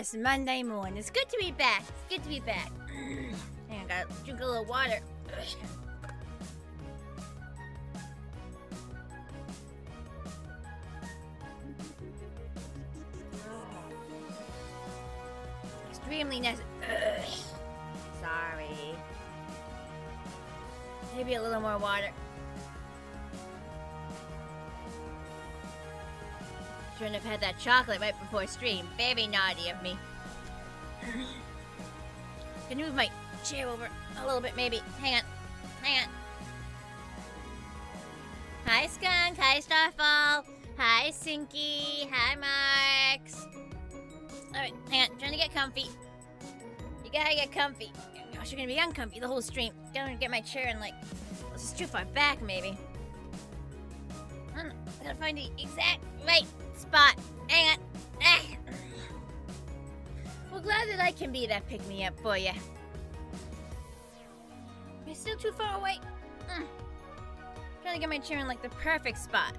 this Monday morning. It's good to be back. It's good to be back. Hang on, gotta drink a little water. Extremely necessary. Sorry. Maybe a little more water. Shouldn't have had that chocolate right before stream. Very naughty of me. Can you move my chair over a little bit, maybe? Hang on. Hang on. Hi, Skunk. Hi, Starfall. Hi, Sinky. Hi, Marks. Alright, hang on. Trying to get comfy. You gotta get comfy. Gosh, you're gonna be uncomfy the whole stream. Gotta get my chair and, like, let's just too far back, maybe. I gotta find the exact right spot. Hang on. Ah. Well, glad that I can be that pick-me-up for you. Am I still too far away? Trying to get my chair in, like, the perfect spot.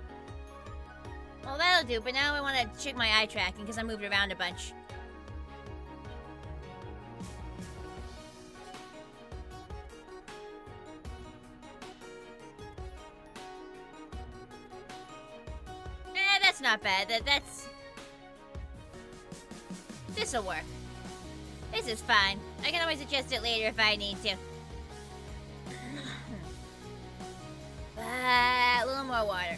Well, that'll do, but now I want to check my eye tracking because I moved around a bunch. That's not bad. This'll work. This is fine. I can always adjust it later if I need to. A little more water.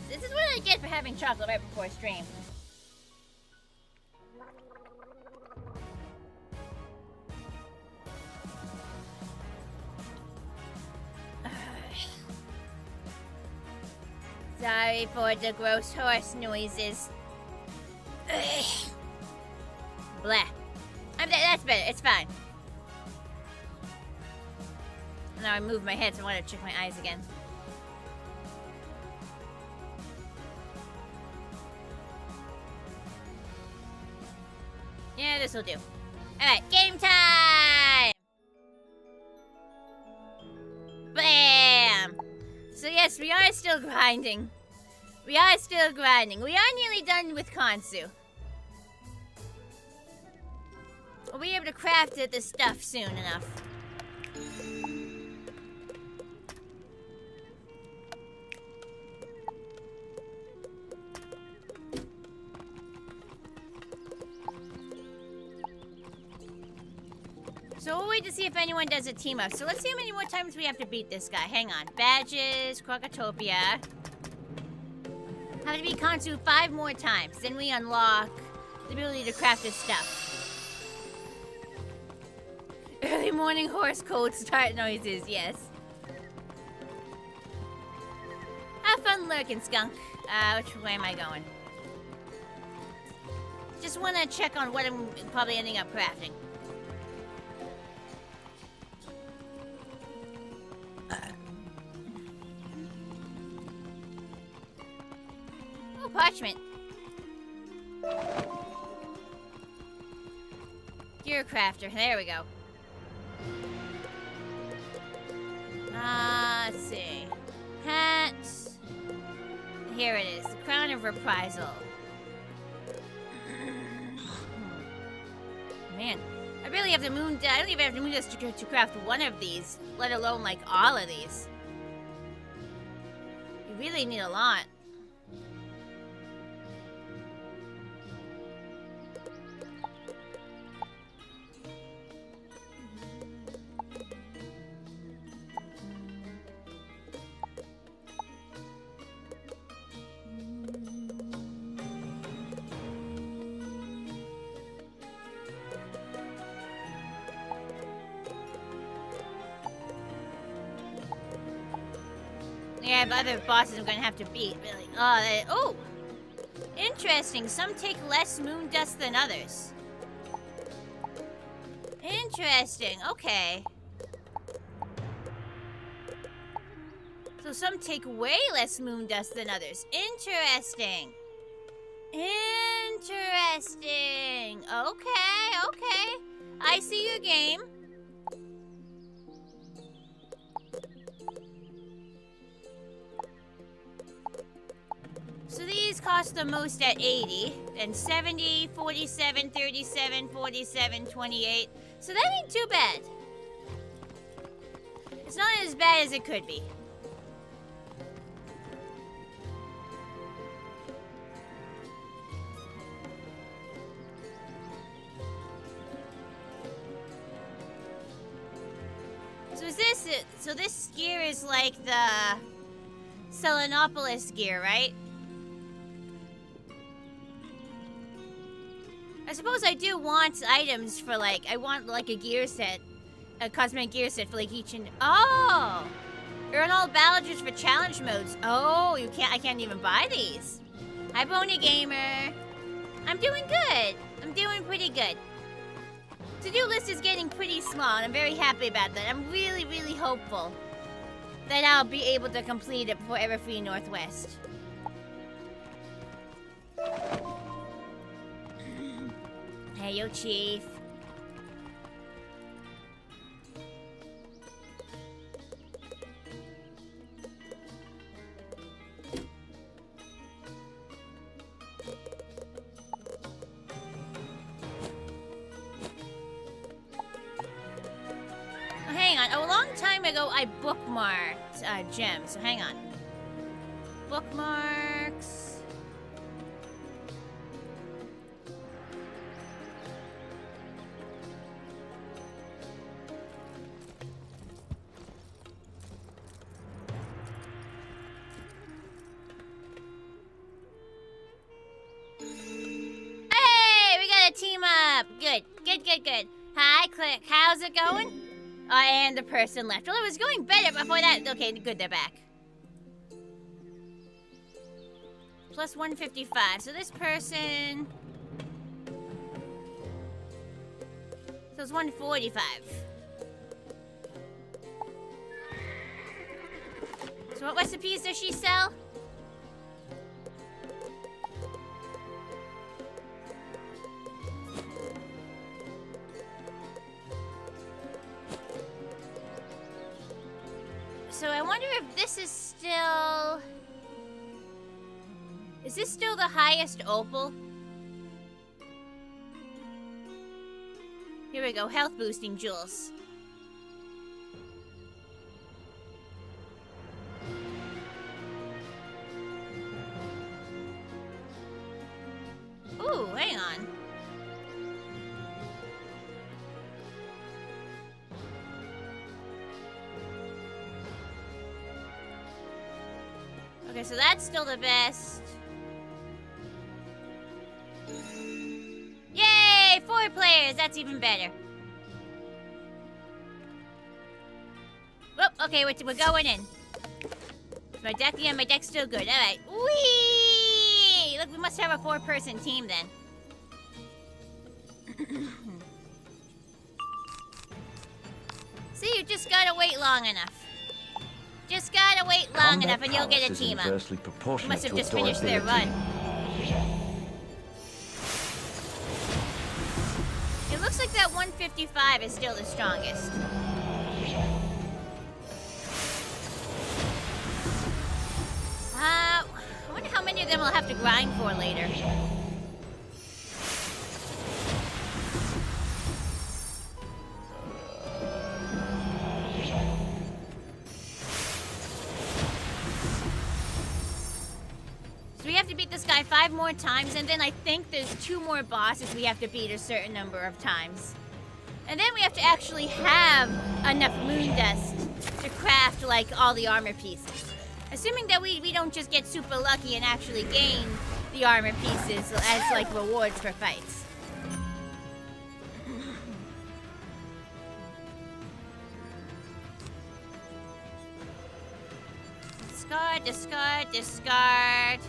This is what I get for having chocolate right before stream. Sorry for the gross horse noises. Blah. That's better. It's fine. Now I move my head, so I want to check my eyes again. Yeah, this'll do. Alright, game time! Bam! So yes, we are still grinding. We are still grinding. We are nearly done with Konsu. We'll be able to craft this stuff soon enough. So we'll wait to see if anyone does a team up. So let's see how many more times we have to beat this guy. Hang on. Badges, Crocotopia. Have to beat Konsu 5 more times. Then we unlock the ability to craft his stuff. Early morning horse cold start noises, yes. Have fun lurking, Skunk. Which way am I going? Just want to check on what I'm probably ending up crafting. Oh, parchment. Gear crafter. There we go. Let's see. Hat. Here it is. The Crown of Reprisal. Man, I barely have the moon. I don't even have the moon dust to craft one of these, let alone like all of these. You really need a lot. Yeah, but other bosses I'm gonna have to beat. Really. Oh! Interesting. Some take less moon dust than others. Interesting. Okay. So some take way less moon dust than others. Interesting. Interesting. Okay, okay. I see your game. So these cost the most at 80, then 70, 47, 37, 47, 28. So that ain't too bad. It's not as bad as it could be. So this gear is like the Selenopolis gear, right? I suppose I do want items for like, I want like a gear set, a cosmetic gear set for like each and, oh! Earn all badges for challenge modes. Oh, I can't even buy these. Hi, Pony Gamer. I'm doing good. I'm doing pretty good. To-do list is getting pretty small, and I'm very happy about that. I'm really, really hopeful that I'll be able to complete it before Everfree Northwest. Hey, yo, Chief. Hang on. A long time ago, I bookmarked gems. So hang on. Bookmarks. Hey, we got a team up. Good, good, good, good. Hi, Click. How's it going? And the person left. Well, it was going better before that. Okay, good, they're back. Plus 155. So this person... So it's 145. So what recipes does she sell? So I wonder if this is still... Is this still the highest opal? Here we go, health boosting jewels. Ooh, hang on. Okay, so that's still the best. Yay! 4 players! That's even better. Whoop, okay, we're going in. My deck, yeah, my deck's still good. Alright. Whee! Look, we must have a 4-person team then. See, you just gotta wait long enough. Just gotta wait long enough and you'll get a team up. You must have just finished their run. It looks like that 155 is still the strongest. I wonder how many of them I'll have to grind for later. So we have to beat this guy 5 more times, and then I think there's 2 more bosses we have to beat a certain number of times. And then we have to actually have enough moon dust to craft, like, all the armor pieces. Assuming that we don't just get super lucky and actually gain the armor pieces as, like, rewards for fights. Discard, discard, discard.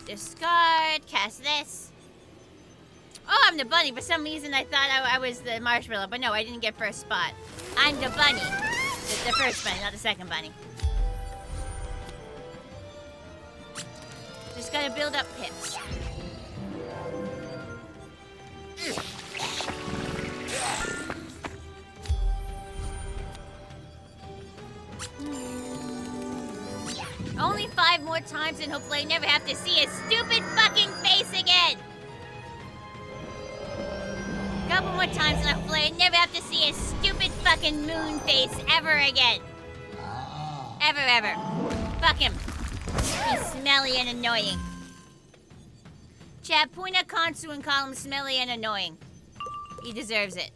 Discard, cast this. Oh, I'm the bunny. For some reason, I thought I was the marshmallow, but no, I didn't get first spot. I'm the bunny. The first bunny, not the second bunny. Just gotta build up pips. Only 5 more more times and hopefully I never have to see his stupid fucking face again. Couple more times and hopefully I never have to see his stupid fucking moon face ever again. Ever. Fuck him. He's smelly and annoying. Chat, point at Konsu and call him smelly and annoying. He deserves it.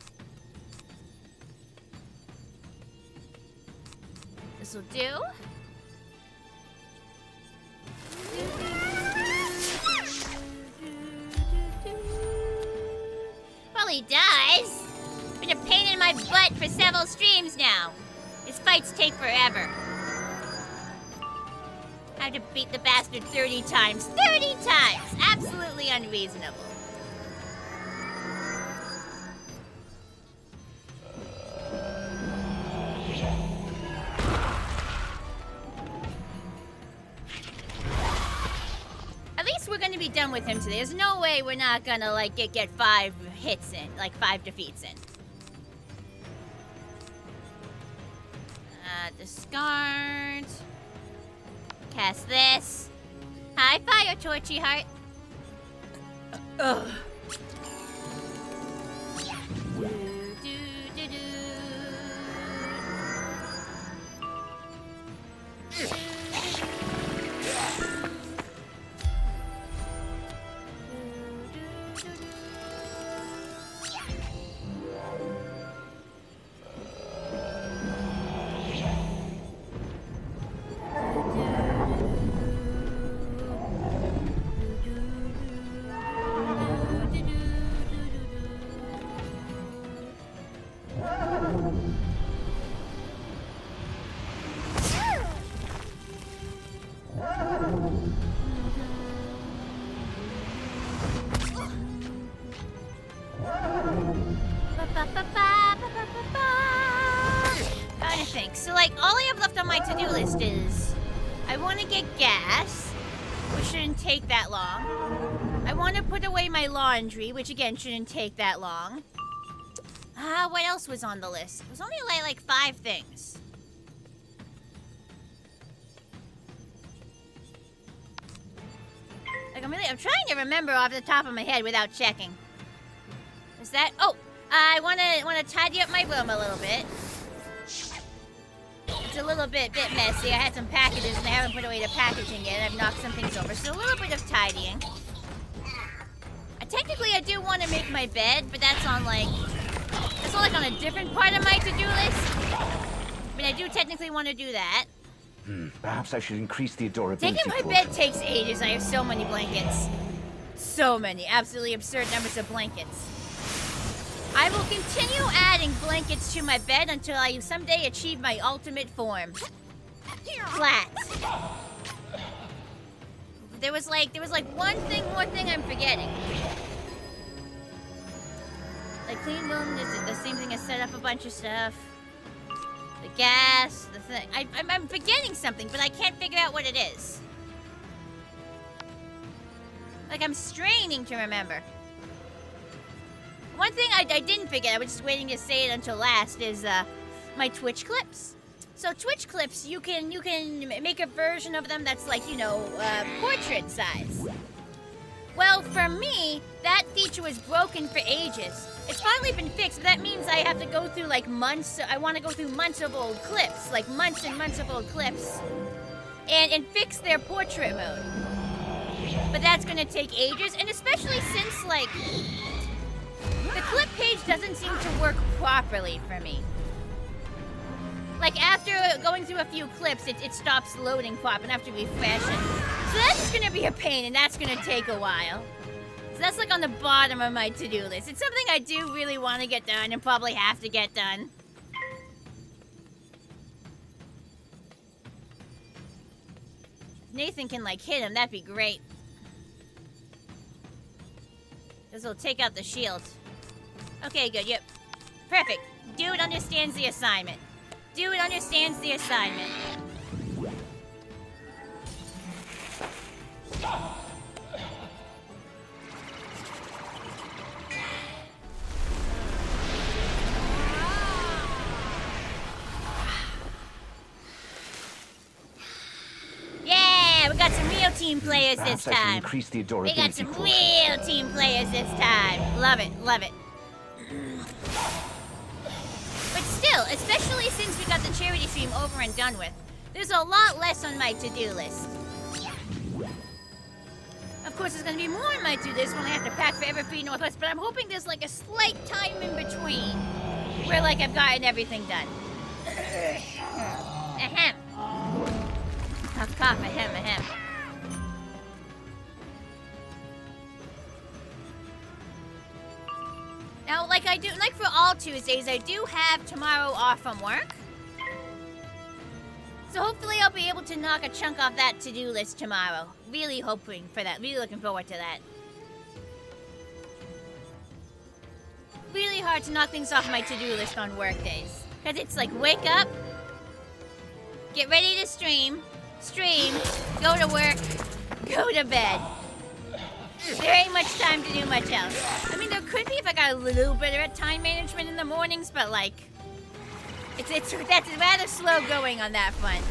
This'll do. Well, he does. Been a pain in my butt for several streams now. His fights take forever. I have to beat the bastard 30 times. 30 times! Absolutely unreasonable. At least we're gonna be done with him today. There's no way we're not gonna, like, get 5 hits in. Like, 5 defeats in. Discard. Cast this. Hi, Fire Torchy Heart. Ugh. Trying to think. So, like, all I have left on my to-do list is I want to get gas, which shouldn't take that long. I want to put away my laundry, which again shouldn't take that long. What else was on the list? It was only like 5 things. Like, I'm trying to remember off the top of my head without checking. Is that? Oh, I wanna tidy up my room a little bit. It's a little bit messy. I had some packages and I haven't put away the packaging yet. I've knocked some things over, so a little bit of tidying. Technically, I do want to make my bed, but that's on like on a different part of my to-do list. I mean, I do technically want to do that. Perhaps I should increase the adorability. Taking my bed takes ages. I have so many blankets. So many. Absolutely absurd numbers of blankets. I will continue adding blankets to my bed until I someday achieve my ultimate form. Flat. There was like one more thing I'm forgetting. Like clean room is the same thing as set up a bunch of stuff. The gas, the thing. I'm forgetting something, but I can't figure out what it is. Like I'm straining to remember. One thing I didn't forget, I was just waiting to say it until last, is my Twitch clips. So Twitch clips, you can make a version of them that's like, you know, portrait size. Well, for me, that feature was broken for ages. It's finally been fixed, but that means I have to go through like months. I want to go through months of old clips, like months and months of old clips, and fix their portrait mode. But that's gonna take ages, and especially since like the clip page doesn't seem to work properly for me. Like after going through a few clips, it stops loading properly and I have to refresh it. So that's gonna be a pain, and that's gonna take a while. So that's like on the bottom of my to-do list. It's something I do really want to get done and probably have to get done. If Nathan can like hit him, that'd be great. This will take out the shield. Okay, good, yep. Perfect. Dude understands the assignment. Dude understands the assignment. Yeah, we got team players this Perhaps I should time. increase the We durability got some quotient. real team players this time. Love it, love it. But still, especially since we got the charity stream over and done with, there's a lot less on my to-do list. Of course, there's gonna be more on my to-do list when I have to pack for Everfree Northwest, but I'm hoping there's like a slight time in between where like I've gotten everything done. Ahem. Cough, cough, ahem, ahem. Now, like for all Tuesdays, I do have tomorrow off from work. So hopefully I'll be able to knock a chunk off that to-do list tomorrow. Really hoping for that. Really looking forward to that. Really hard to knock things off my to-do list on work days. Because it's like, wake up, get ready to stream, go to work, go to bed. There ain't much time to do much else. I mean, there could be if I got a little better at time management in the mornings, but like, that's rather slow going on that front.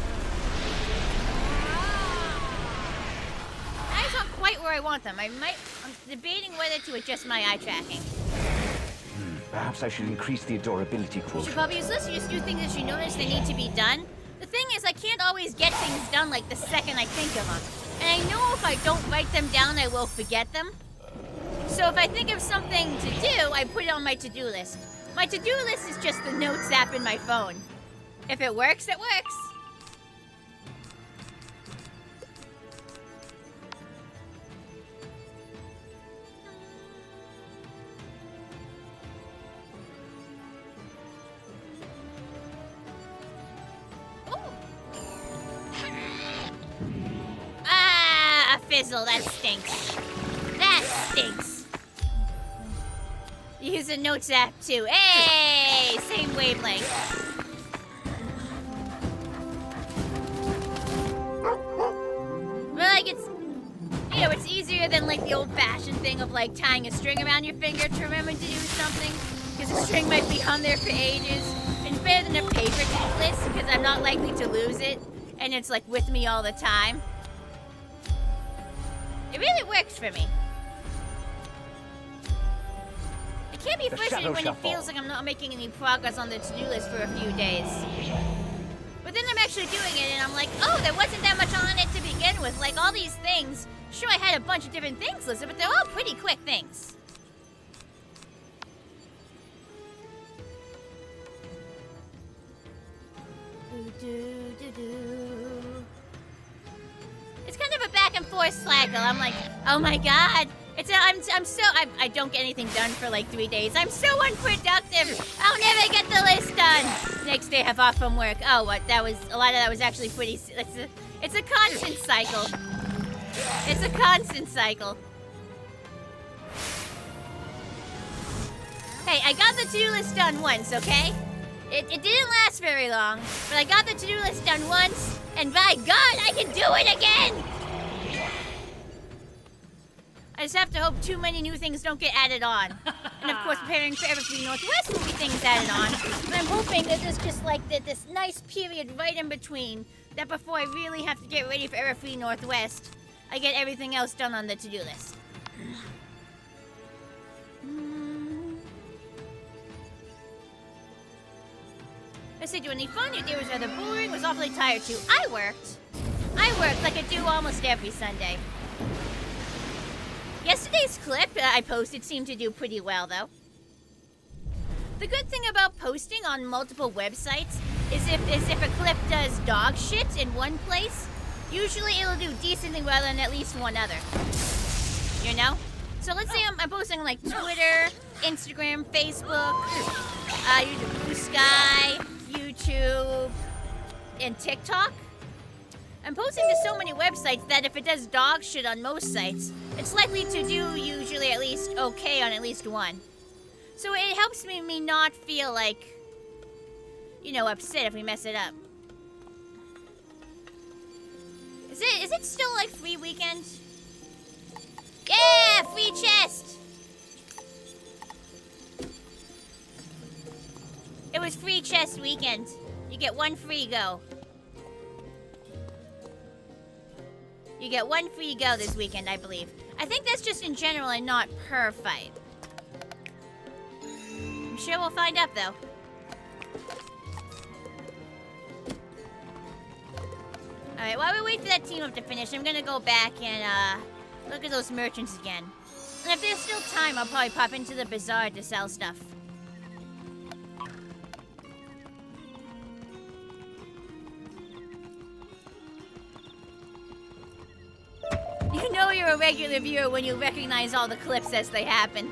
Eyes aren't quite where I want them. I'm debating whether to adjust my eye tracking. Perhaps I should increase the durability You should quotient. probably use this. You just do things that you notice they need to be done. The thing is, I can't always get things done like the second I think of them. And I know if I don't write them down, I will forget them. So if I think of something to do, I put it on my to-do list. My to-do list is just the notes app in my phone. If it works, it works. A fizzle, that stinks. That stinks. Use a notes app too. Hey, same wavelength. But like it's, you know, it's easier than like the old-fashioned thing of like tying a string around your finger to remember to do something, because the string might be on there for ages. It's better than a paper to-do list because I'm not likely to lose it, and it's like with me all the time. It really works for me. It can't be frustrating when it feels like I'm not making any progress on the to-do list for a few days. But then I'm actually doing it and I'm like, oh, there wasn't that much on it to begin with. Like all these things, sure I had a bunch of different things listed, but they're all pretty quick things. It's kind of a back and forth cycle. I'm like, oh my god, I don't get anything done for like 3 days. I'm so unproductive. I'll never get the list done. Next day, have off from work. Oh, what? A lot of that was actually pretty. It's a constant cycle. It's a constant cycle. Hey, I got the to-do list done once, okay? It didn't last very long, but I got the to-do list done once, and by God, I can do it again! I just have to hope too many new things don't get added on. And of course, preparing for Everfree Northwest will be things added on. And I'm hoping that there's just like this nice period right in between, that before I really have to get ready for Everfree Northwest, I get everything else done on the to-do list. Let's say, do any fun? Your day was rather boring, was awfully tired too. I worked like I do almost every Sunday. Yesterday's clip I posted seemed to do pretty well, though. The good thing about posting on multiple websites is if a clip does dog shit in one place, usually it'll do decently well in at least one other. You know? So let's say I'm posting like Twitter, Instagram, Facebook, Blue Sky, YouTube, and TikTok. I'm posting to so many websites that if it does dog shit on most sites, it's likely to do usually at least okay on at least one. So it helps me not feel like, you know, upset if we mess it up. Is it still like free weekend? Yeah, free chest! It was free chest weekend. You get one free go. You You get 1 free go this weekend, I believe. I think that's just in general and not per fight. I'm sure we'll find out, though. Alright, while we wait for that team up to finish, I'm gonna go back and, look at those merchants again. And if there's still time, I'll probably pop into the bazaar to sell stuff. You know you're a regular viewer when you recognize all the clips as they happen.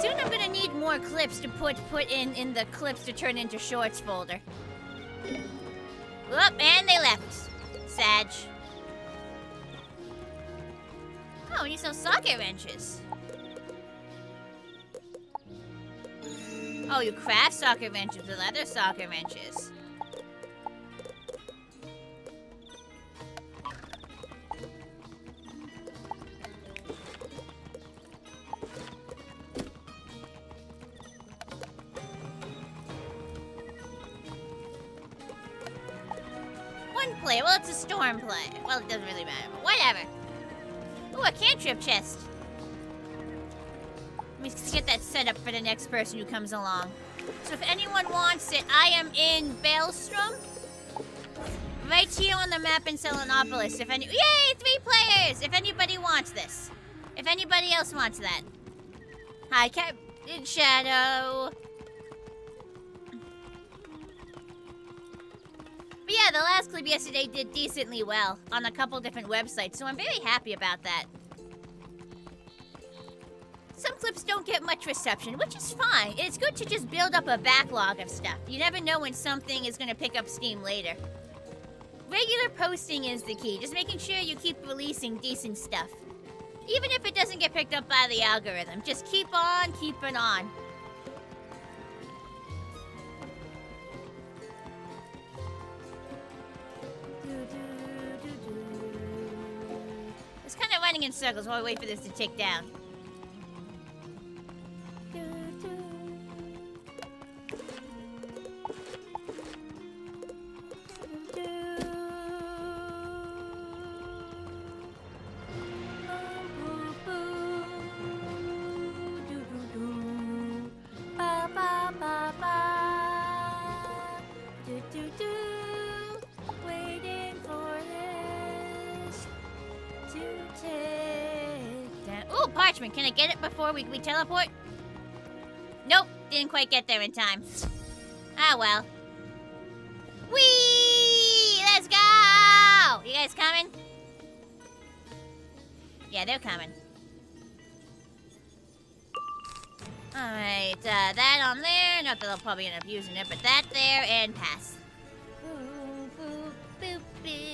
Soon I'm gonna need more clips to put in the clips to turn into shorts folder. Whoop, and they left. Sag. Oh, we need some socket wrenches. Oh, you craft socket wrenches with other socket wrenches. Play. Well, it's a storm play. Well, it doesn't really matter, but whatever. Ooh, a cantrip chest. Let me get that set up for the next person who comes along. So if anyone wants it, I am in Belstrom. Right here on the map in Selenopolis. If any— Yay! 3 players! If anybody wants this. If anybody else wants that. Hi, Captain Shadow. But yeah, the last clip yesterday did decently well on a couple different websites, so I'm very happy about that. Some clips don't get much reception, which is fine. It's good to just build up a backlog of stuff. You never know when something is going to pick up steam later. Regular posting is the key, just making sure you keep releasing decent stuff. Even if it doesn't get picked up by the algorithm, just keep on keeping on. It's kind of running in circles while we wait for this to tick down. Can I get it before we teleport? Nope, didn't quite get there in time. Ah, well. Whee! Let's go! You guys coming? Yeah, they're coming. Alright, that on there. Not that I'll probably end up using it, but that there and pass. Boop, boop, boop, boop.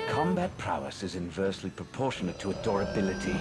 Combat prowess is inversely proportionate to adorability.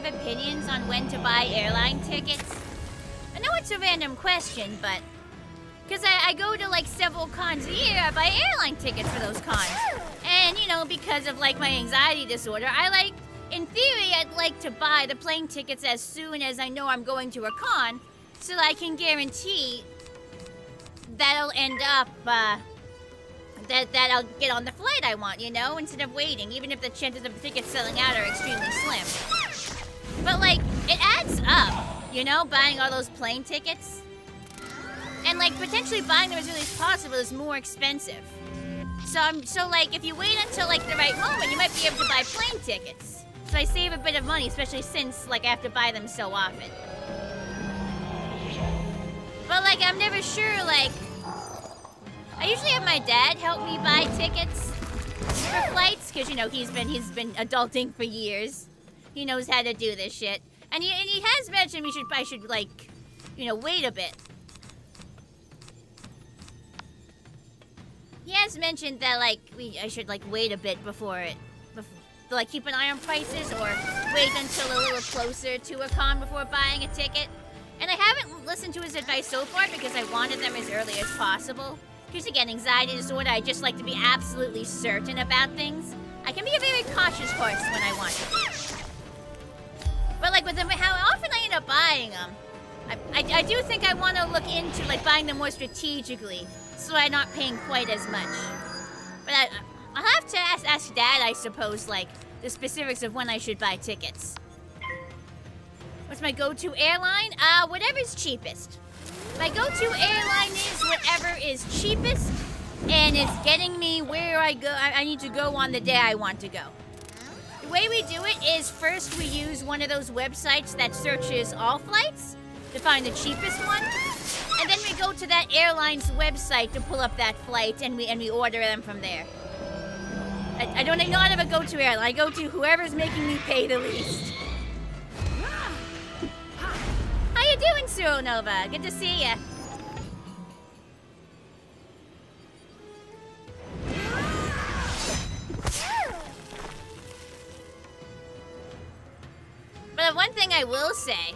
Opinions on when to buy airline tickets? I know it's a random question, but because I go to like several cons a year, I buy airline tickets for those cons. And you know, because of like my anxiety disorder, in theory, I'd like to buy the plane tickets as soon as I know I'm going to a con, so that I can guarantee that'll end up that I'll get on the flight I want, you know, instead of waiting, even if the chances of the tickets selling out are extremely slim. But, like, it adds up, you know, buying all those plane tickets. And, like, potentially buying them as early as possible is more expensive. So, like, if you wait until, like, the right moment, you might be able to buy plane tickets. So I save a bit of money, especially since, like, I have to buy them so often. But, like, I'm never sure, like... I usually have my dad help me buy tickets. for flights, because, you know, he's been adulting for years. He knows how to do this shit. And he has mentioned I should, like, you know, wait a bit. He has mentioned that, like, I should, like, wait a bit before like, keep an eye on prices or wait until a little closer to a con before buying a ticket. And I haven't listened to his advice so far because I wanted them as early as possible. Because, again, anxiety disorder, I just like to be absolutely certain about things. I can be a very cautious horse when I want to be. But, like, with them, how often I end up buying them, I do think I want to look into, like, buying them more strategically so I'm not paying quite as much. But I'll have to ask Dad, I suppose, like, the specifics of when I should buy tickets. What's my go-to airline? Whatever's cheapest. My go-to airline is whatever is cheapest and is getting me where I need to go on the day I want to go. The way we do it is first we use one of those websites that searches all flights to find the cheapest one. And then we go to that airline's website to pull up that flight and we order them from there. I don't have a go-to airline. I go to whoever's making me pay the least. How you doing, Suronova? Good to see ya. But one thing I will say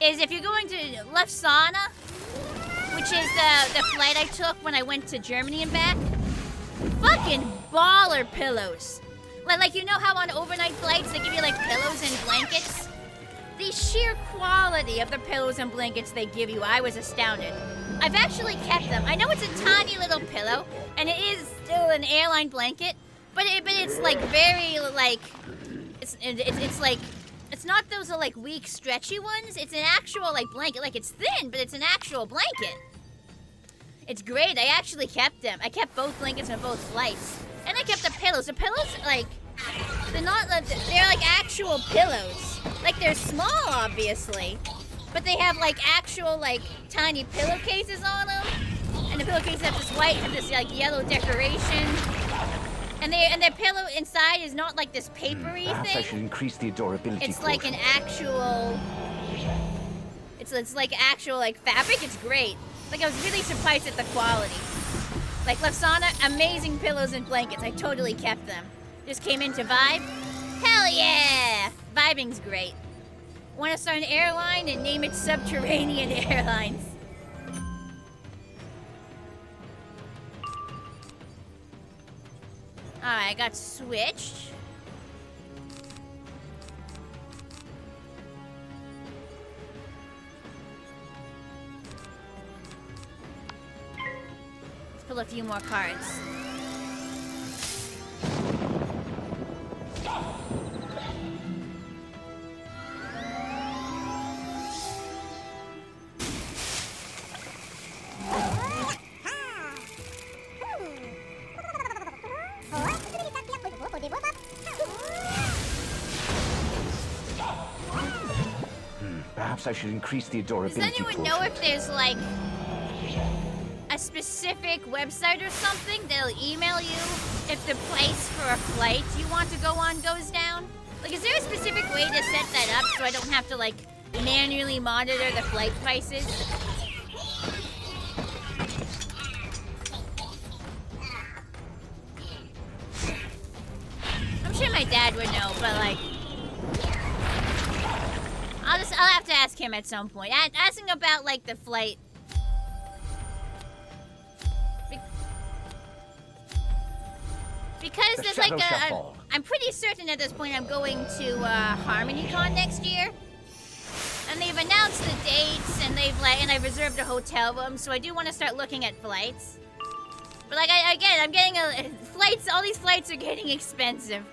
is if you're going to Lefsana, which is the flight I took when I went to Germany and back, fucking baller pillows. Like, you know how on overnight flights they give you, like, pillows and blankets? The sheer quality of the pillows and blankets they give you, I was astounded. I've actually kept them. I know it's a tiny little pillow, and it is still an airline blanket, but it's, like, very, like, it's like, it's not those, like, weak, stretchy ones. It's an actual, like, blanket. Like, it's thin, but it's an actual blanket. It's great. I actually kept them. I kept both blankets on both flights. And I kept the pillows. The pillows, like, they're like actual pillows. Like, they're small, obviously, but they have, like, actual, like, tiny pillowcases on them. And the pillowcases have this white and this, like, yellow decoration. And their pillow inside is not like this papery Perhaps thing. I should increase the adorability. It's like an actual. It's like actual, like, fabric. It's great. Like, I was really surprised at the quality. Like, Lefsana, amazing pillows and blankets. I totally kept them. Just came in to vibe. Hell yeah! Vibing's great. Want to start an airline and name it Subterranean Airlines. Alright, I got switched. Let's pull a few more cards. Perhaps I should increase the adorability. Does anyone know if there's, like, a specific website or something that'll email you if the price for a flight you want to go on goes down? Like, is there a specific way to set that up so I don't have to, like, manually monitor the flight prices? I'm sure my dad would know, but, like, I'll have to ask him at some point. Asking about, like, the flight. Because there's, like, I'm pretty certain at this point I'm going to HarmonyCon next year. And they've announced the dates, and I've reserved a hotel room, so I do want to start looking at flights. But, like, I'm getting flights, all these flights are getting expensive.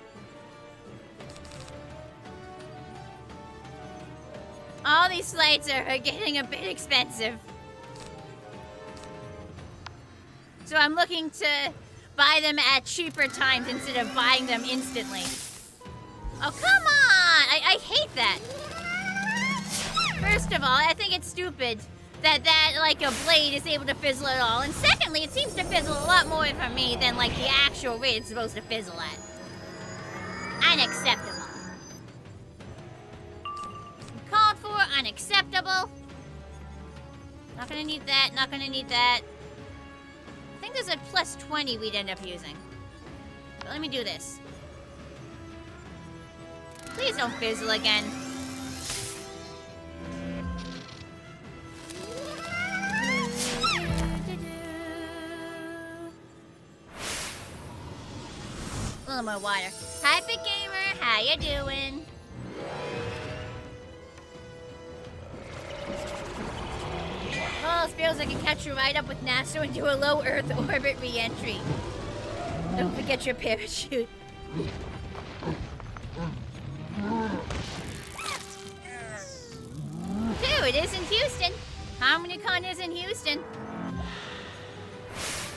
All these flights are getting a bit expensive. So I'm looking to buy them at cheaper times instead of buying them instantly. Oh, come on! I hate that. First of all, I think it's stupid that like a blade is able to fizzle at all. And secondly, it seems to fizzle a lot more for me than like the actual rate it's supposed to fizzle at. Unacceptable. Called for, unacceptable. Not gonna need that, not gonna need that. I think there's a plus 20 we'd end up using. But let me do this. Please don't fizzle again. A little more water. Hi, Big Gamer. How you doing? Oh, it feels like I can catch you right up with NASA and do a low Earth orbit re-entry. Don't forget your parachute. Dude, it is in Houston. HarmonyCon is in Houston.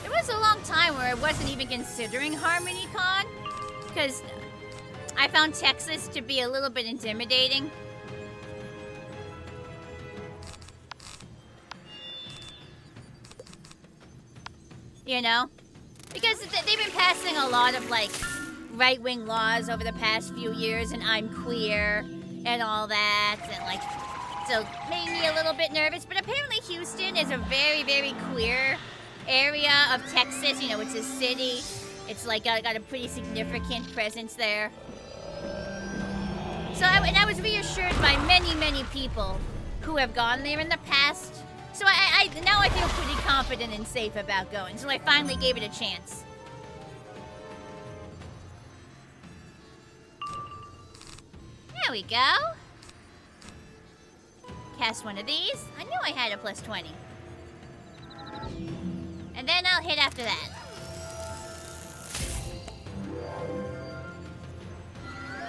There was a long time where I wasn't even considering HarmonyCon because I found Texas to be a little bit intimidating. You know? Because they've been passing a lot of, like, right-wing laws over the past few years, and I'm queer and all that, and, like, so it made me a little bit nervous. But apparently Houston is a very, very queer area of Texas. You know, it's a city. It's, like, got a pretty significant presence there. So, I was reassured by many, many people who have gone there in the past. So now I feel pretty confident and safe about going. So I finally gave it a chance. There we go. Cast one of these. I knew I had a plus 20. And then I'll hit after that.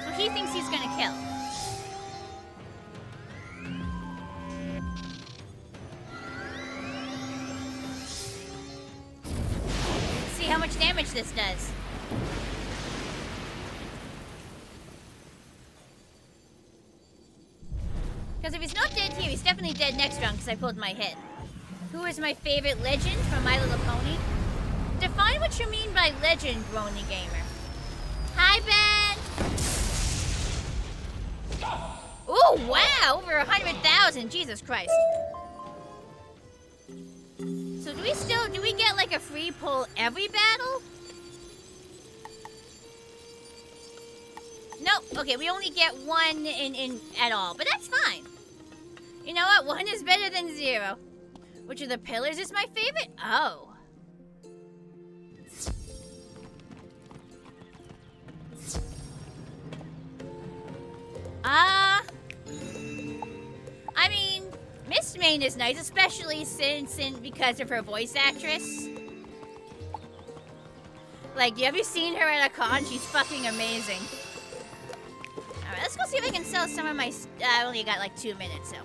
So he thinks he's gonna kill. See how much damage this does. Because if he's not dead here, he's definitely dead next round because I pulled my hit. Who is my favorite legend from My Little Pony? Define what you mean by legend, Brony Gamer. Hi, Ben! Ooh, wow! Over 100,000! Jesus Christ. So do we get like a free pull every battle? Nope. Okay, we only get one in at all, but that's fine. You know what? One is better than zero. Which of the pillars is my favorite? Oh. I mean, Miss Main is nice, especially because of her voice actress. Like, have you seen her at a con? She's fucking amazing. Alright, let's go see if I can sell some of my... I only got like 2 minutes, so...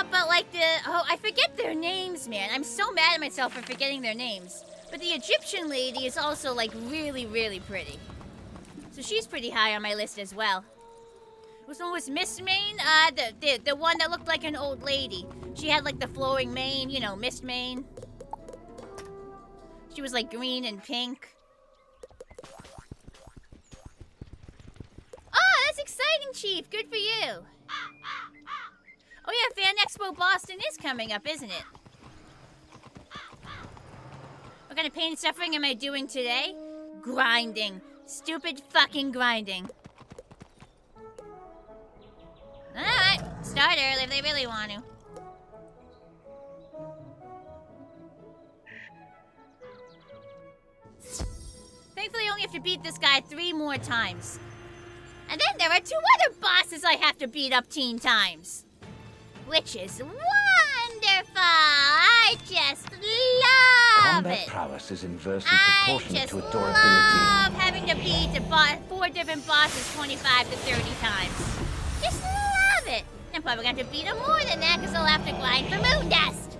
but like oh, I forget their names, man. I'm so mad at myself for forgetting their names. But the Egyptian lady is also like really, really pretty. So she's pretty high on my list as well. Which one was Miss Main? The one that looked like an old lady. She had like the flowing mane, you know, Miss Main. She was like green and pink. Oh, that's exciting, Chief. Good for you. Oh yeah, Fan Expo Boston is coming up, isn't it? What kind of pain and suffering am I doing today? Grinding. Stupid fucking grinding. Alright, start early if they really want to. Thankfully, I only have to beat this guy 3 more times. And then there are 2 other bosses I have to beat up 10 times. Which is wonderful! I just love Combat it! prowess is inversely I proportionate just to love adorability. having to beat 4 different bosses 25 to 30 times. Just love it! I'm probably going to have to beat them more than that because I'll have to grind for moon dust.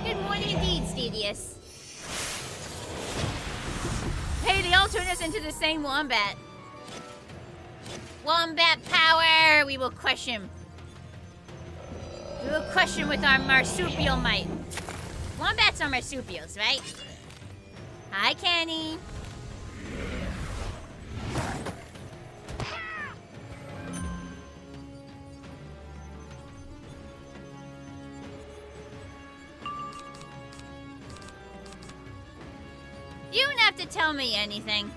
Good morning indeed, Stedius. Hey, the turn us into the same wombat. Wombat power! We will crush him. We will crush him with our marsupial might. Wombats are marsupials, right? Hi, Kenny. You don't have to tell me anything.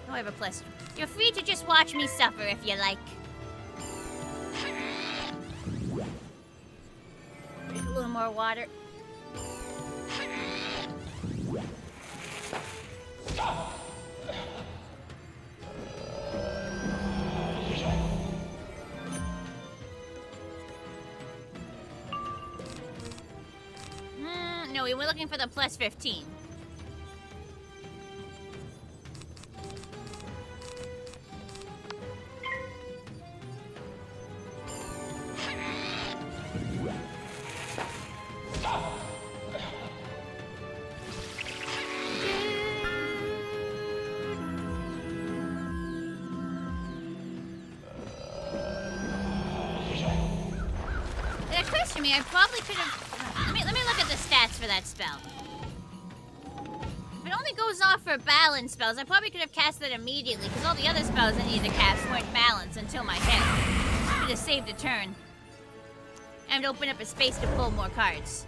Oh, I have a plus. You're free to just watch me suffer if you like. Drink a little more water. No, we were looking for the plus 15. It occurs to me I probably could have... Let me look at the stats for that spell. If it only goes off for balance spells, I probably could have cast it immediately, because all the other spells I needed to cast weren't balanced until my head. Could have saved a turn. And open up a space to pull more cards.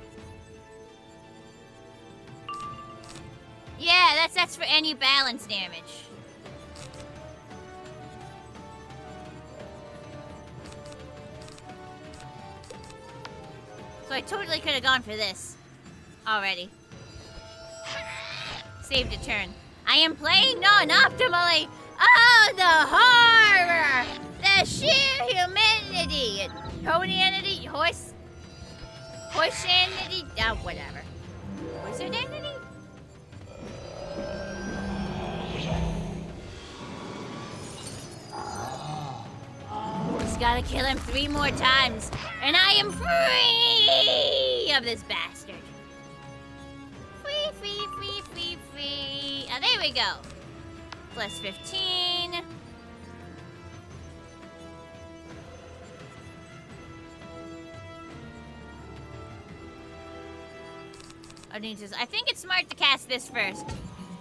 Yeah, that's for any balance damage. So I totally could have gone for this already. Saved a turn. I am playing non-optimally. Oh, the horror! The sheer humanity! Ponianity? Horseanity? Oh, whatever. Wizardanity? Just gotta kill him 3 more times, and I am free of this bastard. Free, free, free, free, free. Oh, there we go. Plus 15. I think it's smart to cast this first,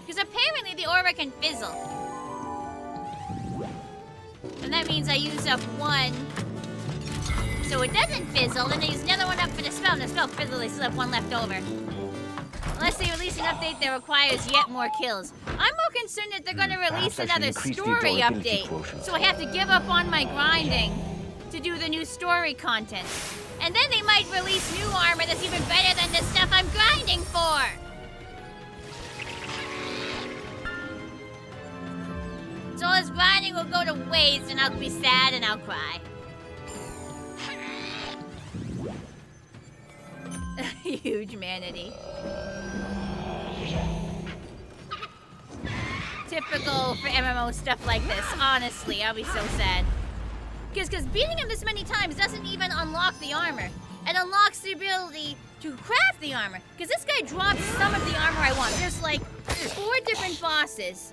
because apparently the aura can fizzle. And that means I use up 1, so it doesn't fizzle, then I use another one up for the spell, and the spell fizzles, I still have 1 left over. Unless they release an update that requires yet more kills. I'm more concerned that they're gonna release another story update, so I have to give up on my grinding to do the new story content. And then they might release new armor that's even better than the stuff I'm grinding for! So all this grinding will go to waste, and I'll be sad and I'll cry. Huge manatee. Typical for MMO stuff like this, honestly. I'll be so sad. Because beating him this many times doesn't even unlock the armor. It unlocks the ability to craft the armor. Because this guy drops some of the armor I want. There's like 4 different bosses.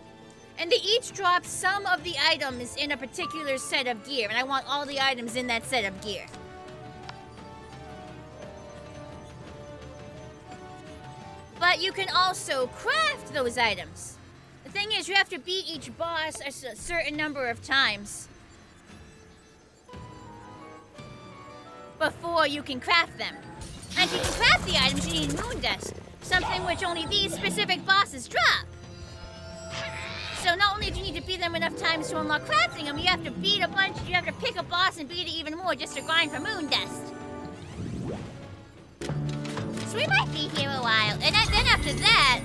And they each drop some of the items in a particular set of gear. And I want all the items in that set of gear. But you can also craft those items. The thing is, you have to beat each boss a certain number of times before you can craft them. And to craft the items, you need moon dust, something which only these specific bosses drop. So not only do you need to beat them enough times to unlock crafting them, you have to beat a bunch, you have to pick a boss and beat it even more just to grind for moon dust. So we might be here a while. And then after that,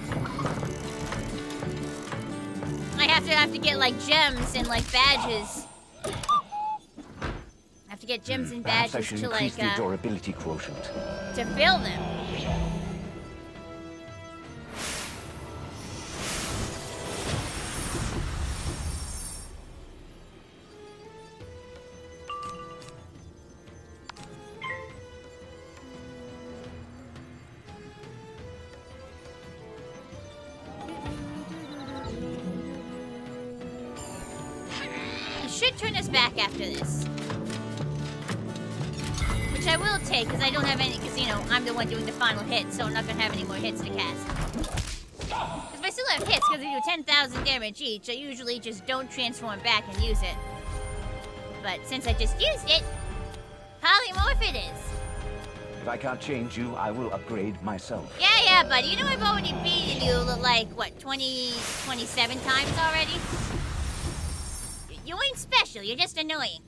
I have to get like gems and like badges. I have to get gems and badges to like the durability quotient. To fill them. should turn us back after this. Which I will take, because I don't have any, because, you know, I'm the one doing the final hit, so I'm not going to have any more hits to cast. Because if I still have hits, because they do 10,000 damage each, I usually just don't transform back and use it. But since I just used it, polymorph it is. If I can't change you, I will upgrade myself. Yeah, buddy. You know I've already beaten you, like, what, 27 times already? You ain't special, you're just annoying.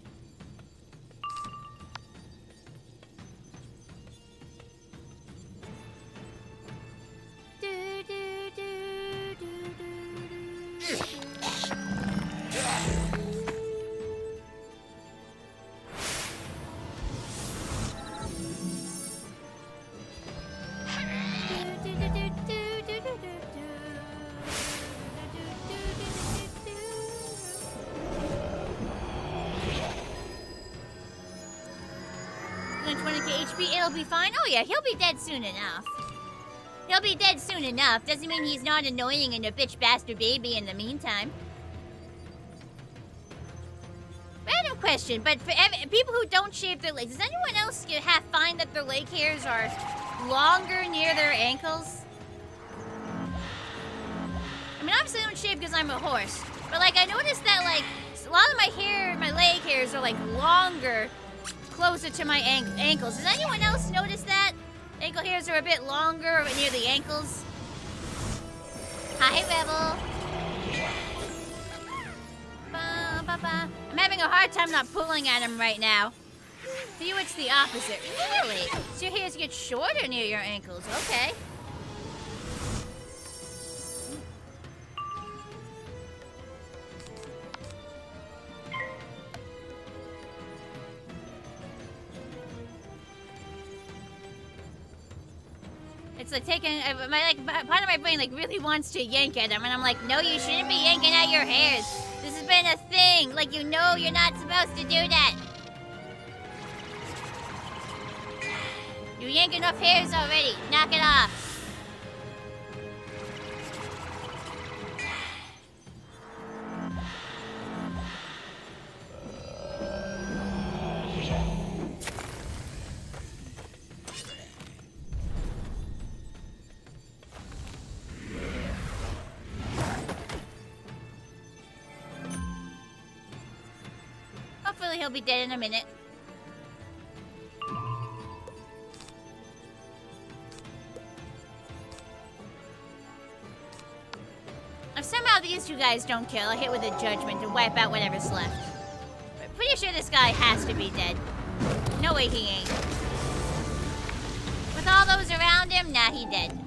It'll be fine. Oh yeah, he'll be dead soon enough. He'll be dead soon enough. Doesn't mean he's not annoying and a bitch bastard baby in the meantime. Random question, but for people who don't shave their legs, does anyone else find that their leg hairs are longer near their ankles? I mean, obviously I don't shave because I'm a horse, but like I noticed that like a lot of my leg hairs are like longer closer to my ankles. Does anyone else notice that? Ankle hairs are a bit longer near the ankles. Hi, Rebel. Ba, ba, ba. I'm having a hard time not pulling at him right now. For you, it's the opposite. Really? So your hairs get shorter near your ankles. Okay. It's like taking part of my brain like really wants to yank at him, and I'm like, no, you shouldn't be yanking at your hairs. This has been a thing. Like, you know, you're not supposed to do that. You yank enough hairs already. Knock it off. He'll be dead in a minute. If somehow these two guys don't kill, I'll hit with a judgment to wipe out whatever's left. But pretty sure this guy has to be dead. No way he ain't. With all those around him, nah, he dead.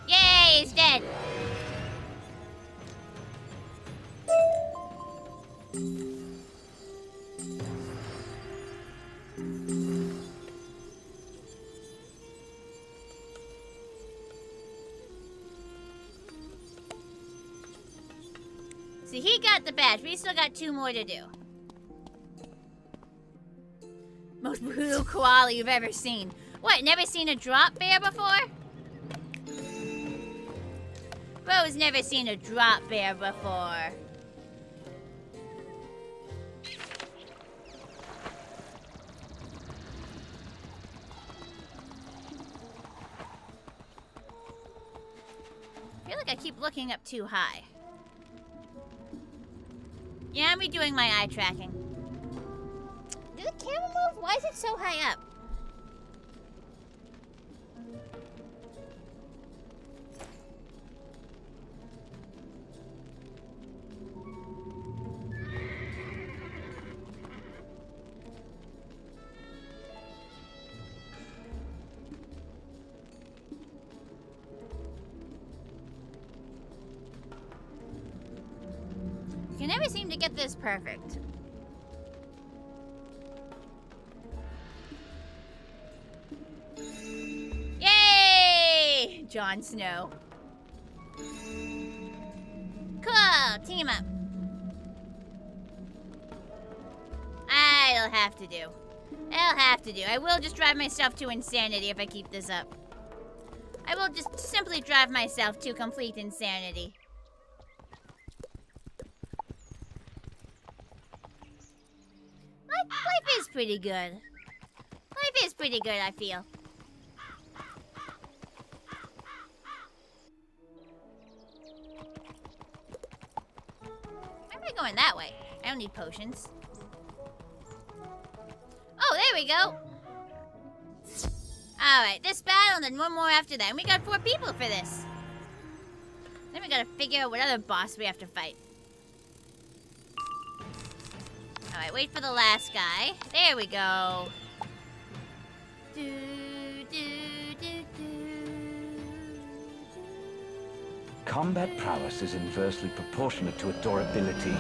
Yay, he's dead. See, he got the badge, but he still got 2 more to do. Most brutal koala you've ever seen. What, never seen a drop bear before? Bro's never seen a drop bear before. I feel like I keep looking up too high. Yeah, I'm redoing my eye tracking. Did the camera move? Why is it so high up? You never seem to get this perfect. Yay! Jon Snow. Cool! Team up. I'll have to do. I'll have to do. I will just drive myself to insanity if I keep this up. I will just simply drive myself to complete insanity. Life is pretty good. Life is pretty good, I feel. Why am I going that way? I don't need potions. Oh, there we go. Alright, this battle and then one more after that. And we got 4 people for this. Then we gotta figure out what other boss we have to fight. Alright, wait for the last guy. There we go. Combat prowess is inversely proportionate to adorability.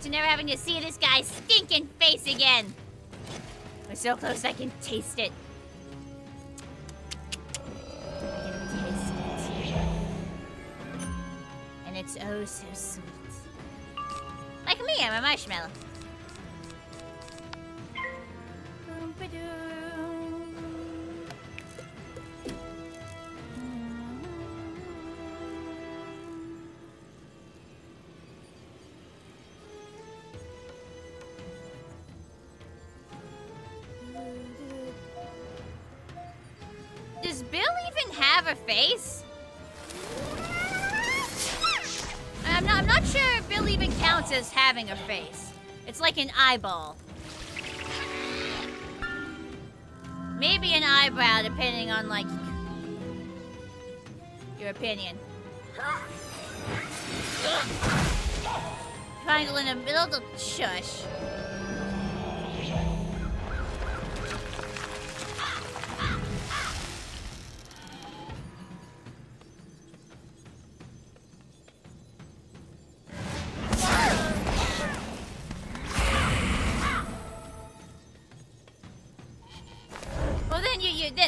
Never having to see this guy's stinking face again. We're so close I can taste it. And it's oh so sweet. Like me, I'm a marshmallow. Does Bill even have a face? I'm not sure if Bill even counts as having a face. It's like an eyeball. Maybe an eyebrow, depending on, like, your opinion. Triangle in the middle, shush.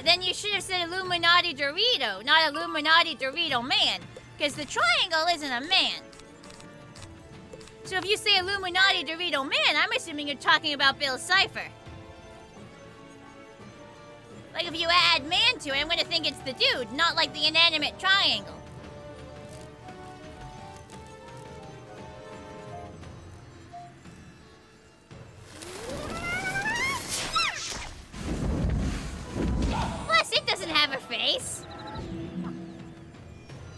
Then you should have said Illuminati Dorito, not Illuminati Dorito Man, because the triangle isn't a man. So if you say Illuminati Dorito Man, I'm assuming you're talking about Bill Cipher. Like if you add man to it, I'm gonna think it's the dude, not like the inanimate triangle. Face?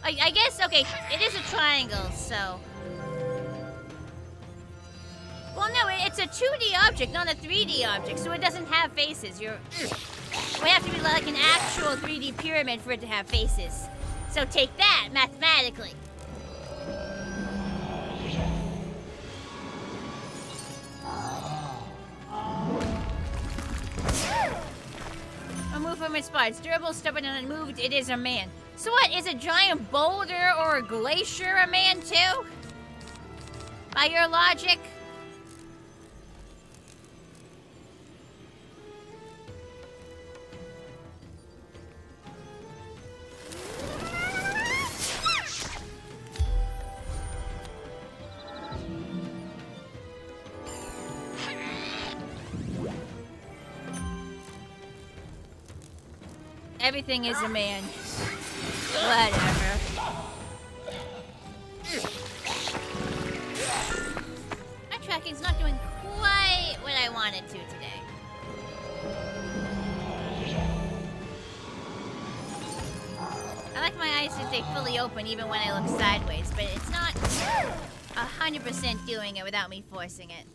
I guess, okay, it is a triangle, so... Well, no, it's a 2D object, not a 3D object, so it doesn't have faces. It would have to be like an actual 3D pyramid for it to have faces. So take that, mathematically. Move from its spot. It's durable, stubborn, and unmoved. It is a man. So what? Is a giant boulder or a glacier a man too? By your logic? Everything is a man. Whatever. My tracking's not doing quite what I wanted to today. I like my eyes to stay fully open even when I look sideways, but it's not 100% doing it without me forcing it.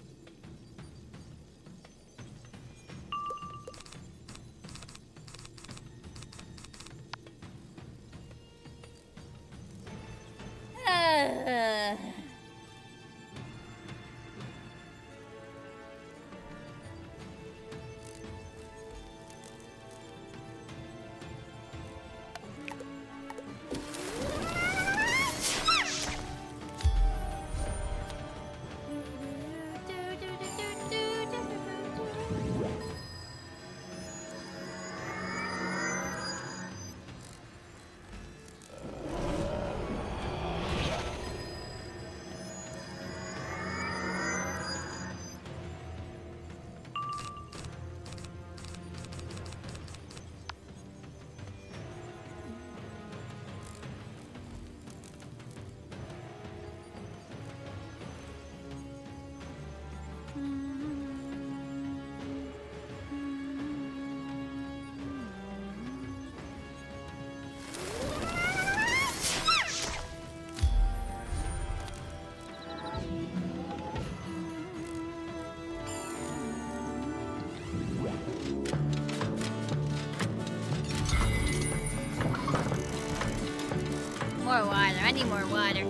More water. I need more water.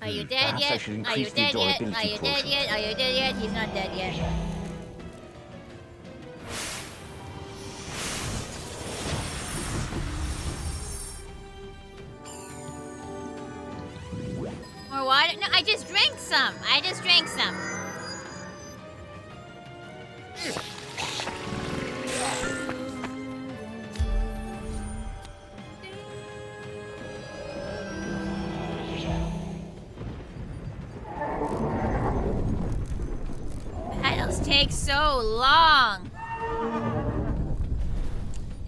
Are you dead Perhaps I yet? should Are you increase the dead yet? durability Are you dead quotient. yet? Are you dead yet? He's not dead yet. More water? No, I just drank some. I just drank some. Battles take so long.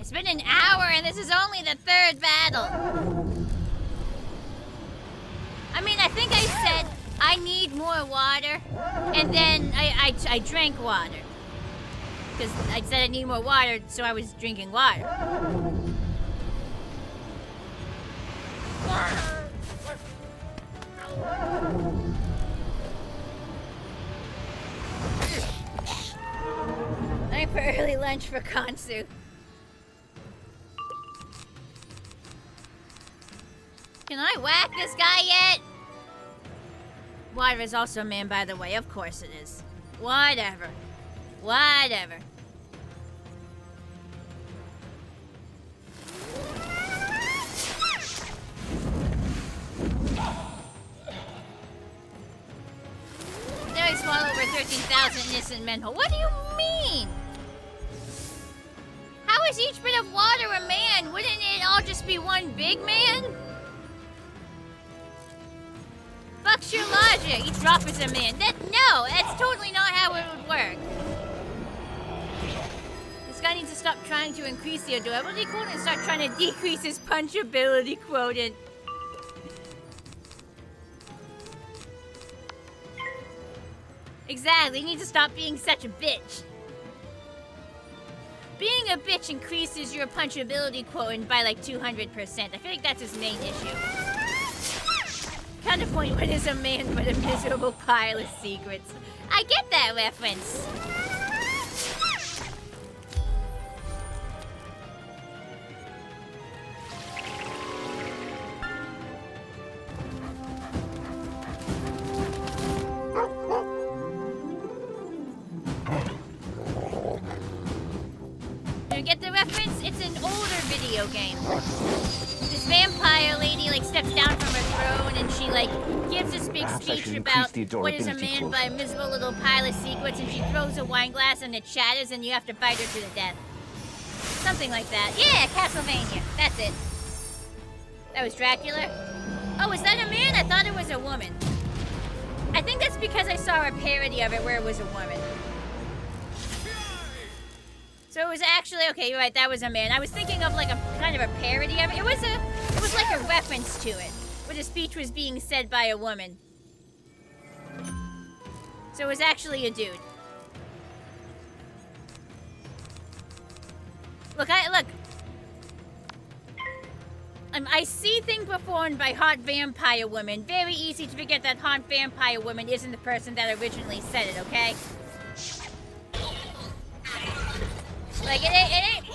It's been an hour and this is only the third battle. I mean, I think I said I need more water, and then I drank water. Because I said I need more water, so I was drinking water. Time for early lunch for Kansu. Can I whack this guy yet? Water is also a man, by the way. Of course it is. Whatever. Whatever. There I swallow over 13,000 innocent men. What do you mean? How is each bit of water a man? Wouldn't it all just be one big man? Fuck's your logic. Each drop is a man. No, that's totally not how it would work. This guy needs to stop trying to increase the durability quotient and start trying to decrease his punchability quotient. Exactly, you need to stop being such a bitch. Being a bitch increases your punchability quotient by like 200%. I feel like that's his main issue. Counterpoint, what is a man but a miserable pile of secrets? I get that reference. You get the reference? It's an older video game. This vampire lady like steps down from her throne and she like gives this big Perhaps I speech should about increase the what is a durability man by a quotient. miserable little pile of secrets, and she throws a wine glass and it shatters and you have to fight her to the death. Something like that. Yeah, Castlevania. That's it. That was Dracula. Oh, is that a man? I thought it was a woman. I think that's because I saw a parody of it where it was a woman. So it was actually, okay, you're right, that was a man. I was thinking of like a kind of a parody of it. It was like a reference to it, where the speech was being said by a woman. So it was actually a dude. Look, I see things performed by hot vampire women. Very easy to forget that hot vampire woman isn't the person that originally said it, okay? Like, it ain't...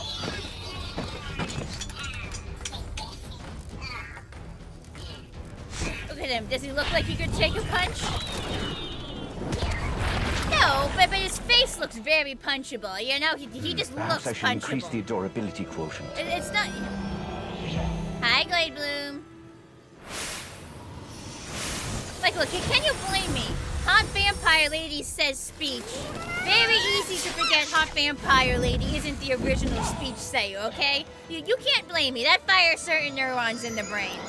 Look at him. Does he look like he could take a punch? No, but his face looks very punchable. You know, he just Perhaps I looks should increase punchable. the durability quotient. It's not... Hi, Glade Bloom. Like, look, can you blame me? Hot Vampire Lady says speech. Very easy to forget Hot Vampire Lady isn't the original speech sayer, okay? You can't blame me. That fires certain neurons in the brain.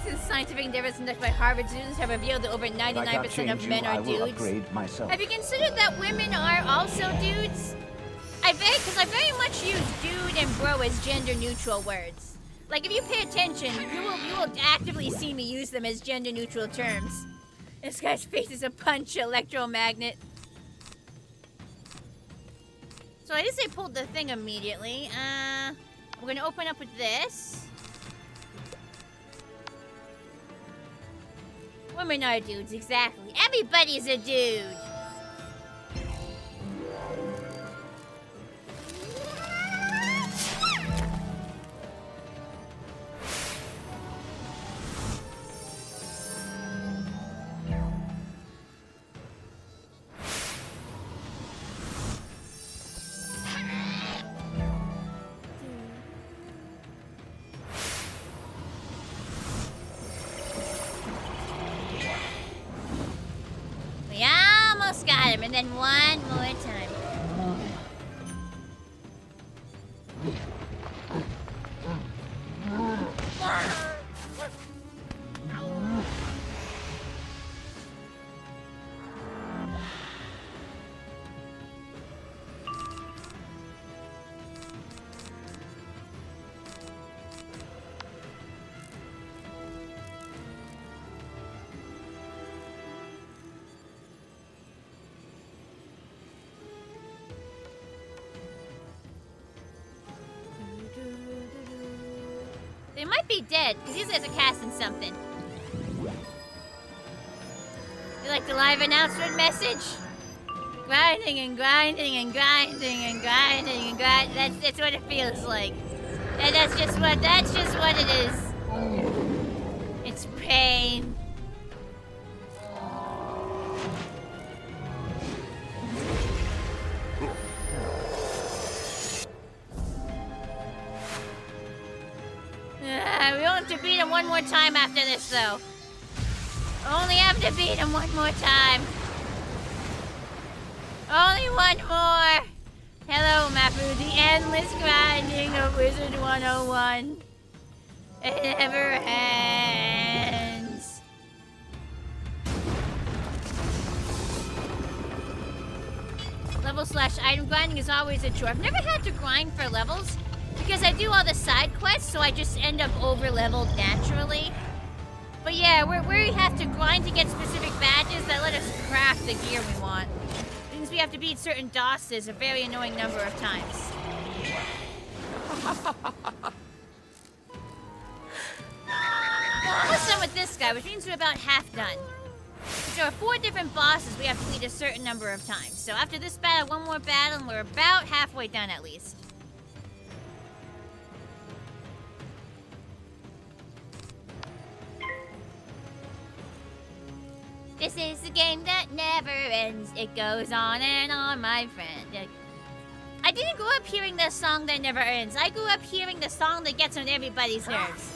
Since scientific difference conducted by Harvard students have revealed that over 99% of men are dudes. Upgrade myself. Have you considered that women are also dudes? Because I very much use dude and bro as gender neutral words. Like, if you pay attention, you will actively see me use them as gender neutral terms. This guy's face is a punch electromagnet. So I just say pulled the thing immediately. We're gonna open up with this. Women are dudes, exactly. Everybody's a dude. We almost got him, and then one more time. They might be dead, because these guys are casting something. You like the live announcement message? Grinding and grinding and grinding and grinding and grinding. That's what it feels like. And that's just what it is. It's pain. We only have to beat him one more time after this, though. Only have to beat him one more time. Only one more. Hello, Mapu. The endless grinding of Wizard101. It never ends. Level/item grinding is always a chore. I've never had to grind for levels, because I do all the side quests, so I just end up over-leveled naturally. But yeah, we have to grind to get specific badges that let us craft the gear we want. It means we have to beat certain bosses a very annoying number of times. Almost done with this guy, which means we're about half done. There are 4 different bosses we have to beat a certain number of times. So after this battle, one more battle, and we're about halfway done at least. This is a game that never ends. It goes on and on, my friend. I didn't grow up hearing the song that never ends. I grew up hearing the song that gets on everybody's nerves.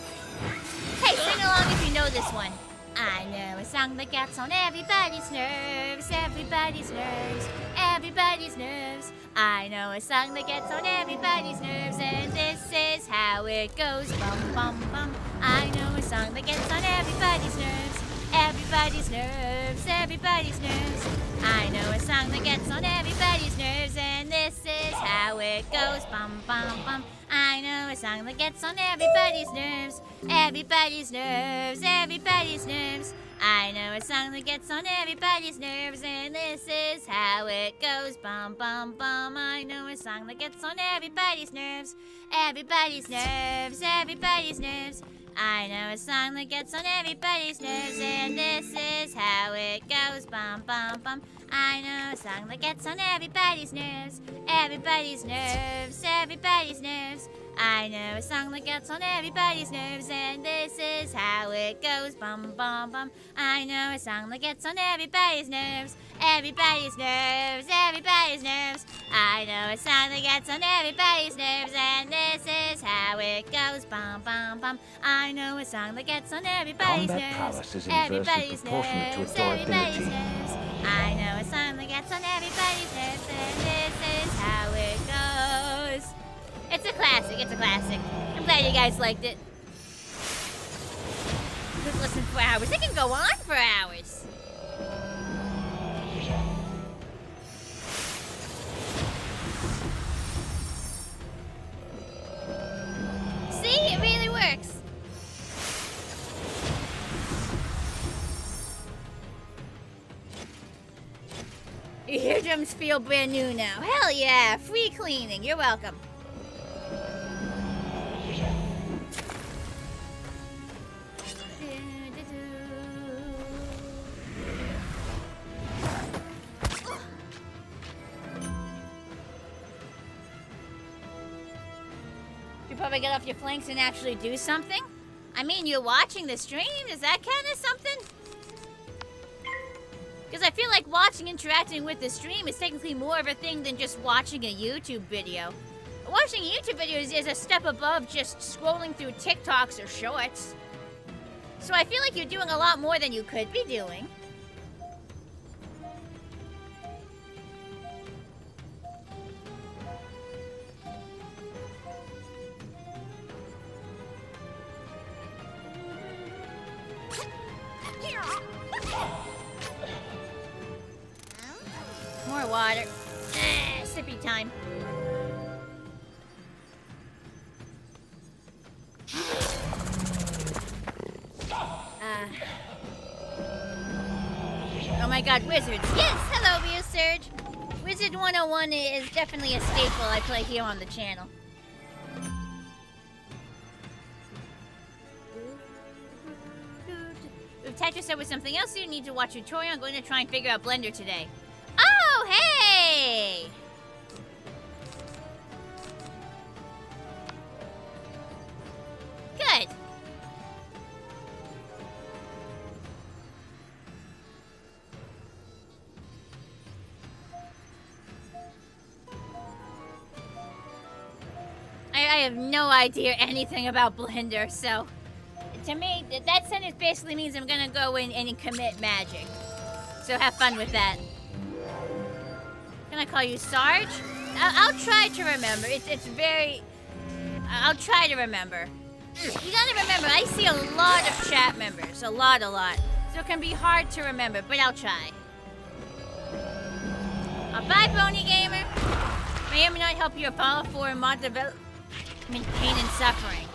Hey, sing along if you know this one. I know a song that gets on everybody's nerves, everybody's nerves, everybody's nerves. I know a song that gets on everybody's nerves, and this is how it goes. Bum, bum, bum. I know a song that gets on everybody's nerves. Everybody's nerves, everybody's nerves. I know a song that gets on everybody's nerves, and this is how it goes. Bum, bum, bum. I know a song that gets on everybody's nerves. Everybody's nerves, everybody's nerves. I know a song that gets on everybody's nerves, and this is how it goes. Bum, bum, bum. I know a song that gets on everybody's nerves. Everybody's nerves, everybody's nerves. I know a song that gets on everybody's nerves, and this is how it goes. Bum, bum, bum. I know a song that gets on everybody's nerves. Everybody's nerves, everybody's nerves. I know a song that gets on everybody's nerves, and this is how it goes. Bum, bum, bum. I know a song that gets on everybody's nerves. Everybody's nerves, everybody's nerves. I know a song that gets on everybody's nerves, and this is how it goes. Bum, bum, bum. I know a song that gets on everybody's Combat prowess nerves. is inversely Everybody's proportionate to nerves, adorability. everybody's nerves. I know a song that gets on everybody's nerves, and this is how it goes. It's a classic, it's a classic. I'm glad you guys liked it. Just listen for hours. It can go on for hours. See, it really works. Your eardrums feel brand new now. Hell yeah, free cleaning. You're welcome. You probably get off your flanks and actually do something. I mean, you're watching the stream. Is that kind of something? Because I feel like watching, interacting with the stream is technically more of a thing than just watching a YouTube video. Watching a YouTube video is a step above just scrolling through TikToks or shorts. So I feel like you're doing a lot more than you could be doing. More water. Sippy time. Oh my god, wizards. Yes, hello, Surge. Wizard101 is definitely a staple I play here on the channel. We've attached yourself with something else, so you need to watch a tutorial. I'm going to try and figure out Blender today. Oh, hey! Good. I have no idea anything about Blender, so to me, that sentence basically means I'm gonna go in and commit magic. So have fun with that. Can I call you Sarge? I'll try to remember. It's very... I'll try to remember. You gotta remember, I see a lot of chat members. A lot. So it can be hard to remember, but I'll try. Bye, Pony Gamer. May or may not help you follow for mod development, pain and suffering.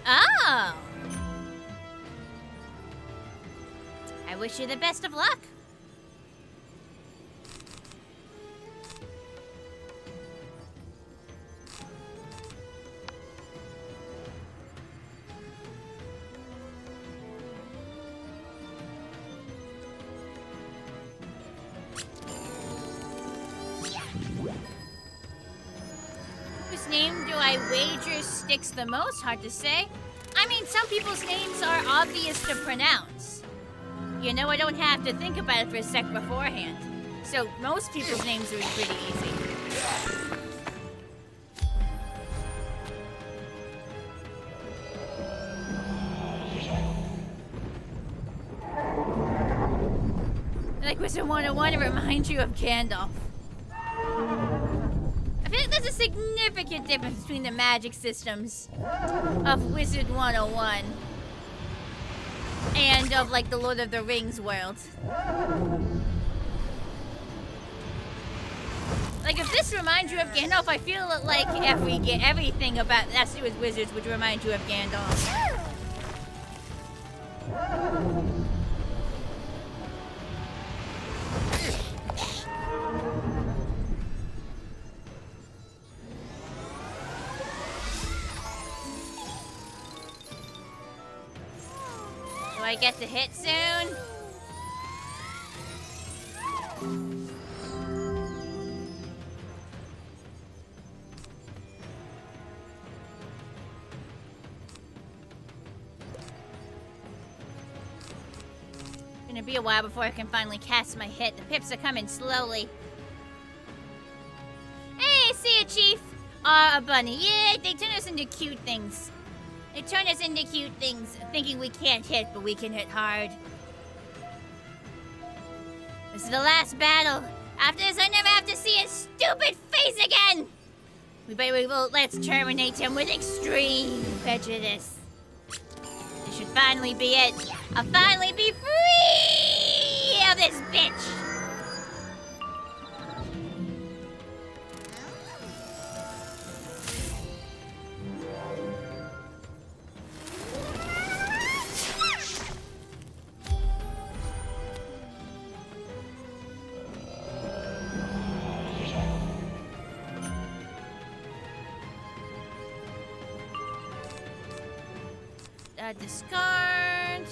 Oh. I wish you the best of luck. Whose name do I wager sticks the most? Hard to say. I mean, some people's names are obvious to pronounce. You know, I don't have to think about it for a sec beforehand. So most people's names are pretty easy. Like Wizard101, it reminds you of Gandalf. I feel like there's a significant difference between the magic systems of Wizard101 and of, like, the Lord of the Rings world. Like, if this reminds you of Gandalf, I feel like everything about that's to do with wizards would remind you of Gandalf. Do I get to hit soon? Gonna be a while before I can finally cast my hit. The pips are coming slowly. Hey, see ya, Chief! A bunny. Yeah, they turn us into cute things. They turn us into cute things, thinking we can't hit, but we can hit hard. This is the last battle. After this, I never have to see his stupid face again! Let's terminate him with extreme prejudice. This should finally be it. I'll finally be free of this bitch! Discard.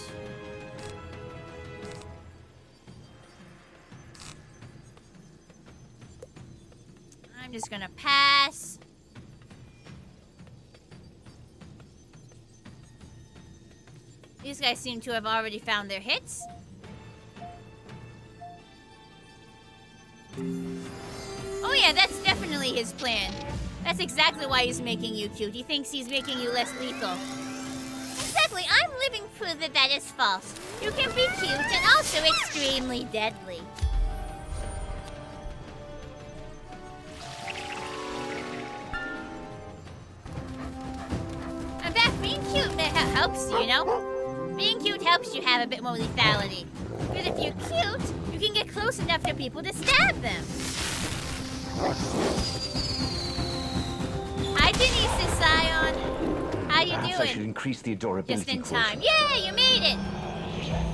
I'm just gonna pass. These guys seem to have already found their hits. Oh yeah, that's definitely his plan. That's exactly why he's making you cute. He thinks he's making you less lethal. Exactly, I'm living proof that that is false. You can be cute and also extremely deadly. In fact, being cute helps you, you know? Being cute helps you have a bit more lethality. Because if you're cute, you can get close enough to people to stab them. Hi, Denise Scion. How you Perhaps doing? I should increase the adorability Just in quotient. time. Yeah, you made it.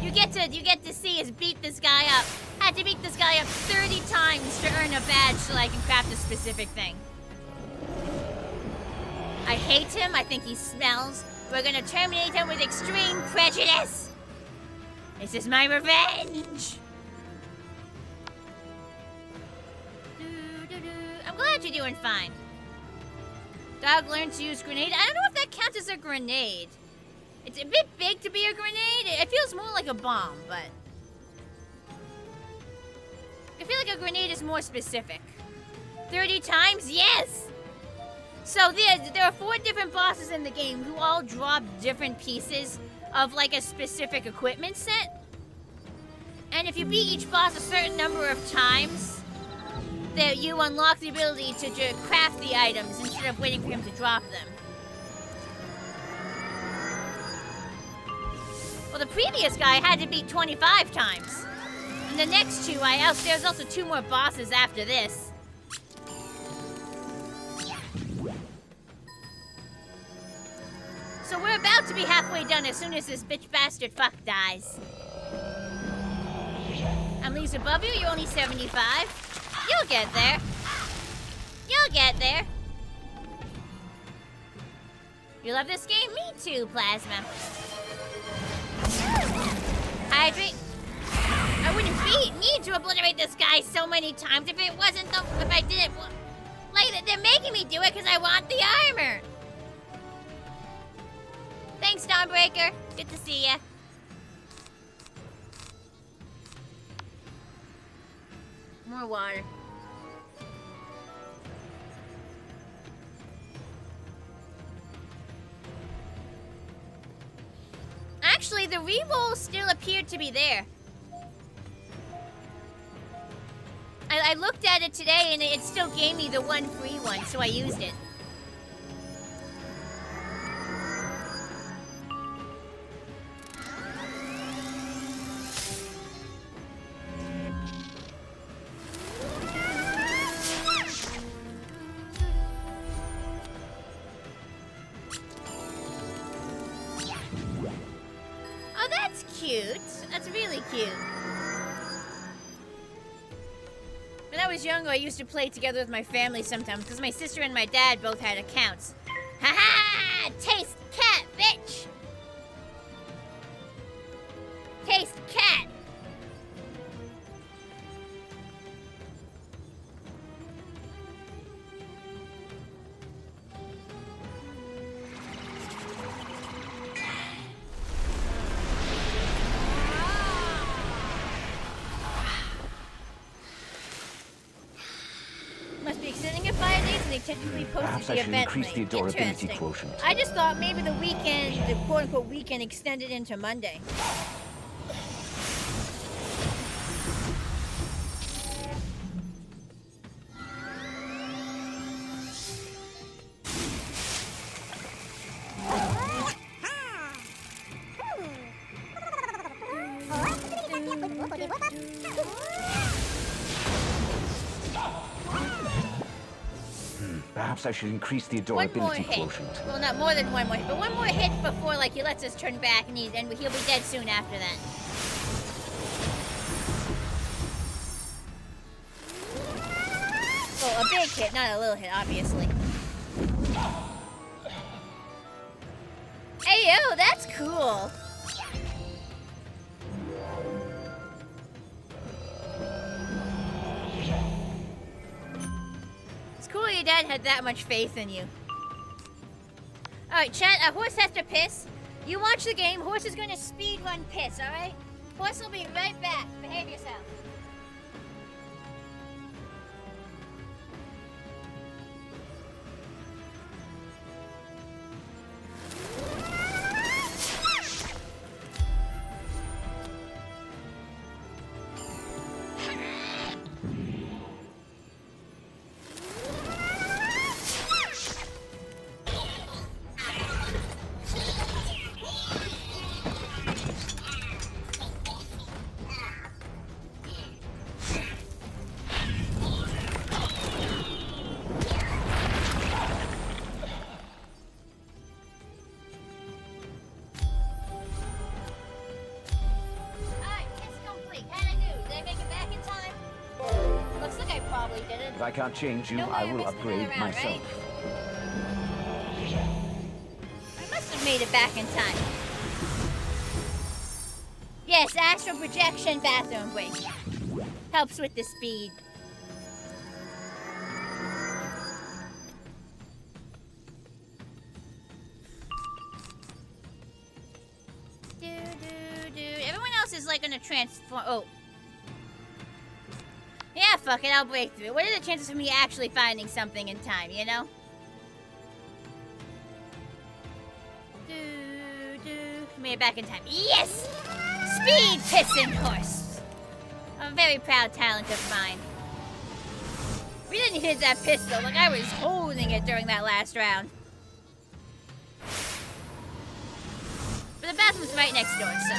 You get to see us beat this guy up. Had to beat this guy up 30 times to earn a badge so I can craft a specific thing. I hate him. I think he smells. We're gonna terminate him with extreme prejudice. This is my revenge. I'm glad you're doing fine. Dog learned to use grenade. I don't know if that counts as a grenade. It's a bit big to be a grenade. It feels more like a bomb, but... I feel like a grenade is more specific. 30 times? Yes! So there are 4 different bosses in the game who all drop different pieces of like a specific equipment set. And if you beat each boss a certain number of times, that you unlock the ability to craft the items instead of waiting for him to drop them. Well, the previous guy had to beat 25 times. And the next 2, there's also 2 more bosses after this. So we're about to be halfway done as soon as this bitch bastard fuck dies. I'm leagues above you, you're only 75. You'll get there. You'll get there. You love this game? Me too, Plasma. Hydrate. I wouldn't need to obliterate this guy so many times if it wasn't if I didn't. Like, they're making me do it because I want the armor. Thanks, Dawnbreaker. Good to see ya. More water. Actually, the reroll still appeared to be there. I looked at it today and it still gave me the 1 free one, so I used it. I used to play together with my family sometimes because my sister and my dad both had accounts. Ha ha! Taste cat, bitch! Taste cat! Technically posted the event link. The adorability quotient. I just thought maybe the weekend, the quote-unquote weekend, extended into Monday. Perhaps I should increase the adorability quotient. Well, not more than 1 more hit, but 1 more hit before, like, he lets us turn back, and he'll be dead soon after that. Well, a big hit, not a little hit, obviously. Hey, yo, that's cool. Cool your dad had that much faith in you. Alright, chat, a horse has to piss. You watch the game, Horse is gonna speed run piss, alright? Horse will be right back. Behave yourself. If I can't change you, I will upgrade myself. Right? I must have made it back in time. Yes, astral projection bathroom break. Helps with the speed. Everyone else is like gonna transform. Oh. Yeah, fuck it, I'll break through. What are the chances of me actually finding something in time, you know? Made it back in time. Yes! Speed pissing horse! A very proud talent of mine. We didn't hit that pistol, like I was holding it during that last round. But the bathroom's right next door, so...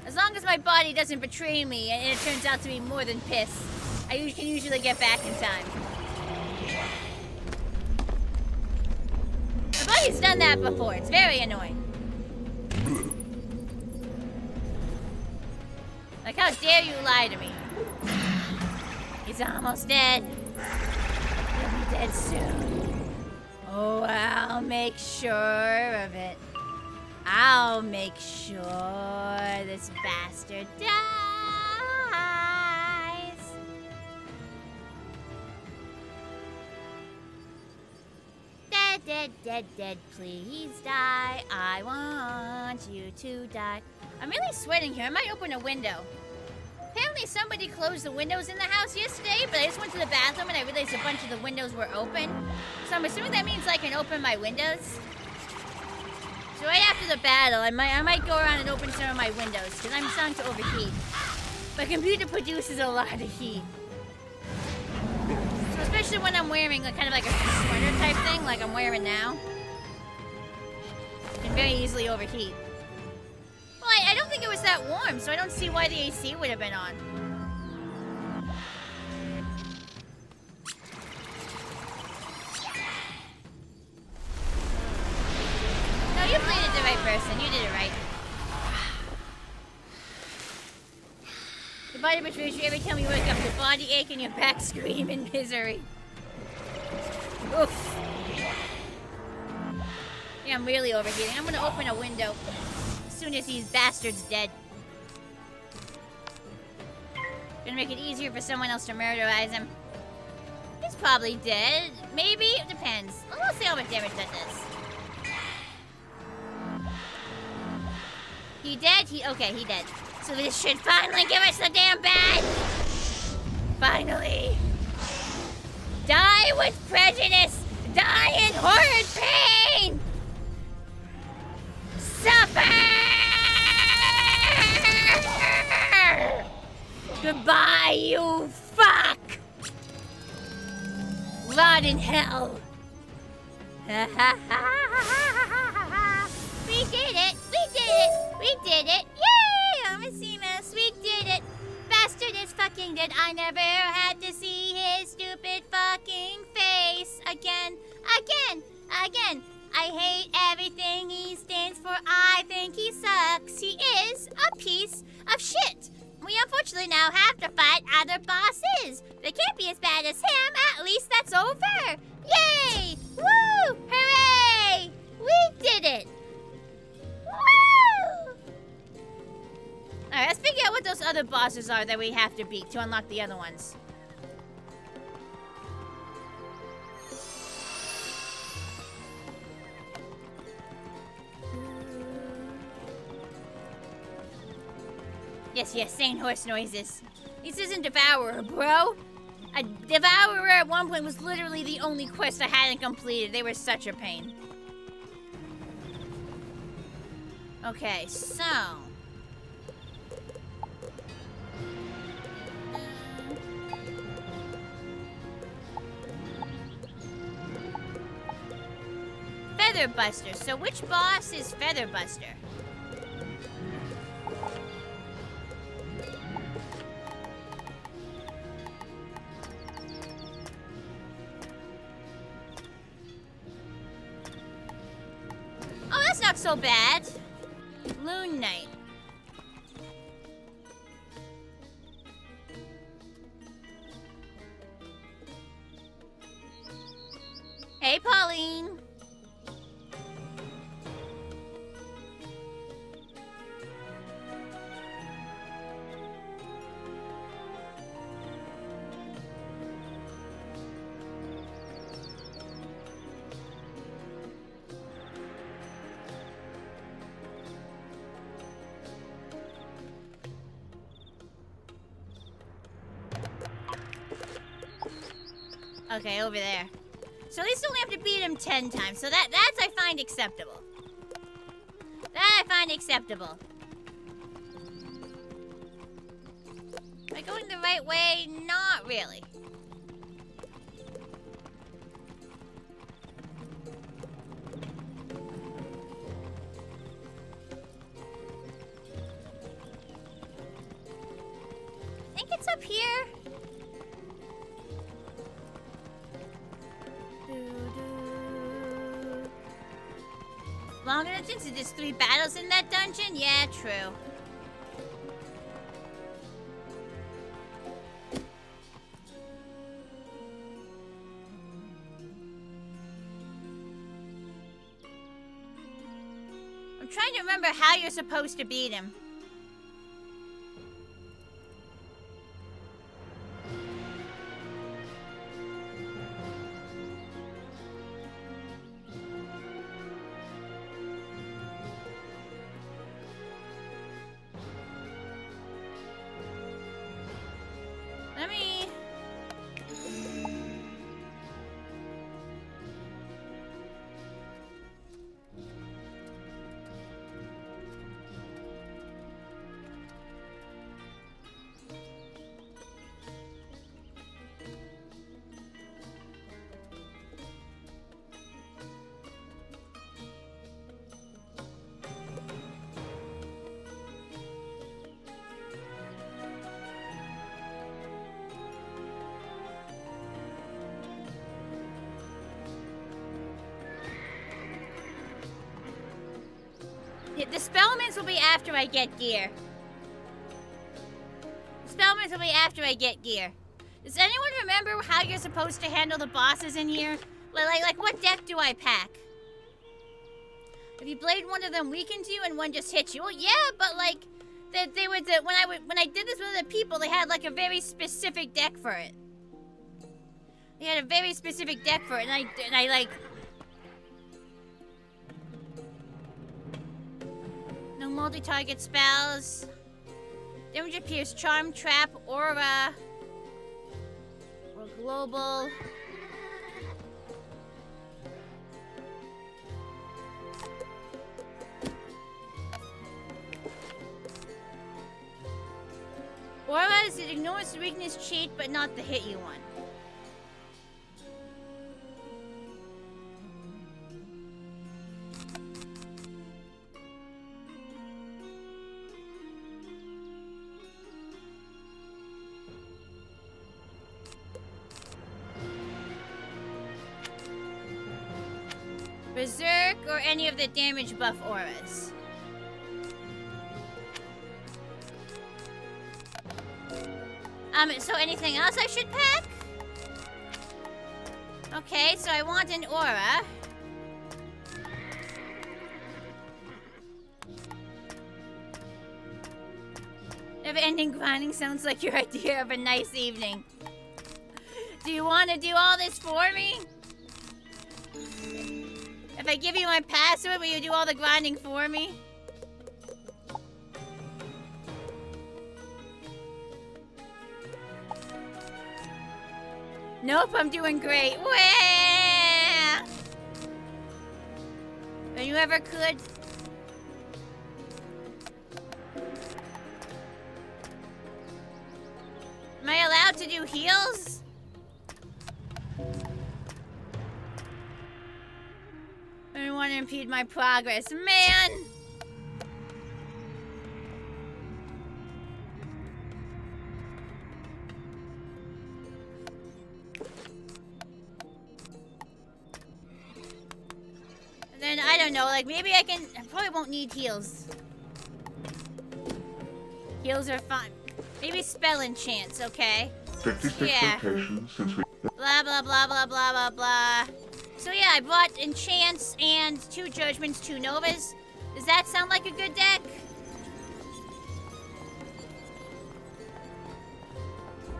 As long as my body doesn't betray me and it turns out to be more than piss, I can usually get back in time. My body's done that before. It's very annoying. Like, how dare you lie to me? He's almost dead. He'll be dead soon. Oh, I'll make sure of it. I'll make sure this bastard dies. Dead, dead, dead, dead, please die. I want you to die. I'm really sweating here. I might open a window. Apparently somebody closed the windows in the house yesterday, but I just went to the bathroom and I realized a bunch of the windows were open. So I'm assuming that means I can open my windows. So right after the battle, I might go around and open some of my windows, because I'm starting to overheat. My computer produces a lot of heat. So especially when I'm wearing kind of like a sweater type thing, like I'm wearing now. I can very easily overheat. Well, I don't think it was that warm, so I don't see why the AC would have been on. No, you played it the right person. You did it right. Your body betrays you every time you wake up. Your body ache and your back scream in misery. Oof. Yeah, I'm really overheating. I'm gonna open a window as soon as these bastards dead. Gonna make it easier for someone else to murderize him. He's probably dead. Maybe. It depends. Let's see how much damage that does. He dead? Okay, he dead. So this should finally give us the damn badge! Finally! Die with prejudice! Die in horrid pain! Suffer! Goodbye, you fuck! Rot in hell! We did it! We did it! We did it! Yay! Amazimus, we did it! Bastard is fucking dead. I never had to see his stupid fucking face again. Again! I hate everything he stands for. I think he sucks. He is a piece of shit. We unfortunately now have to fight other bosses. They can't be as bad as him. At least that's over. Yay! Woo! Hooray! We did it! Woo! Alright, let's figure out what those other bosses are that we have to beat to unlock the other ones. Yes, sane horse noises. This isn't Devourer, bro. A Devourer at one point was literally the only quest I hadn't completed. They were such a pain. Okay, so... Featherbuster. So which boss is Featherbuster? Oh, that's not so bad. Loon Knight. Hey, Pauline. Okay, over there. So at least only have to beat him 10 times. So that's I find acceptable. That I find acceptable. Am I going the right way? Not really. I think it's up here. Longer dungeons? There's 3 battles in that dungeon? Yeah, true. I'm trying to remember how you're supposed to beat him. The Spellmans will be after I get gear. The Spellmans will be after I get gear. Does anyone remember how you're supposed to handle the bosses in here? Like what deck do I pack? If you blade, one of them weakens you and one just hits you. Well, yeah, but like, they were when I did this with other people, they had like a very specific deck for it. They had a very specific deck for it, and I like. No multi-target spells. Damage appears Charm, Trap, Aura, or Global. Aura is it ignores the weakness cheat, but not the hit you one. Berserk or any of the damage buff auras. So anything else I should pack? Okay, so I want an aura. Never-ending grinding sounds like your idea of a nice evening. Do you want to do all this for me? If I give you my password, will you do all the grinding for me? Nope, I'm doing great. Wah! When you ever could. Am I allowed to do heals? I don't want to impede my progress, man! And then, I don't know, like, maybe I probably won't need heals. Heals are fun. Maybe spell enchants, okay? 56 Yeah. locations since we... Blah, blah, blah, blah, blah, blah, blah. So yeah, I bought enchants and 2 judgments, 2 novas. Does that sound like a good deck?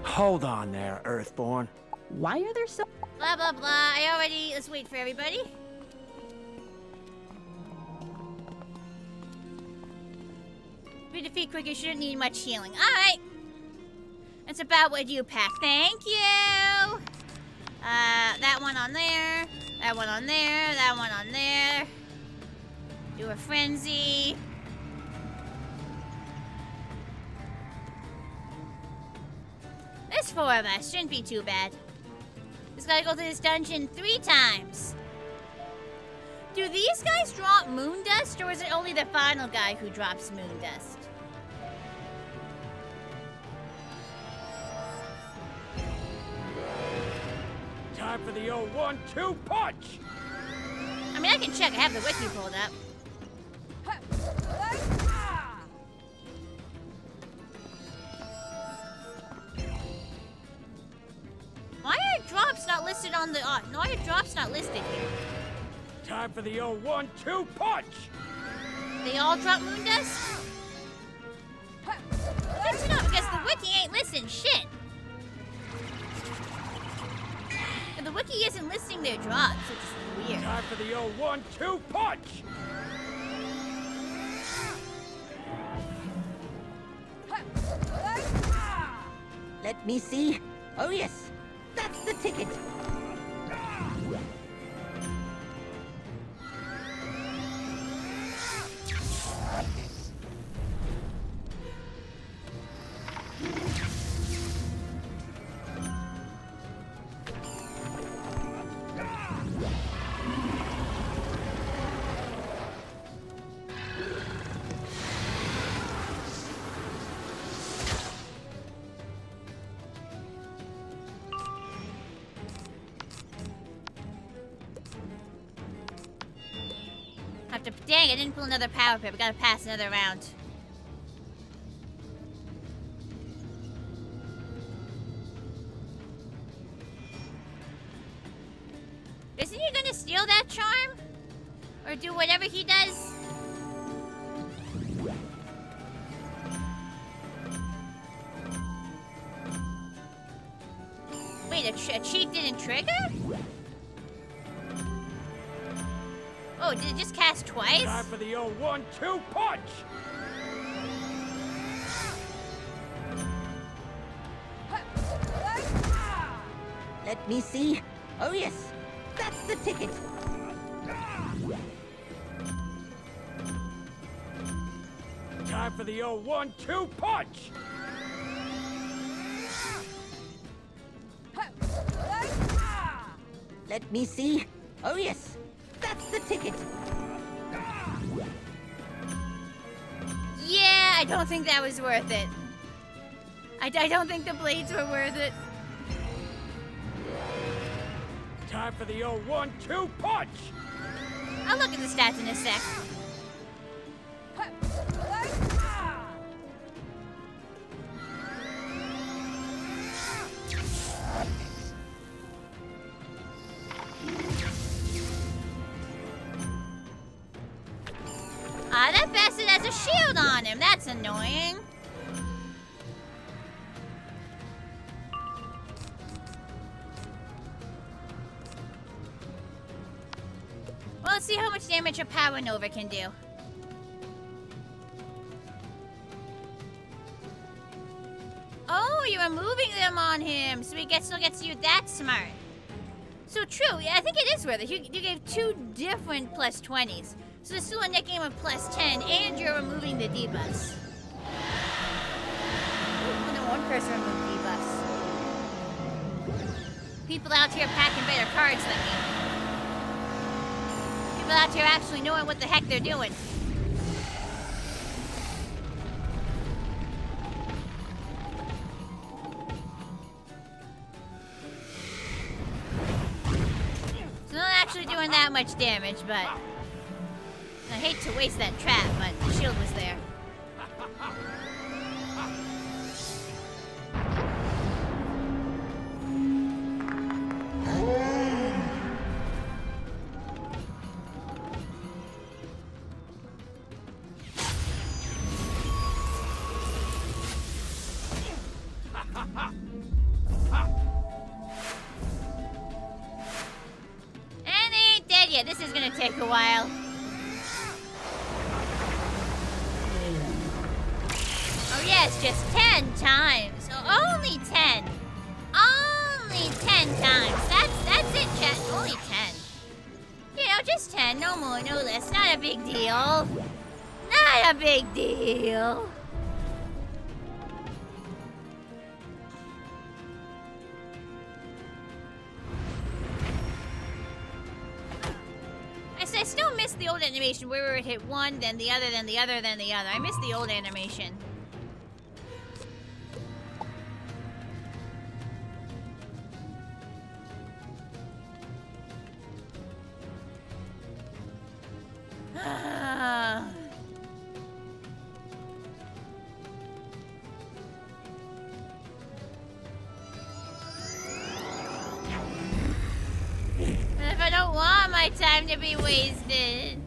Hold on there, Earthborn. Why are there so... Blah, blah, blah. Let's wait for everybody. If you defeat quick, you shouldn't need much healing. Alright. That's about what you pack. Thank you. That one on there. That one on there. That one on there. Do a frenzy. There's 4 of us. Shouldn't be too bad. Just gotta go through this dungeon 3 times. Do these guys drop moon dust, or is it only the final guy who drops moon dust? Time for the old 1-2 punch! I mean, I can check. I have the wiki pulled up. Why are drops not listed on the... why are drops not listed here? Time for the old 1-2 punch! They all drop moon dust? Good to know, because the wiki ain't listing shit. And the wiki isn't listing their drops, which is weird. Time for the old 1-2 punch! Let me see. Oh yes, that's the ticket. Dang, I didn't pull another power pip. I gotta pass another round. Isn't he gonna steal that charm? Or do whatever he does? Wait, a cheat didn't trigger? Oh, did it just cast twice? Time for the old 1-2 punch! Let me see. Oh yes, that's the ticket. Time for the old 1-2 punch! Let me see. Oh yes, that's the ticket. Yeah, I don't think that was worth it. I don't think the blades were worth it. Time for the old 1-2 punch! I'll look at the stats in a sec. That bastard has a shield on him. That's annoying. Well, let's see how much damage a Power Nova can do. Oh, you were moving them on him, so he still gets you that smart. So true, yeah, I think it is worth it. You gave 2 different plus 20s. So there's still a net game of plus 10, and you're removing the debuffs. Oh, no, one person removed debuffs. People out here packing better cards than me. People out here actually knowing what the heck they're doing. So not actually doing that much damage, but I hate to waste that trap, but the shield was there. And they ain't dead yet. This is gonna take a while. Oh yes, just 10 times. Oh, only 10. Only 10 times. That's it, chat. Only 10. You know, just 10. No more, no less. Not a big deal. Not a big deal. I still miss the old animation where we would hit one, then the other, then the other, then the other. I miss the old animation. If I don't want my time to be wasted.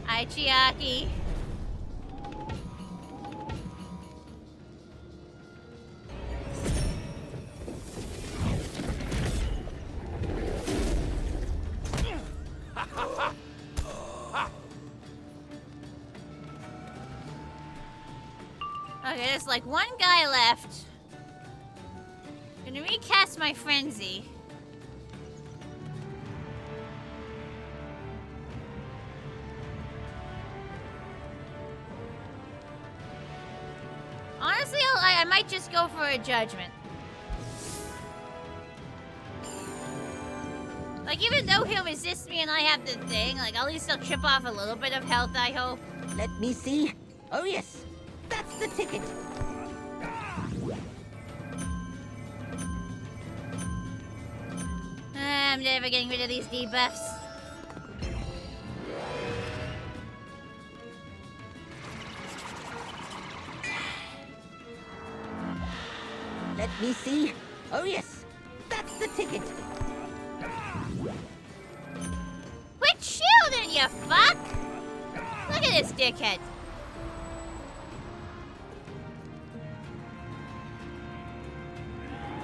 Hi, Chiaki. Okay, there's like one guy left. Gonna recast my frenzy. Honestly, I might just go for a judgment. Like, even though he'll resist me and I have the thing, like, at least I'll chip off a little bit of health, I hope. Let me see. Oh yes, that's the ticket. I'm never getting rid of these debuffs. Let me see. Oh yes, that's the ticket. Quit shielding, you fuck! Look at this dickhead.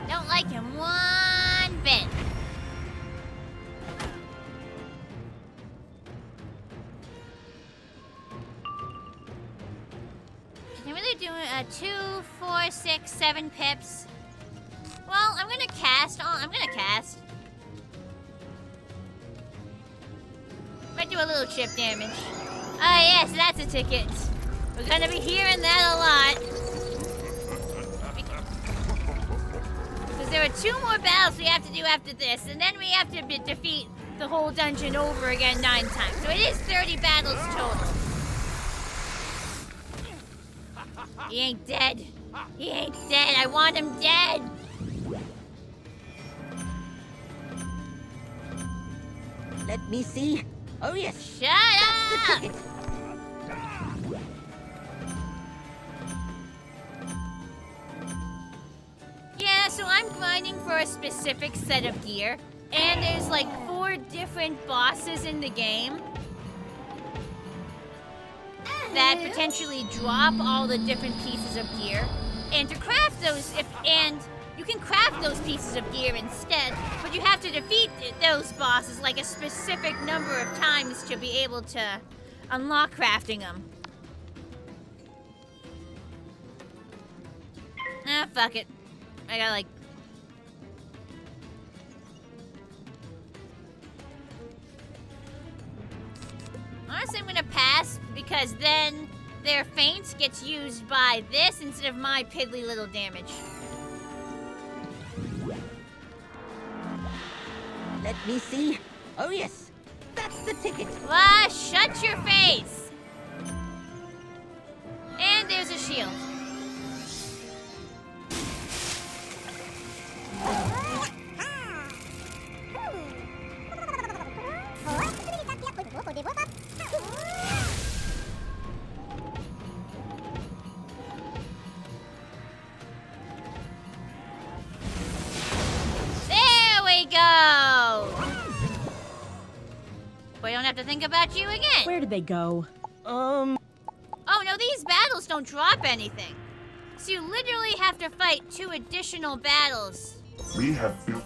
Don't like him one bit. Can I really do 2, 4, 6, 7 pips? Well, I'm gonna cast. Oh, I'm gonna cast. Might do a little chip damage. Ah, yes, that's a ticket. We're gonna be hearing that a lot. Because there are 2 more battles we have to do after this, and then we have to defeat the whole dungeon over again 9 times. So it is 30 battles total. He ain't dead. He ain't dead. I want him dead. Let me see. Oh yes. Shut That's the up! ticket. Yeah, so I'm grinding for a specific set of gear, and there's like 4 different bosses in the game that potentially drop all the different pieces of gear. And to craft those, you can craft those pieces of gear instead, but you have to defeat those bosses like a specific number of times to be able to unlock crafting them. Ah, fuck it. I got like... Honestly, I'm gonna pass because then their feint gets used by this instead of my piddly little damage. Let me see. Oh yes, that's the ticket. Ah, shut your face! And there's a shield. There we go! We don't have to think about you again. Where did they go? Oh no, these battles don't drop anything. So you literally have to fight 2 additional battles. We have built.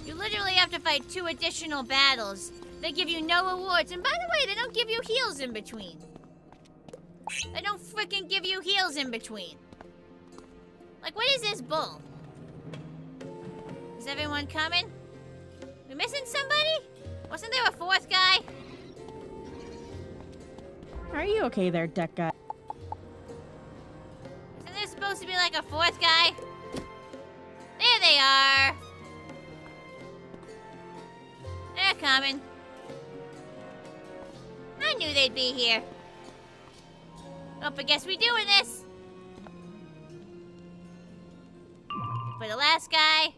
You literally have to fight 2 additional battles. They give you no rewards. And by the way, they don't give you heals in between. They don't freaking give you heals in between. Like, what is this bull? Is everyone coming? We missing somebody? Wasn't there a 4th guy? Are you okay there, deck guy? Isn't there supposed to be like a 4th guy? There they are. They're coming. I knew they'd be here. Oh, but guess we doing this. For the last guy.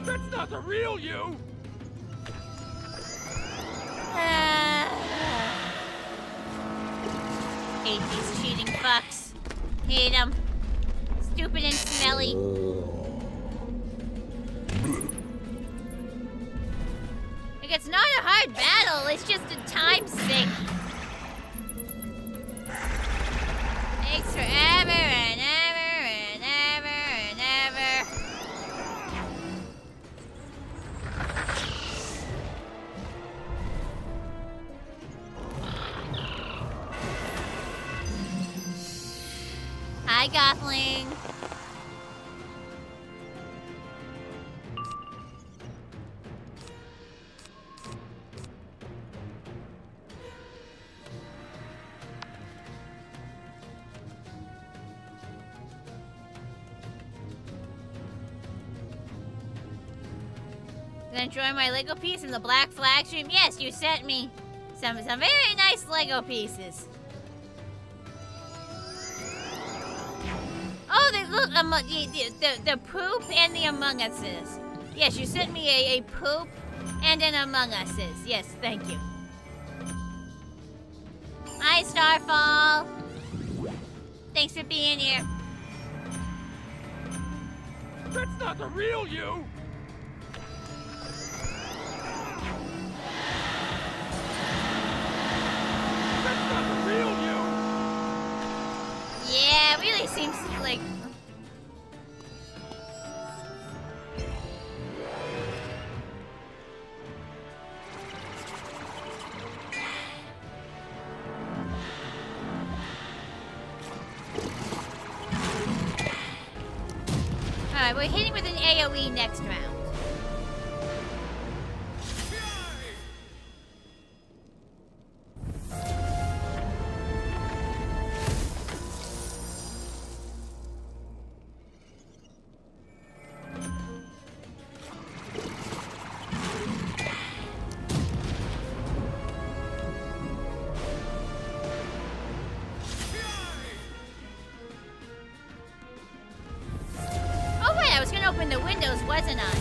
That's not the real you! Hate these cheating fucks. Hate them. Stupid and smelly. Like, it's not a hard battle, it's just a time sink. Takes forever and ever and ever and ever. Hi, Gothling. Gonna enjoy my Lego piece in the Black Flag stream? Yes, you sent me some very nice Lego pieces. Oh, they look the poop and the Among Us's. Yes, you sent me a poop and an Among Us's. Yes, thank you. Hi, Starfall. Thanks for being here. That's not the real you! That's not the real you! Yeah, it really seems like... Alright, we're hitting with an AoE next round. Oh wait, I was gonna open the windows, wasn't I?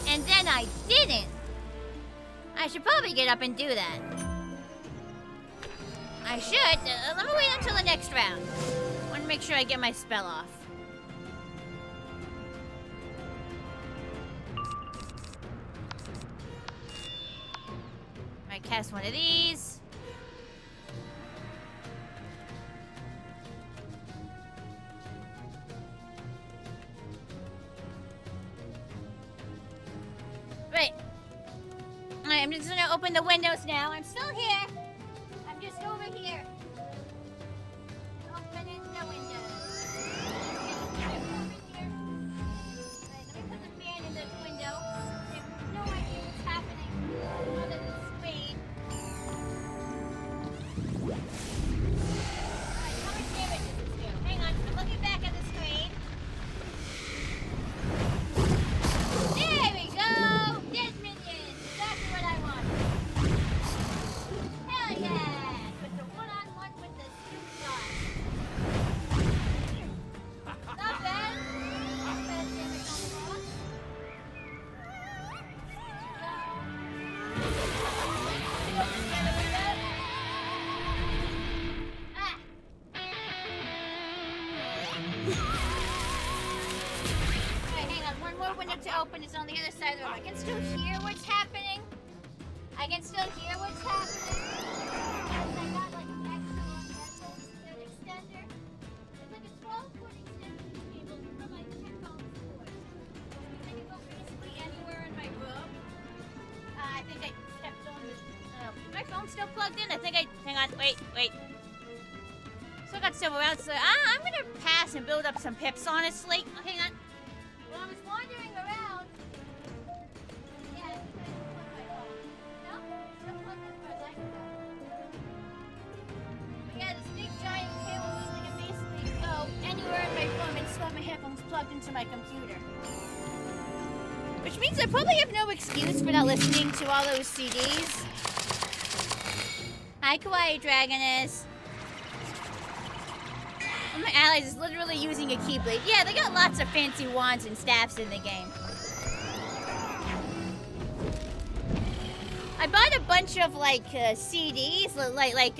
And then I didn't. I should probably get up and do that. I should. Let me wait until the next round. I want to make sure I get my spell off. Alright, cast one of these. Right. Alright, I'm just gonna open the windows now. I'm still here. I'm just over here. Opening the windows. Right, let me put the fan in the window. I have no idea what's happening on the screen. Alright, how much damage does this do? Hang on, I'm looking back at the screen. There we go! Dead minions! Exactly what I want. Hell yeah! With the one-on-one with the scoop shot. Not bad. Not bad damage on the boss. Ah! Alright, hang on. One more window to open. It's on the other side of the room. I can still hear what's happening. I can still hear what's happening. I got like an extra headphone extender. It's like a 12-foot extension cable from my headphone cord. I can go basically anywhere in my room. I think I stepped on this. My phone's still plugged in. I think I. Hang on. Wait. Still got several rounds. So I'm gonna pass and build up some pips, honestly. Oh, hang on. Well, I was wandering around. Yeah, I think I plugged my phone. No? Still plugged in for a light. But yeah, this big giant cable means I can basically go anywhere in my room and still have my headphones plugged into my computer. Which means I probably have no excuse for not listening to all those CDs. Hi, Kawaii Dragoness. One of my allies is literally using a keyblade. Yeah, they got lots of fancy wands and staffs in the game. I bought a bunch of like CDs, they're like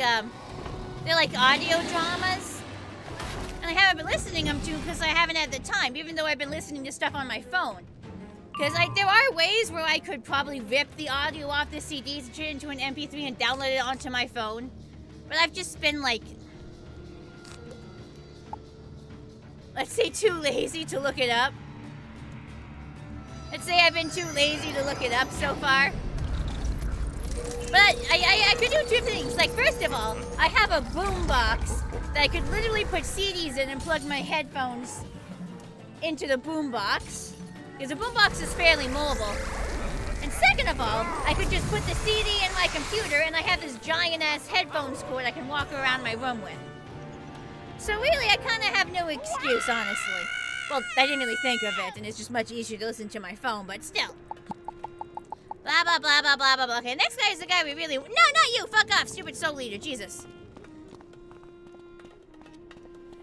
audio dramas, and I haven't been listening them to because I haven't had the time. Even though I've been listening to stuff on my phone, because there are ways where I could probably rip the audio off the CDs and turn it into an MP3 and download it onto my phone, but I've just been like, let's say, too lazy to look it up. Let's say I've been too lazy to look it up so far. But I could do two things. Like, first of all, I have a boom box that I could literally put CDs in and plug my headphones into the boom box, because the boom box is fairly mobile. And second of all, I could just put the CD in my computer and I have this giant-ass headphones cord I can walk around my room with. So really, I kind of have no excuse, honestly. Well, I didn't really think of it, and it's just much easier to listen to my phone, but still. Blah, blah, blah, blah, blah, blah, blah. Okay, next guy is the guy we really... No, not you! Fuck off, stupid soul leader. Jesus.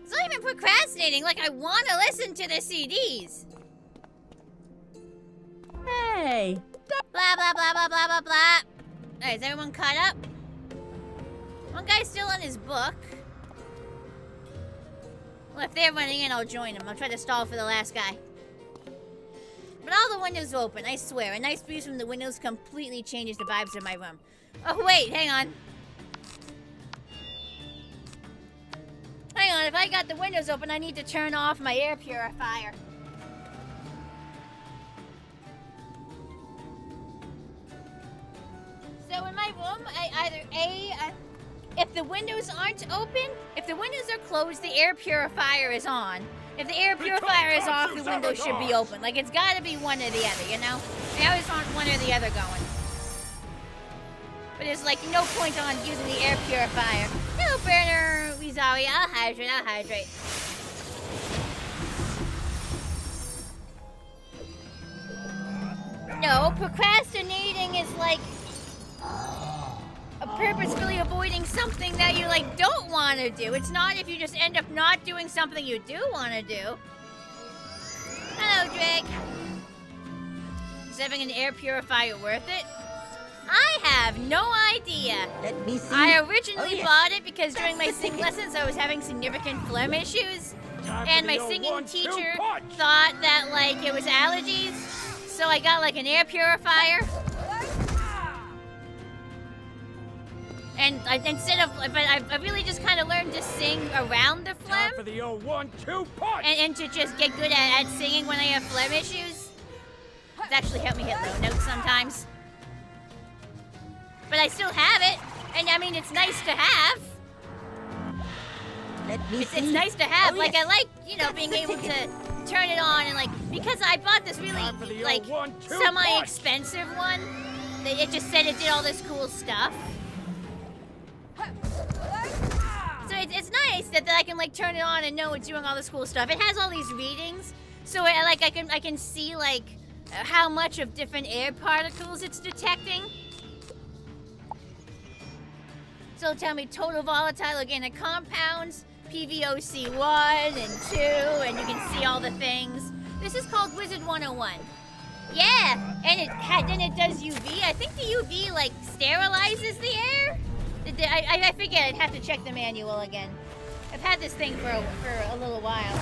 It's not even procrastinating. Like, I want to listen to the CDs. Hey! Blah, blah, blah, blah, blah, blah, blah. Alright, is everyone caught up? One guy's still on his book. Well, if they're running in, I'll join them. I'll try to stall for the last guy. But all the windows are open, I swear. A nice breeze from the windows completely changes the vibes of my room. Oh, wait, hang on. Hang on, if I got the windows open, I need to turn off my air purifier. So in my room, if the windows aren't open, if the windows are closed, the air purifier is on. If the air purifier is off, the window should be open. Like, it's gotta be one or the other, you know? I always want one or the other going. But there's, like, no point on using the air purifier. Hello, burner, Wizawi. I'll hydrate. No, procrastinating is like a purposefully avoiding something that you like don't want to do. It's not if you just end up not doing something you do want to do. Hello, Drake. Is having an air purifier worth it? I have no idea. Let me see. I originally Oh, yes. bought it because during my That's the sing ticket. lessons I was having significant phlegm issues. Time And for my the singing 1-2 teacher punch. thought that like it was allergies. So I got like an air purifier. And instead of, but I really just kind of learned to sing around the phlegm. Time for the 1-2 punch. And to just get good at singing when I have phlegm issues. It's actually helped me hit low notes sometimes. But I still have it. And I mean, it's nice to have. Let me It's see. nice to have. Oh, Like, yes. I like, you know, That's being the able ticket. to turn it on and like, because I bought this really, Time for the like, 1-2 semi-expensive one. It just said it did all this cool stuff. So it's nice that I can like turn it on and know it's doing all this cool stuff. It has all these readings, so I can see like how much of different air particles it's detecting. So it'll tell me total volatile organic compounds, PVOC1 and 2, and you can see all the things. This is called Wizard101. Yeah, and then it does UV. I think the UV like sterilizes the air. I forget. I'd have to check the manual again. I've had this thing for a little while.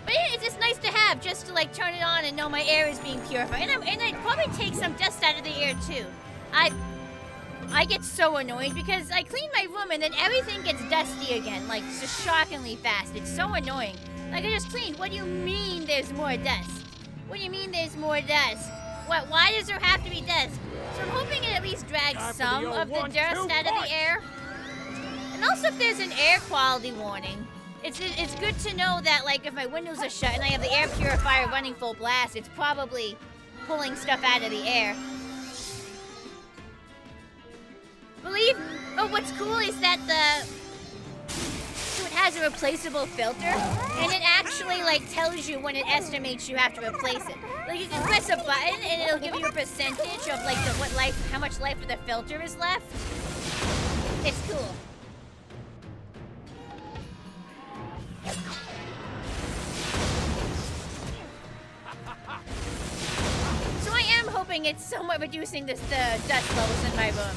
But yeah, it's just nice to have, just to like turn it on and know my air is being purified. And I'd probably take some dust out of the air too. I get so annoyed because I clean my room and then everything gets dusty again, like just shockingly fast. It's so annoying. Like I just cleaned. What do you mean there's more dust? What do you mean there's more dust? What? Why does there have to be dust? So I'm hoping it at least drags Time for some the of the 1-2 dust out of punch. the air. And also if there's an air quality warning, it's good to know that like if my windows are shut and I have the air purifier running full blast, it's probably pulling stuff out of the air. What's cool is that so it has a replaceable filter, and it actually like tells you when it estimates you have to replace it. Like you can press a button and it'll give you a percentage of like how much life of the filter is left. It's cool. So I am hoping it's somewhat reducing the dust levels in my room.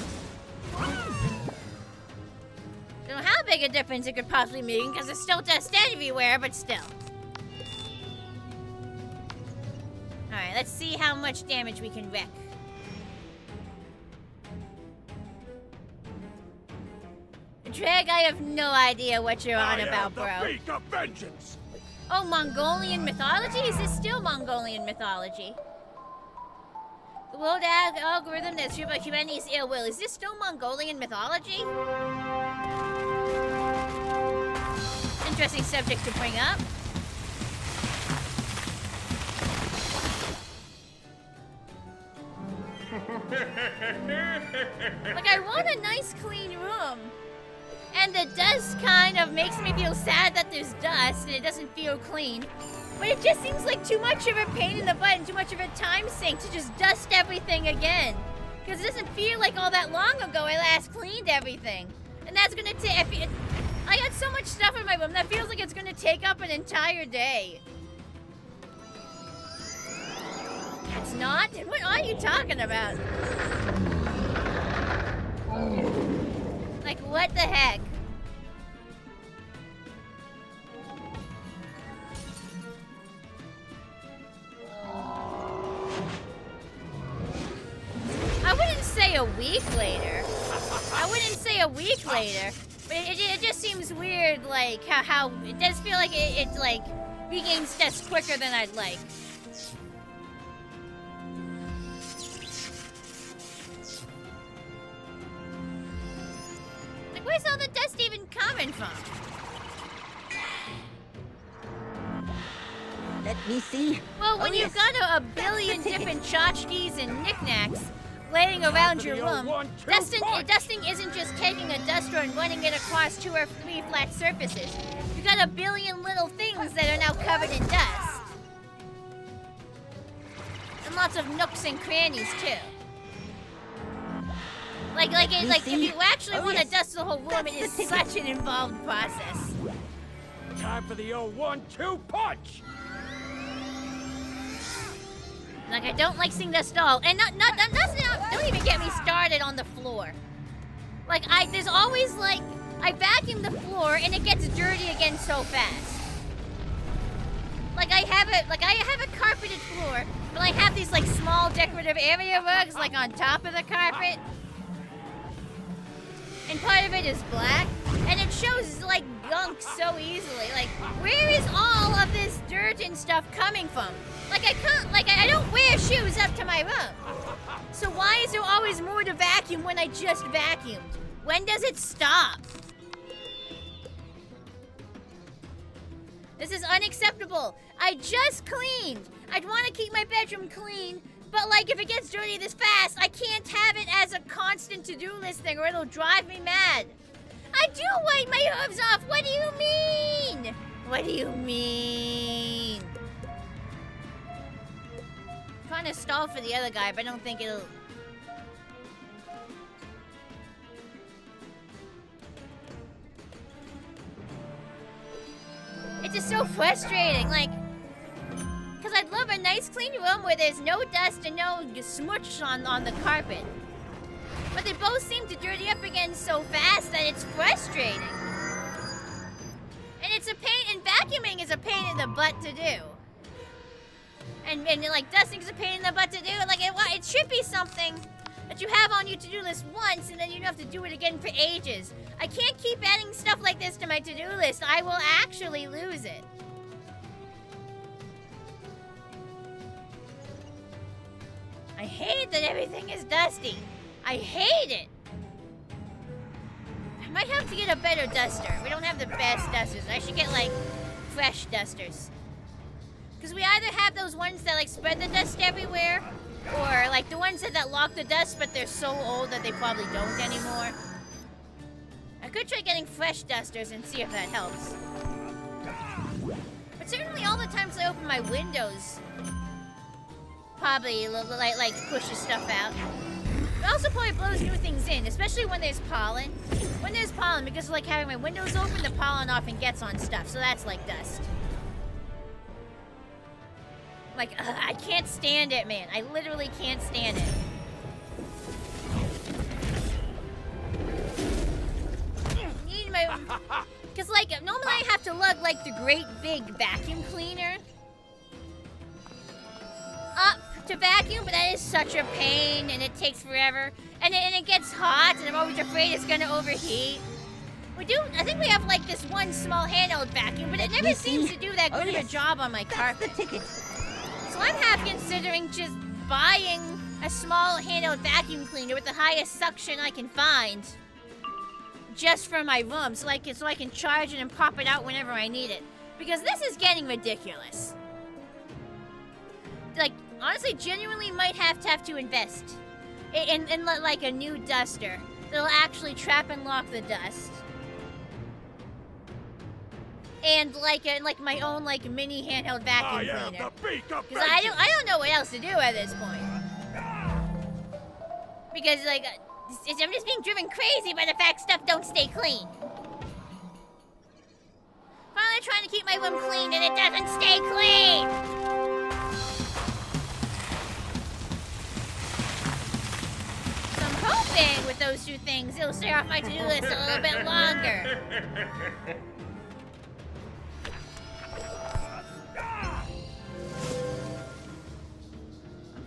Don't know how big a difference it could possibly make because there's still dust everywhere, but still. Alright, let's see how much damage we can wreak. Dreg, I have no idea what you're on about, bro. I am the beak of vengeance. Oh, Mongolian mythology? Is this still Mongolian mythology? The world algorithm that's fueled by humanity's ill will. Is this still Mongolian mythology? Interesting subject to bring up. Like, I want a nice clean room. And the dust kind of makes me feel sad that there's dust and it doesn't feel clean. But it just seems like too much of a pain in the butt and too much of a time sink to just dust everything again. Because it doesn't feel like all that long ago I last cleaned everything. And that's gonna take, I got so much stuff in my room that feels like it's gonna take up an entire day. It's not? Then what are you talking about? Like, what the heck? I wouldn't say a week later. I wouldn't say a week later. But it just seems weird, like, how it does feel like it like, regains dust quicker than I'd like. Like, where's all the dust even coming from? Let me see. Well, when Oh, you've yes. got a billion different tchotchkes and knickknacks laying around your room, dusting isn't just taking a duster and running it across 2 or 3 flat surfaces. You've got a billion little things that are now covered in dust. And lots of nooks and crannies, too. Like if you actually Oh, want to yes. dust the whole room, it is such an involved process. Time for the 1-2 punch. Like, I don't like seeing dust at all. And don't even get me started on the floor. Like, there's always, like, I vacuum the floor and it gets dirty again so fast. Like, I have a carpeted floor, but I have these, like, small decorative area rugs, like, on top of the carpet. And part of it is black, and it shows, like, gunk so easily. Like, where is all of this dirt and stuff coming from? Like, I don't wear shoes up to my room. So why is there always more to vacuum when I just vacuumed? When does it stop? This is unacceptable. I just cleaned. I'd want to keep my bedroom clean, but like if it gets dirty this fast, I can't have it as a constant to-do list thing or it'll drive me mad. I do wipe my hooves off. What do you mean? What do you mean? I'm trying to stall for the other guy, but I don't think it'll... It's just so frustrating, like, because I'd love a nice clean room where there's no dust and no smooch on the carpet. But they both seem to dirty up again so fast that it's frustrating. And it's a pain, and vacuuming is a pain in the butt to do. And like, dusting is a pain in the butt to do. Like, it should be something that you have on your to-do list once and then you don't have to do it again for ages. I can't keep adding stuff like this to my to-do list. I will actually lose it. I hate that everything is dusty. I hate it. I might have to get a better duster. We don't have the best dusters. I should get, like, fresh dusters. Because we either have those ones that, like, spread the dust everywhere, or, like, the ones that lock the dust, but they're so old that they probably don't anymore. I could try getting fresh dusters and see if that helps. But certainly all the times I open my windows, probably, like pushes stuff out. It also probably blows new things in, especially when there's pollen. When there's pollen, because of, like, having my windows open, the pollen often gets on stuff, so that's like dust. Like, I can't stand it, man. I literally can't stand it. Need my... Because, like, normally I have to lug, like, the great big vacuum cleaner up to vacuum, but that is such a pain, and it takes forever. And it gets hot, and I'm always afraid it's gonna overheat. I think we have, like, this one small handheld vacuum, but it never seems to do that good of a job on my carpet. That's the ticket. So I'm half considering just buying a small handheld vacuum cleaner with the highest suction I can find, just for my room, so I can charge it and pop it out whenever I need it. Because this is getting ridiculous. Like, honestly, genuinely might have to invest in like a new duster that'll actually trap and lock the dust. And like my own like mini handheld vacuum cleaner. Because I don't know what else to do at this point. Because like I'm just being driven crazy by the fact stuff don't stay clean. Finally trying to keep my room clean and it doesn't stay clean. So I'm hoping with those two things it'll stay off my to-do list a little bit longer.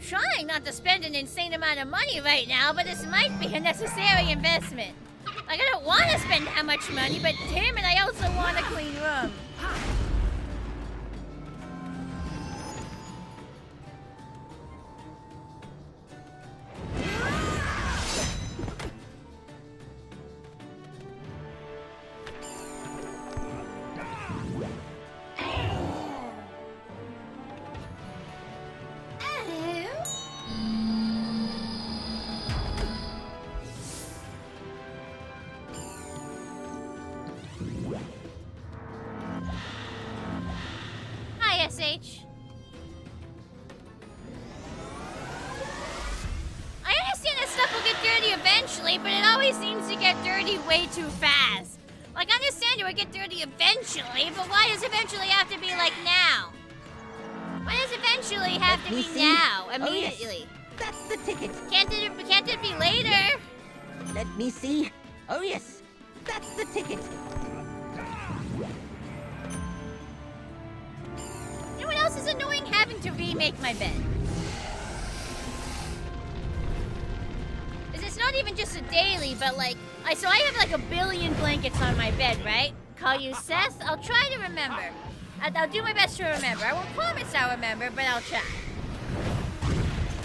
Trying not to spend an insane amount of money right now, but this might be a necessary investment. Like, I don't want to spend that much money, but damn it, I also want a clean room. Too fast. Like, I understand it would get dirty eventually, but why does eventually have to be like now? Why does eventually have Let to me be see. now, Oh, yes. immediately? That's the ticket. Can't it be later? Let me see. Oh, yes. That's the ticket. You know what else is annoying? Having to remake my bed. It's not even just a daily, but like, so I have like 1 billion blankets on my bed, right? Call you Seth? I'll try to remember. I'll do my best to remember. I won't promise I'll remember, but I'll try.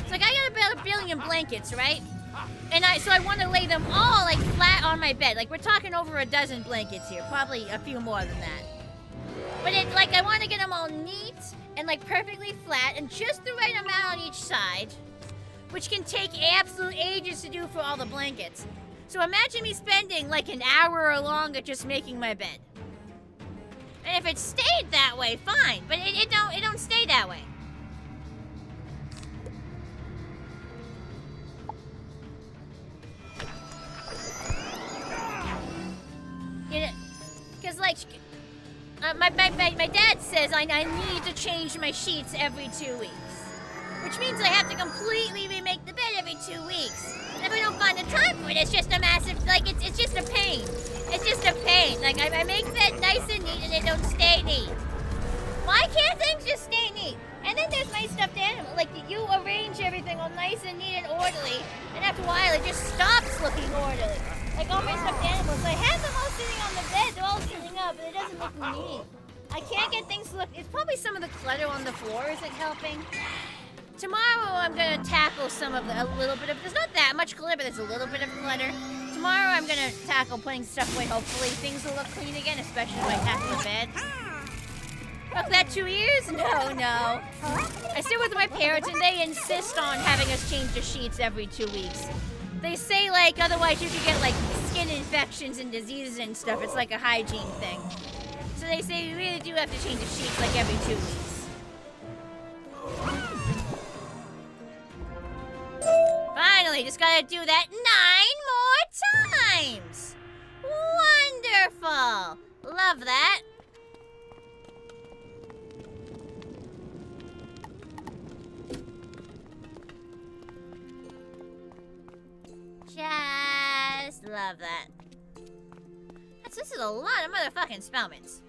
It's like I got about 1 billion blankets, right? And so I want to lay them all like flat on my bed. Like we're talking over a dozen blankets here, probably a few more than that. But I want to get them all neat and like perfectly flat and just the right amount on each side, which can take absolute ages to do for all the blankets. So imagine me spending like an hour or longer just making my bed. And if it stayed that way, fine. But it don't stay that way. You know, cause like, my dad says I need to change my sheets every 2 weeks. Which means I have to completely remake the bed every 2 weeks. And if I don't find the time for it, it's just a massive, like, it's just a pain. It's just a pain. Like, I make bed nice and neat and it don't stay neat. Why can't things just stay neat? And then there's my stuffed animal. Like, you arrange everything all nice and neat and orderly, and after a while, it just stops looking orderly. Like, all my stuffed animals, I have them all sitting on the bed, they're all sitting up, but it doesn't look neat. I can't get things to look, it's probably some of the clutter on the floor isn't helping. Tomorrow I'm gonna tackle some of a little bit of, there's not that much clutter, but there's a little bit of clutter. Tomorrow I'm gonna tackle putting stuff away. Hopefully things will look clean again, especially if I tackle the bed. Took that 2 years? No. I stay with my parents and they insist on having us change the sheets every 2 weeks. They say like, otherwise you could get like skin infections and diseases and stuff. It's like a hygiene thing. So they say you really do have to change the sheets like every 2 weeks. Finally, just gotta do that 9 more times! Wonderful! Love that. Just love that. This is a lot of motherfucking spellments.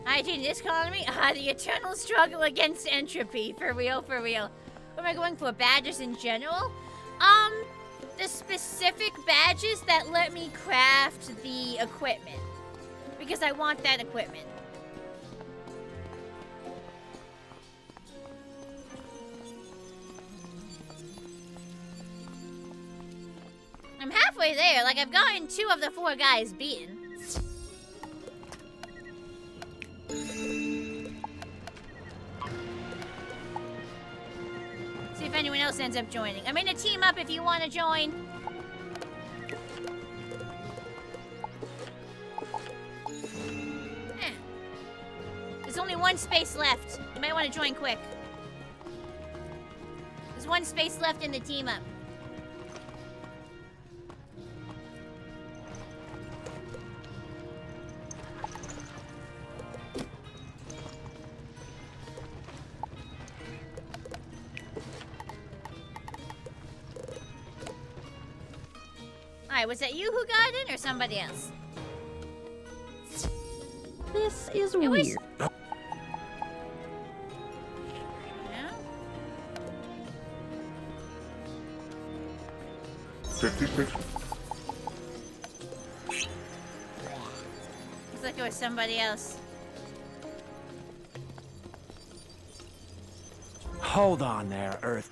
Hygiene in this economy? The eternal struggle against entropy. For real, for real. What am I going for? Badges in general? The specific badges that let me craft the equipment. Because I want that equipment. I'm halfway there. Like, I've gotten 2 of the 4 guys beaten. See if anyone else ends up joining. I'm in a team up if you want to join. There's only 1 space left. You might want to join quick. There's 1 space left in the team up. Alright, was that you who got in or somebody else? This is weird. No? 56. Looks like it was somebody else. Hold on there, Earth.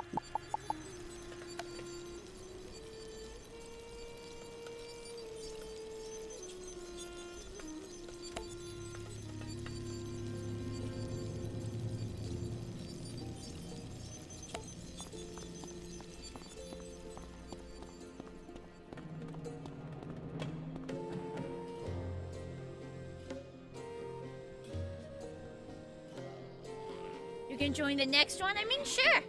You can join the next one? I mean, sure.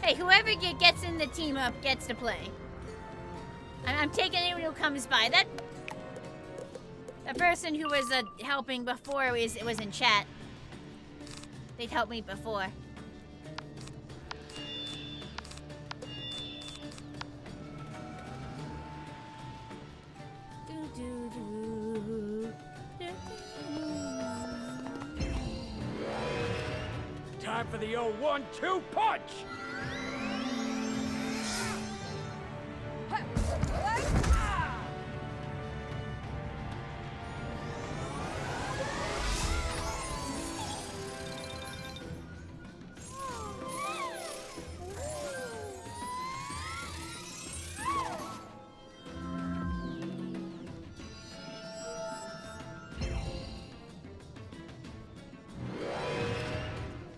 Hey, whoever gets in the team up gets to play. I'm taking anyone who comes by. That person who was helping before was in chat. They'd helped me before. Time for the old 1-2 punch!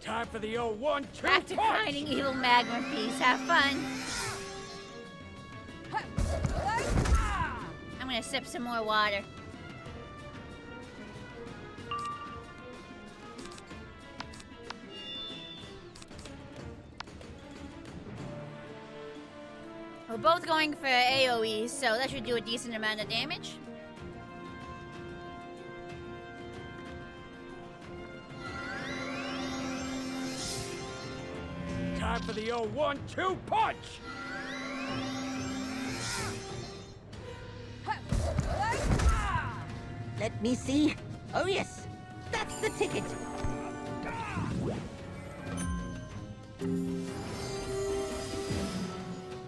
Time for the old 1-2 Back to punch! finding evil magma piece. Have fun. I'm gonna sip some more water. We're both going for AoE, so that should do a decent amount of damage. Time for the old 1-2 punch! Let me see. Oh yes, that's the ticket.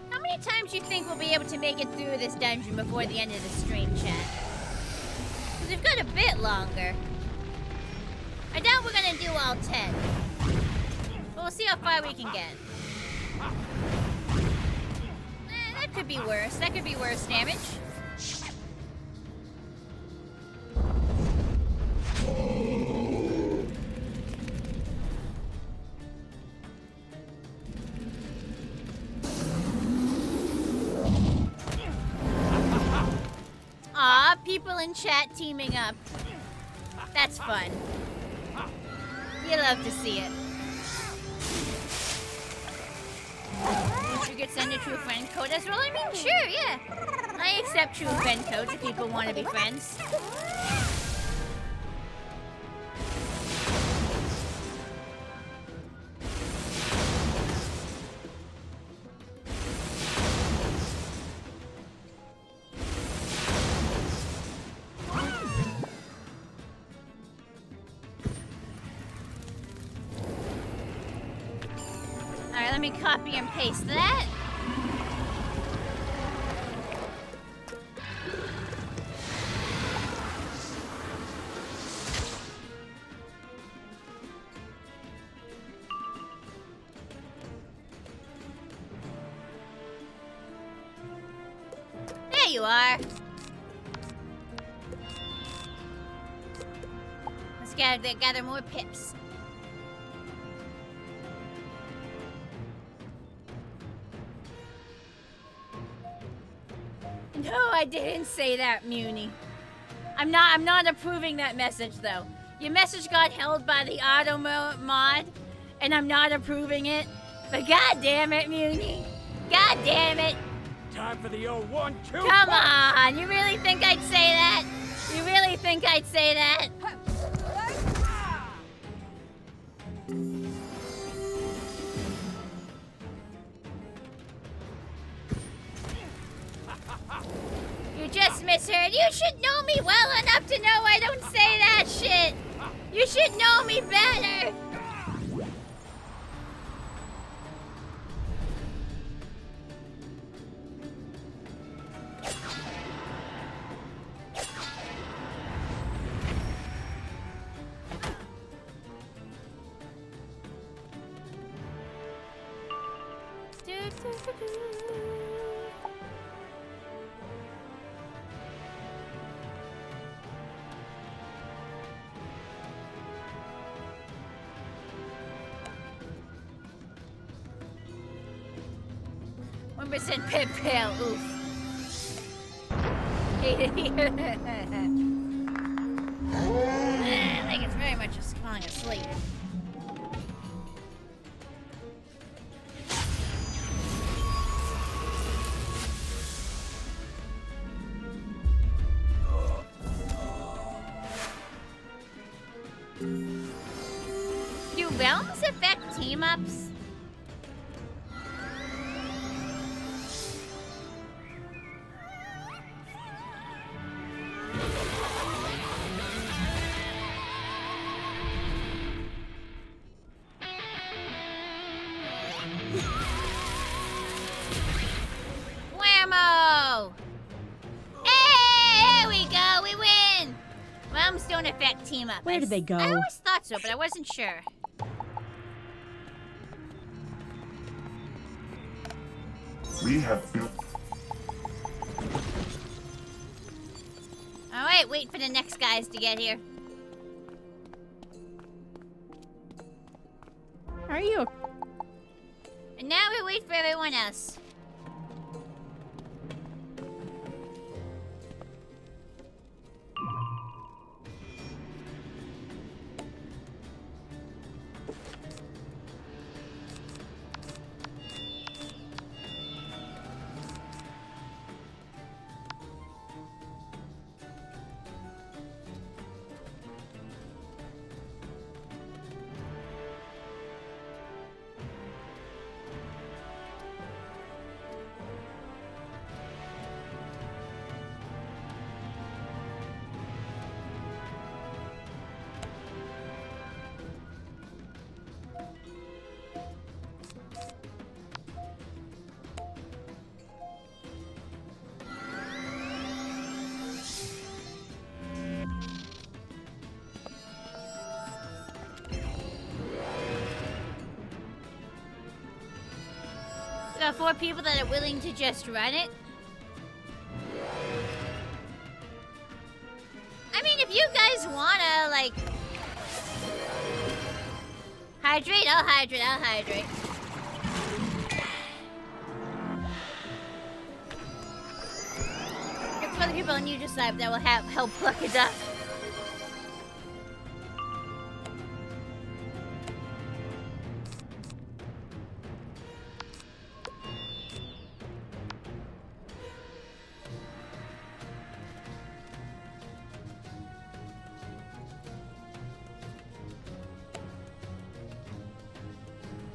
How many times do you think we'll be able to make it through this dungeon before the end of the stream, chat? Because we've got a bit longer. I doubt we're gonna do all 10. But we'll see how far we can get. That could be worse. That could be worse damage. Aw, people in chat teaming up. That's fun. You love to see it. You could send a true friend code as well. I mean, sure, yeah. I accept true friend codes if people want to be friends. Alright, let me copy and paste that. There you are. Let's gather more pips. No, I didn't say that, Muni. I'm not approving that message though. Your message got held by the auto mod, and I'm not approving it. But god damn it, Muni. God damn it. Time for the old 1-2 Come punch! on, you really think I'd say that? You really think I'd say that? You just misheard. You should know me well enough to know I don't say that shit. You should know me better. Percent pit pale, oof. Like it's very much just falling asleep. affect team-ups? Whammo! Hey, here we go, we win! Realms don't affect team-up. Where did they go? I always thought so, but I wasn't sure. We have built. Alright, wait for the next guys to get here. Are you? And now we wait for everyone else. There are 4 people that are willing to just run it. I mean, if you guys wanna, like... Hydrate? I'll hydrate, I'll hydrate. It's for the people on YouTube side that will help pluck it up.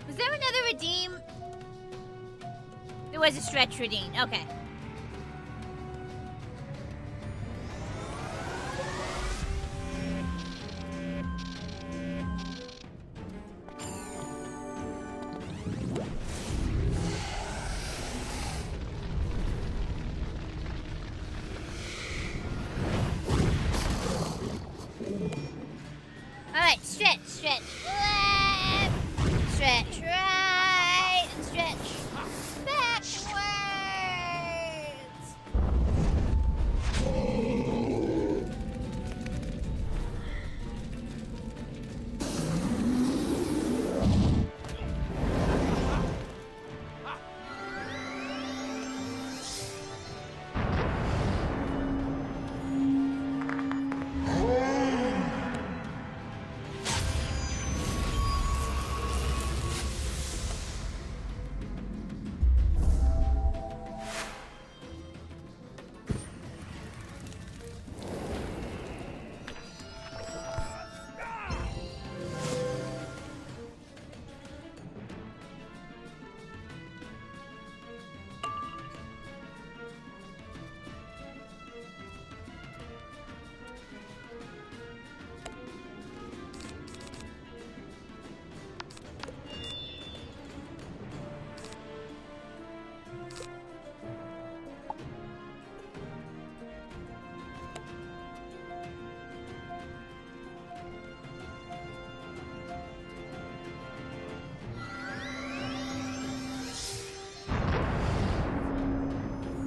Was there another redeem? There was a stretch redeem. Okay. All right, stretch, stretch. Left, stretch right, and stretch backwards.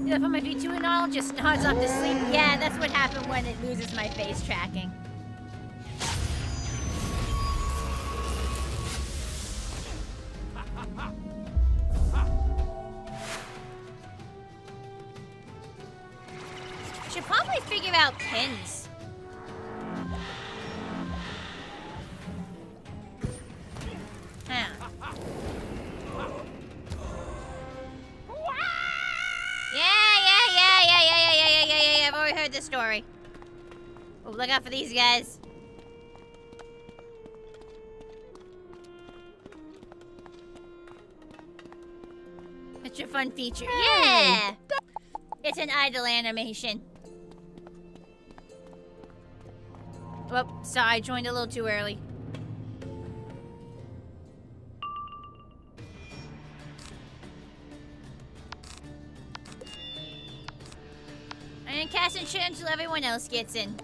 If I'm a V2 and all, just nods off to sleep. Yeah, that's what happened when it loses my face tracking. Should probably figure out pins. Huh. Yeah. I've already heard this story. Oh, look out for these guys. such a fun feature. Yeah! It's an idle animation. Whoop, sorry, I joined a little too early. I didn't cast and shit until everyone else gets in.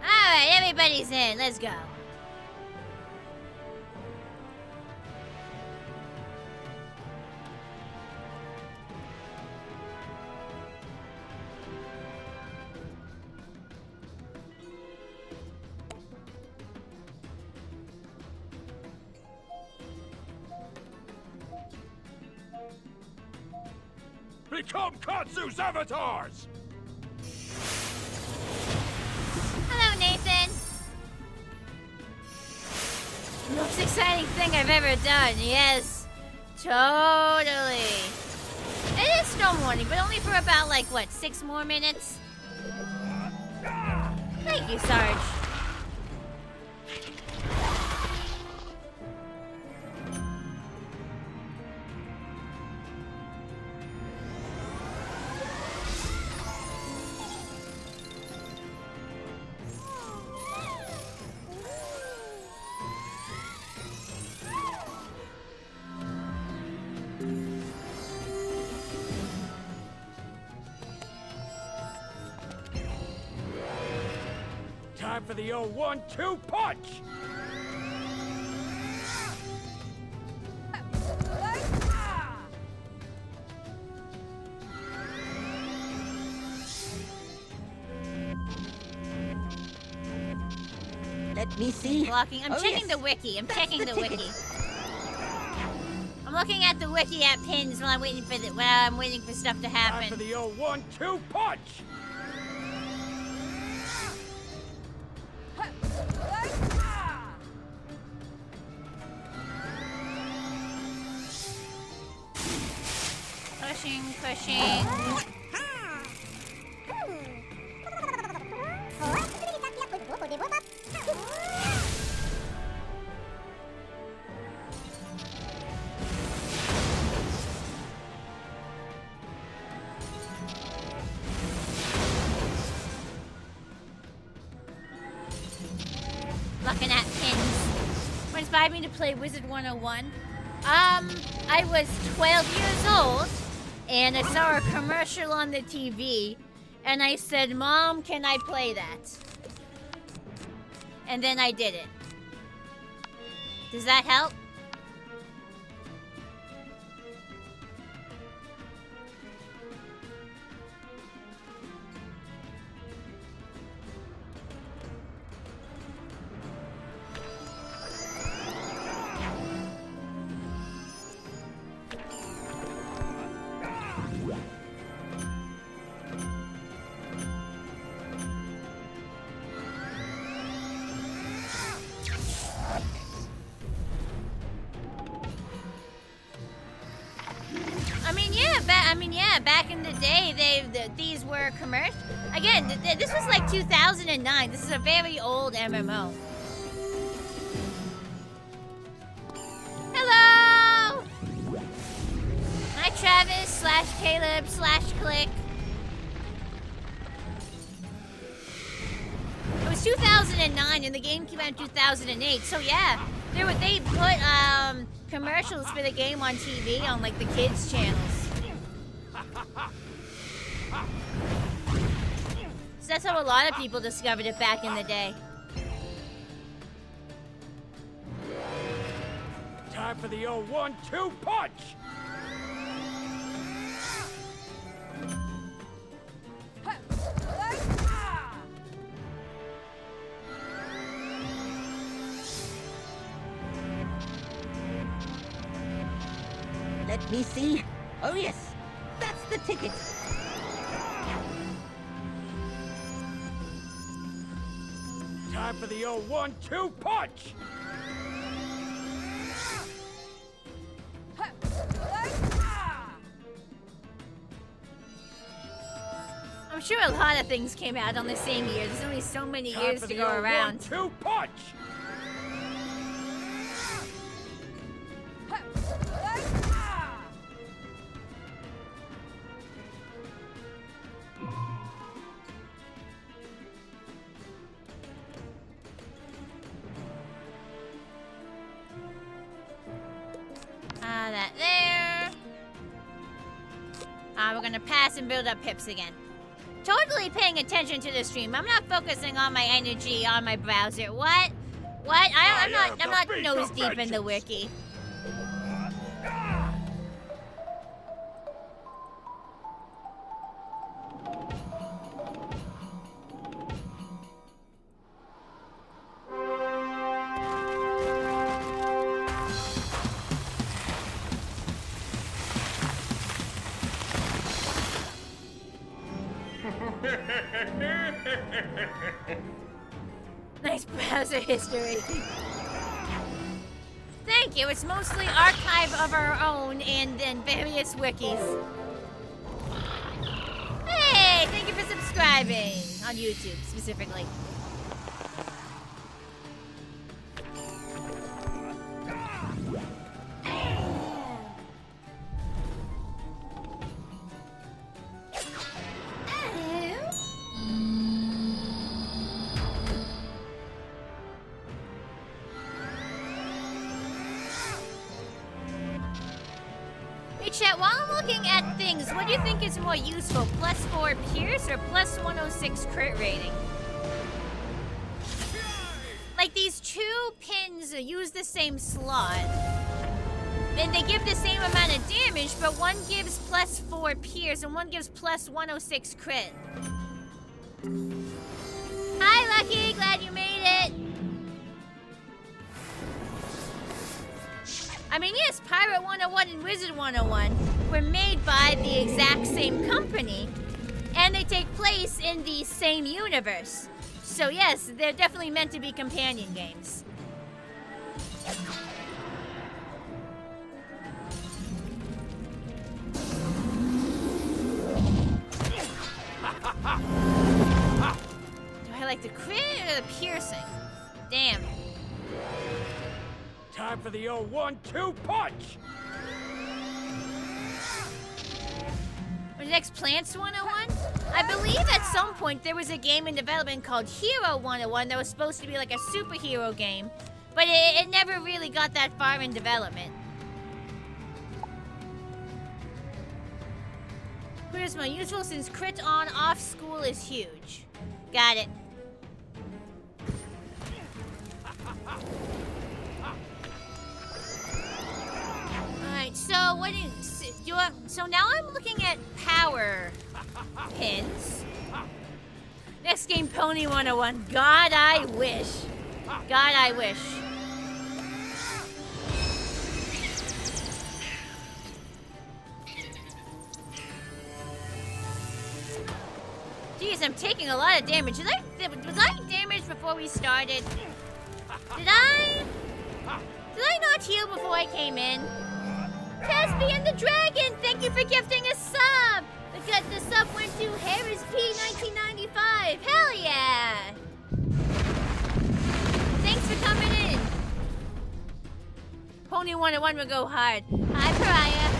Alright, everybody's in. Let's go. Become Katsu's avatars! Hello, Nathan. Most exciting thing I've ever done. Yes, totally. It is storm warning, but only for about, like, what, 6 more minutes? Thank you, Sarge. Time for the old 1-2 punch! Let me see. Blocking. I'm Oh, checking yes. the wiki. I'm That's checking the ticket. wiki. I'm looking at the wiki at pins when I'm waiting for stuff to Time for happen. the old 1-2 punch! Pushing. Looking at pins. What inspired me to play Wizard101? I was 12 years old, and I saw a commercial on the TV, and I said, Mom, can I play that? And then I did it. Does that help? Back in the day, these were commercial. Again, this was like 2009. This is a very old MMO. Hello! Hi, Travis / Caleb / Click. It was 2009, and the game came out in 2008. So yeah, they put commercials for the game on TV on like the kids channels. So that's how a lot of people discovered it back in the day. Time for the old 1-2 punch! Let me see. Oh yes, that's the ticket. Time for the old 1-2 punch! I'm sure a lot of things came out on the same year. There's only so many years to go around. 1-2 punch! That there. We're gonna pass and build up pips again. Totally paying attention to the stream. I'm not focusing on my energy on my browser. What? What? I'm not nose deep in the wiki. Nice browser history. Thank you. It's mostly archive of our own and various wikis. Hey, thank you for subscribing on YouTube specifically. Chat, while I'm looking at things, what do you think is more useful? +4 Pierce or +106 crit rating? Like these two pins use the same slot. And they give the same amount of damage, but one gives +4 Pierce and one gives +106 crit. Hi Lucky, glad you made it. I mean, yes, Pirate 101 and Wizard 101 were made by the exact same company, and they take place in the same universe. So yes, they're definitely meant to be companion games. Do I like the crit or the piercing? Damn. Time for the old 1-2 punch! Or the next Plants 101? I believe at some point there was a game in development called Hero 101 that was supposed to be like a superhero game, but it never really got that far in development. Crit is more useful since crit on off school is huge. Got it. Alright, so what do you want? So now I'm looking at power pins. Next game, Pony 101. God, I wish. God, I wish. Jeez, I'm taking a lot of damage. Was I damaged before we started? Did I not heal before I came in? Thespian the Dragon, thank you for gifting a sub! The sub went to Harris P 1995. Hell yeah! Thanks for coming in. Pony 101 will go hard. Hi, Pariah.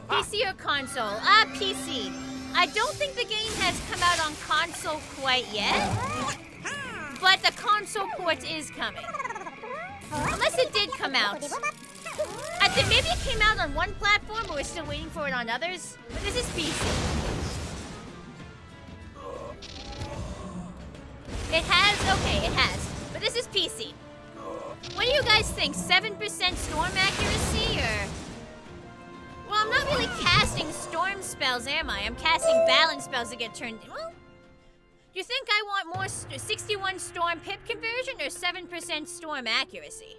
PC or console? PC. I don't think the game has come out on console quite yet, but the console port is coming. Unless it did come out. I think maybe it came out on one platform, but we're still waiting for it on others. But this is PC. It has? Okay, it has. But this is PC. What do you guys think? 7% storm accuracy, or...? Well, I'm not really casting storm spells, am I? I'm casting balance spells that get turned... Well, do you think I want more 61 storm pip conversion or 7% storm accuracy?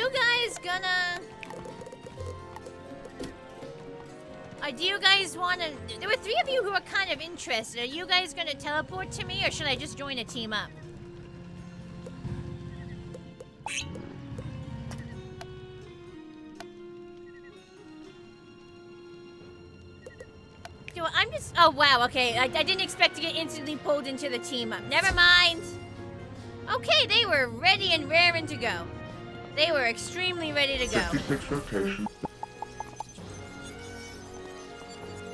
you guys gonna... do you guys wanna... There were 3 of you who were kind of interested. Are you guys gonna teleport to me, or should I just join a team up? I'm just... Oh, wow, okay. I didn't expect to get instantly pulled into the team up. Never mind. Okay, they were ready and raring to go. They were extremely ready to go. 56 rotation.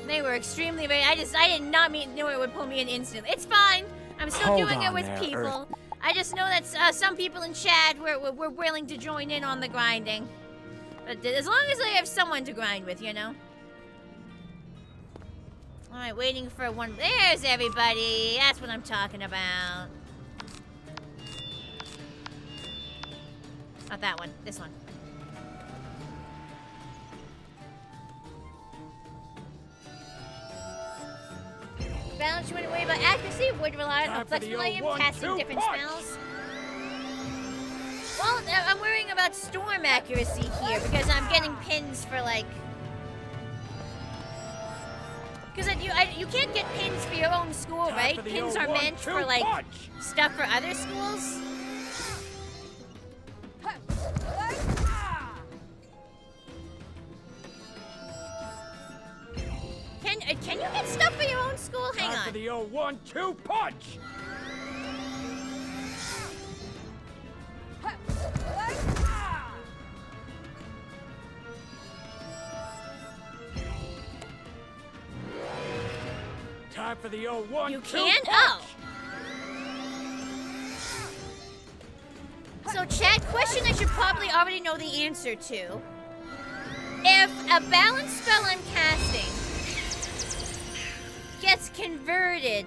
They were extremely ready. I did not know it would pull me in instantly. It's fine. I'm still doing it with people. I just know that some people in chat were willing to join in on the grinding. But as long as I have someone to grind with, you know? Alright, waiting for one. There's everybody. That's what I'm talking about. Not that one. This one. Balance, you want to worry about accuracy, would rely on flexibility, casting different spells. Well, I'm worrying about storm accuracy here because I'm getting pins for like... Because you can't get pins for your own school, right? Pins are meant for like stuff for other schools. Can you get stuff for your own school? Hang on. Time for the old 1-2 punch. Time for the old 1-2 You can? punch. Oh. So, chat, question I should probably already know the answer to. If a balance spell I'm casting gets converted...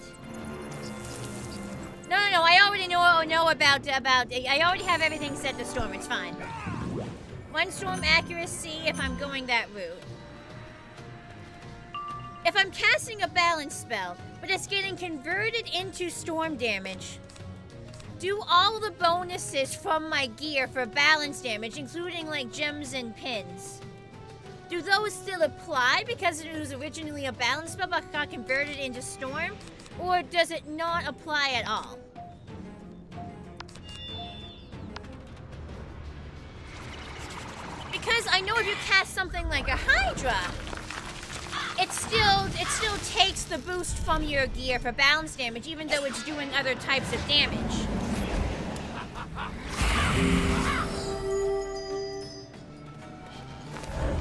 No, I already know about... I already have everything set to storm, it's fine. 1 storm accuracy if I'm going that route. If I'm casting a balance spell, but it's getting converted into storm damage, do all the bonuses from my gear for balance damage, including like gems and pins, do those still apply because it was originally a balance spell but got converted into storm? Or does it not apply at all? Because I know if you cast something like a Hydra, it still takes the boost from your gear for balance damage, even though it's doing other types of damage.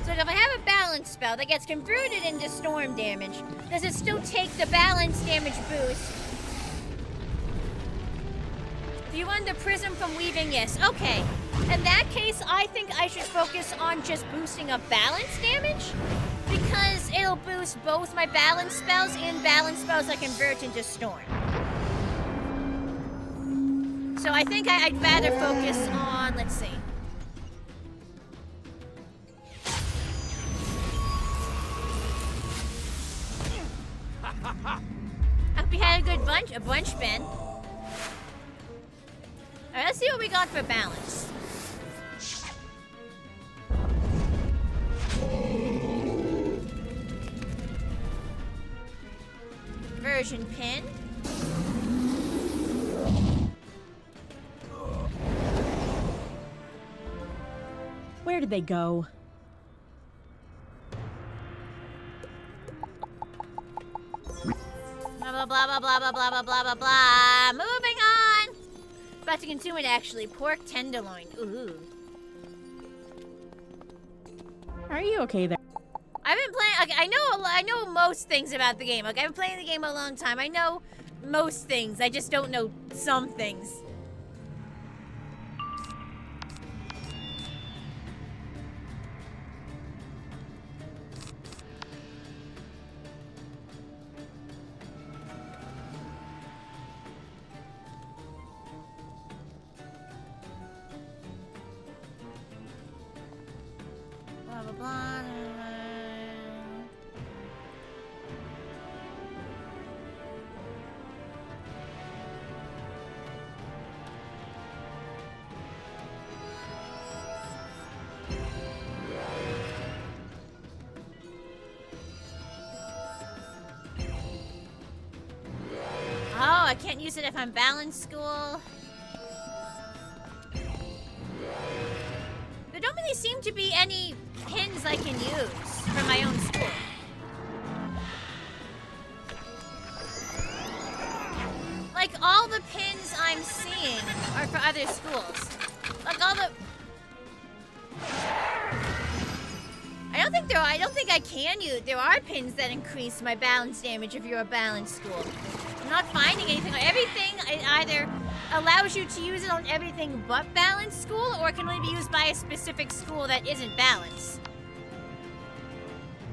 So if I have a balance spell that gets converted into storm damage, does it still take the balance damage boost? If you want the prism from weaving, yes. Okay. In that case, I think I should focus on just boosting up balance damage, because it'll boost both my balance spells and balance spells that convert into storm. So I think I'd rather focus on, let's see. I hope you had a good bunch, Ben. Alright, let's see what we got for balance. Version pin. Where did they go? Blah, blah, blah, blah, blah, blah, blah, blah, blah, blah. Moving on. About to consume it, actually. Pork tenderloin. Ooh. Are you okay there? I've been playing. Okay, I know most things about the game. Like, I've been playing the game a long time. I know most things. I just don't know some things. Blah blah blah. I can't use it if I'm balanced school. There don't really seem to be any pins I can use for my own school. Like, all the pins I'm seeing are for other schools. Like, all the... I don't think I can use... There are pins that increase my balance damage if you're a balanced school. I'm not finding anything. Everything, it either allows you to use it on everything but balanced school, or it can only be used by a specific school that isn't balanced.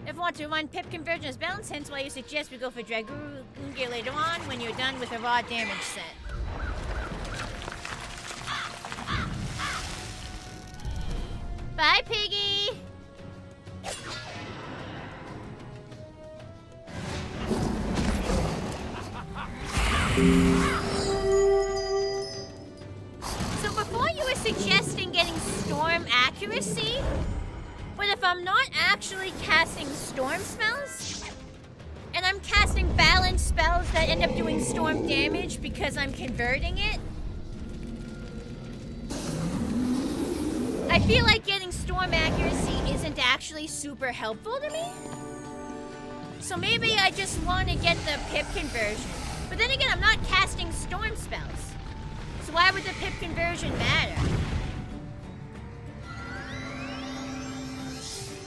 If you want to remind Pip conversion as balance, hence why you suggest we go for Dragoon gear later on when you're done with a raw damage set. Bye, Piggy! So before you were suggesting getting storm accuracy, but if I'm not actually casting storm spells, and I'm casting balance spells that end up doing storm damage because I'm converting it, I feel like getting storm accuracy isn't actually super helpful to me. So maybe I just want to get the pip conversion. But then again, I'm not casting storm spells. So why would the pip conversion matter?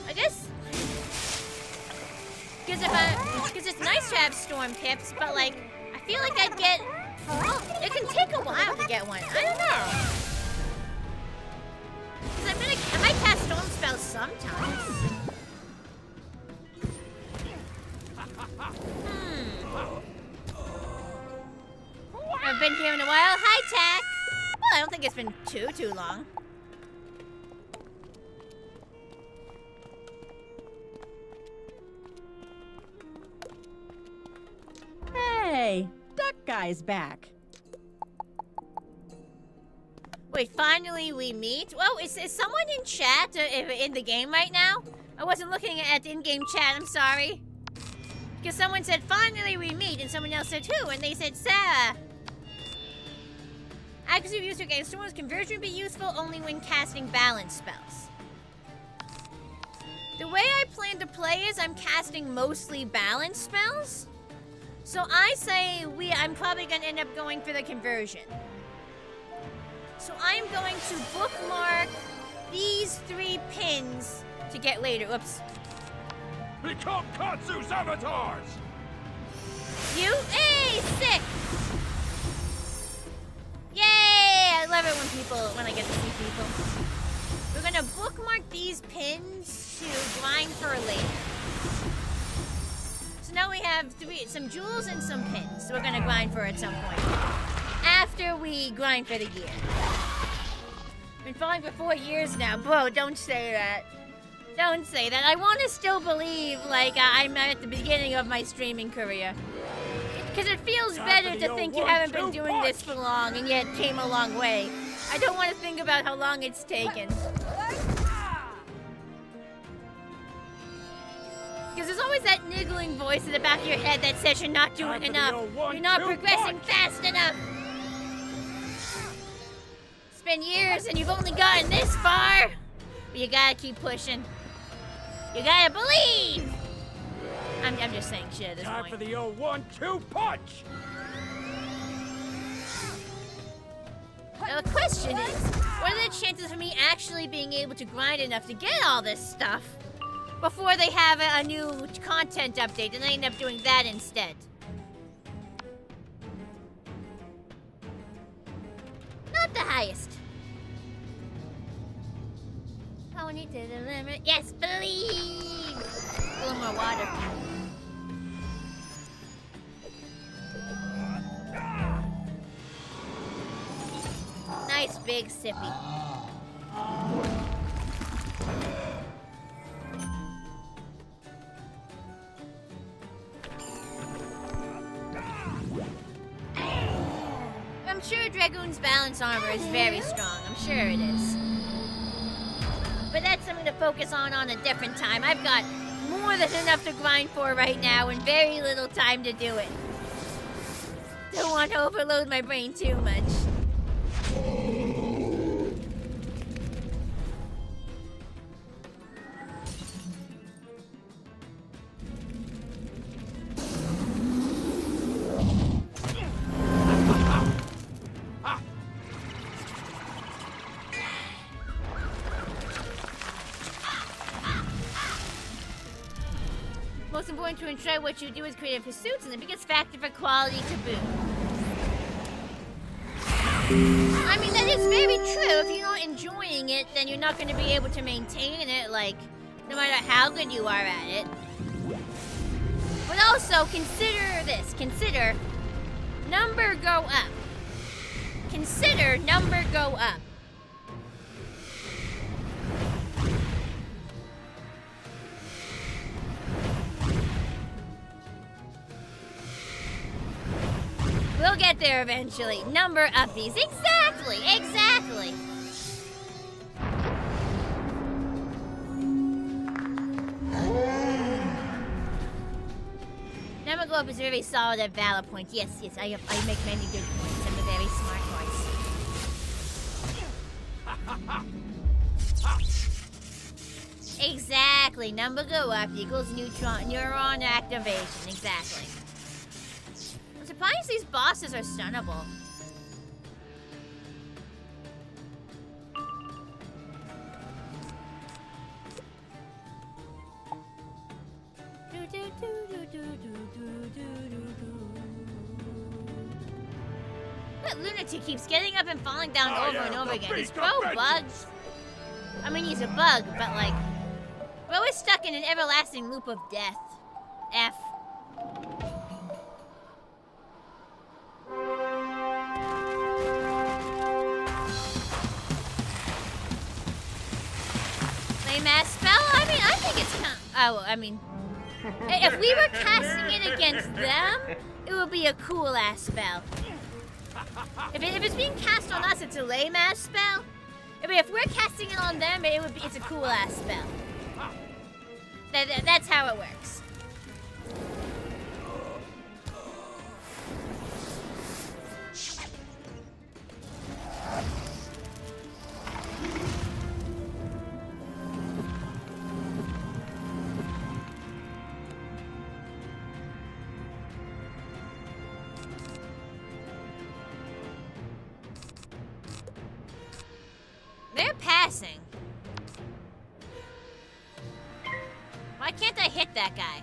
I guess... Because it's nice to have storm pips, but like, I feel like I'd get... Well, it can take a while to get one. I don't know. Because I might cast storm spells sometimes. I've been here in a while. Hi, Tack. Well, I don't think it's been too long. Hey, Duck Guy's back. Wait, finally we meet? Whoa, is someone in chat in the game right now? I wasn't looking at the in-game chat, I'm sorry. Because someone said, finally we meet, and someone else said, who? And they said, Sarah. Accuracy of user gains storms conversion would be useful only when casting balance spells. The way I plan to play is I'm casting mostly balance spells. So I say I'm probably going to end up going for the conversion. So I'm going to bookmark these 3 pins to get later. Oops. Become Katsu's avatars! You? Hey, sick! Yay! I love it when I get to see people. We're gonna bookmark these pins to grind for later. So now we have some jewels and some pins. So we're gonna grind for at some point. After we grind for the gear. Been following for 4 years now. Bro, don't say that. Don't say that. I want to still believe like I'm at the beginning of my streaming career. Because it feels better to think you haven't been doing this for long and yet came a long way. I don't want to think about how long it's taken. Because there's always that niggling voice in the back of your head that says you're not doing enough. You're not progressing fast enough. It's been years and you've only gotten this far. But you gotta keep pushing. You gotta believe! I'm just saying shit at this point. Time for the 0-1-2 punch! Now the question is, what are the chances of me actually being able to grind enough to get all this stuff before they have a new content update and I end up doing that instead? Not the highest. Pony to the limit. Yes, believe! A little more water. Nice big sippy. I'm sure Dragoon's balance armor is very strong. I'm sure it is. But that's something to focus on a different time. I've got more than enough to grind for right now and very little time to do it. Don't want to overload my brain too much. Most important to enjoy what you do is creative pursuits, and the biggest factor for quality to boot. I mean, that is very true. If you're not enjoying it, then you're not going to be able to maintain it, like, no matter how good you are at it. But also, consider this. Consider number go up. Consider number go up. We'll get there eventually. Number uppies. Exactly, exactly. Number go up is very solid at valid point. Yes, yes, I make many good points. I'm a very smart horse. Exactly. Number go up equals neuron activation. Exactly. I'm surprised these bosses are stunnable. That lunatic keeps getting up and falling down over and over again. He's bro bugs. I mean, he's a bug, but like, bro is stuck in an everlasting loop of death. F. Mass spell? I mean, I think it's kind of, oh, I mean, if we were casting it against them, it would be a cool ass spell. If it's being cast on us, it's a lame ass spell. If we're casting it on them, it's a cool ass spell. That's how it works. They're passing. Why can't I hit that guy?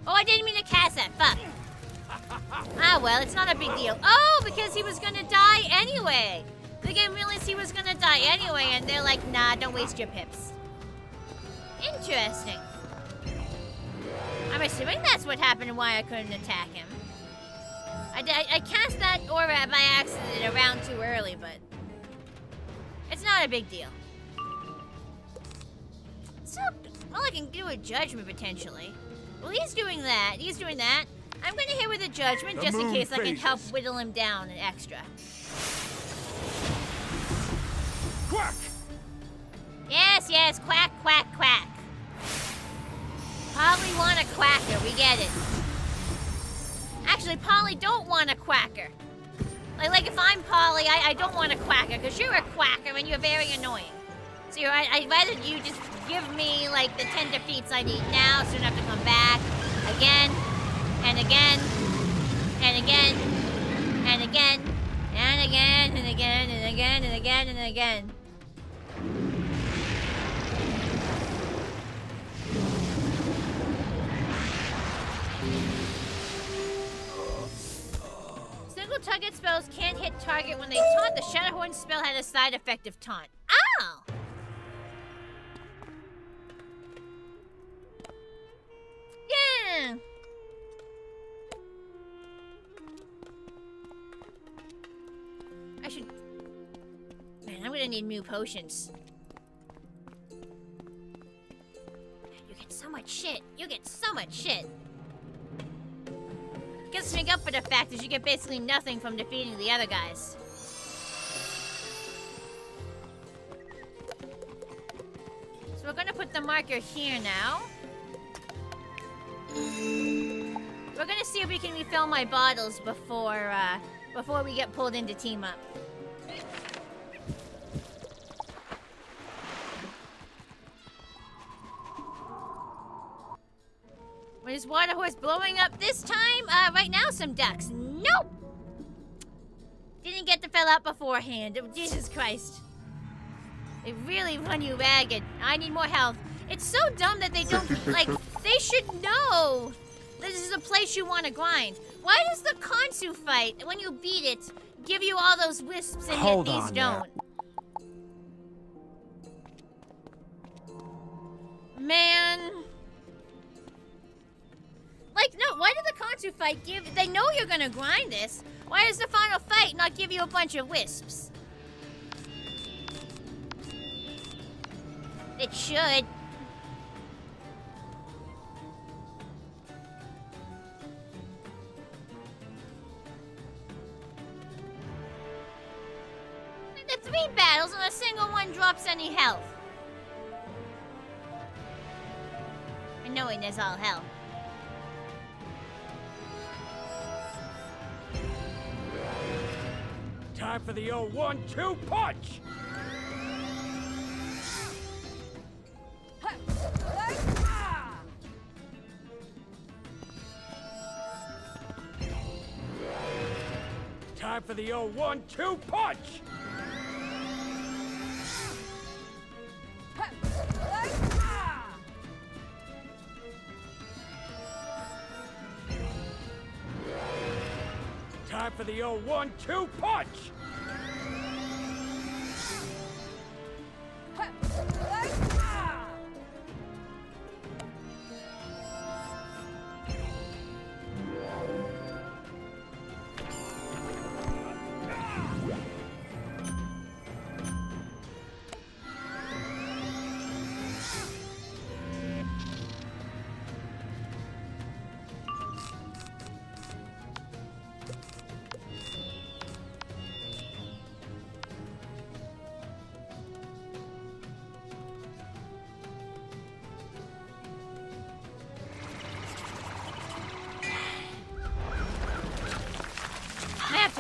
Oh, I didn't mean to cast that. Fuck. Ah, well, it's not a big deal. Oh, because he was gonna die anyway. The game realized he was gonna die anyway, and they're like, nah, don't waste your pips. Interesting. I'm assuming that's what happened and why I couldn't attack him. I cast that aura by accident around too early, but it's not a big deal. So, well, I can do a judgment potentially. Well, he's doing that. He's doing that. I'm gonna hit with a judgment just in case I can help whittle him down an extra. Quack! Yes, yes, quack, quack, quack. Polly want a quacker, we get it. Actually, Polly don't want a quacker. Like if I'm Polly, I don't want a quacker, because you're a quacker and you're very annoying. So I'd rather you just give me, like, the 10 defeats I need now, so I don't have to come back again, and again, and again, and again, and again, and again, and again, and again, and again. Single target spells can't hit target when they taunt. The Shadowhorn spell had a side effect of taunt. Ow! Yeah! I should... Man, I'm gonna need new potions. You get so much shit. You get so much shit. Gets to make up for the fact that you get basically nothing from defeating the other guys. So we're gonna put the marker here now. We're gonna see if we can refill my bottles before we get pulled into team up. Is water horse blowing up this time? Right now, some ducks. Nope! Didn't get to fill up beforehand. Oh, Jesus Christ. They really run you ragged. I need more health. It's so dumb that they don't, like, they should know this is a place you want to grind. Why does the Konsu fight, when you beat it, give you all those wisps and yet these don't? Man. Like, no, why did the Konsu fight give... They know you're gonna grind this. Why does the final fight not give you a bunch of wisps? It should. The 3 battles and a single one drops any health. And knowing there's all hell. Time for the old 1-2 punch! Time for the old 1-2 punch! Time for the old 1-2 punch!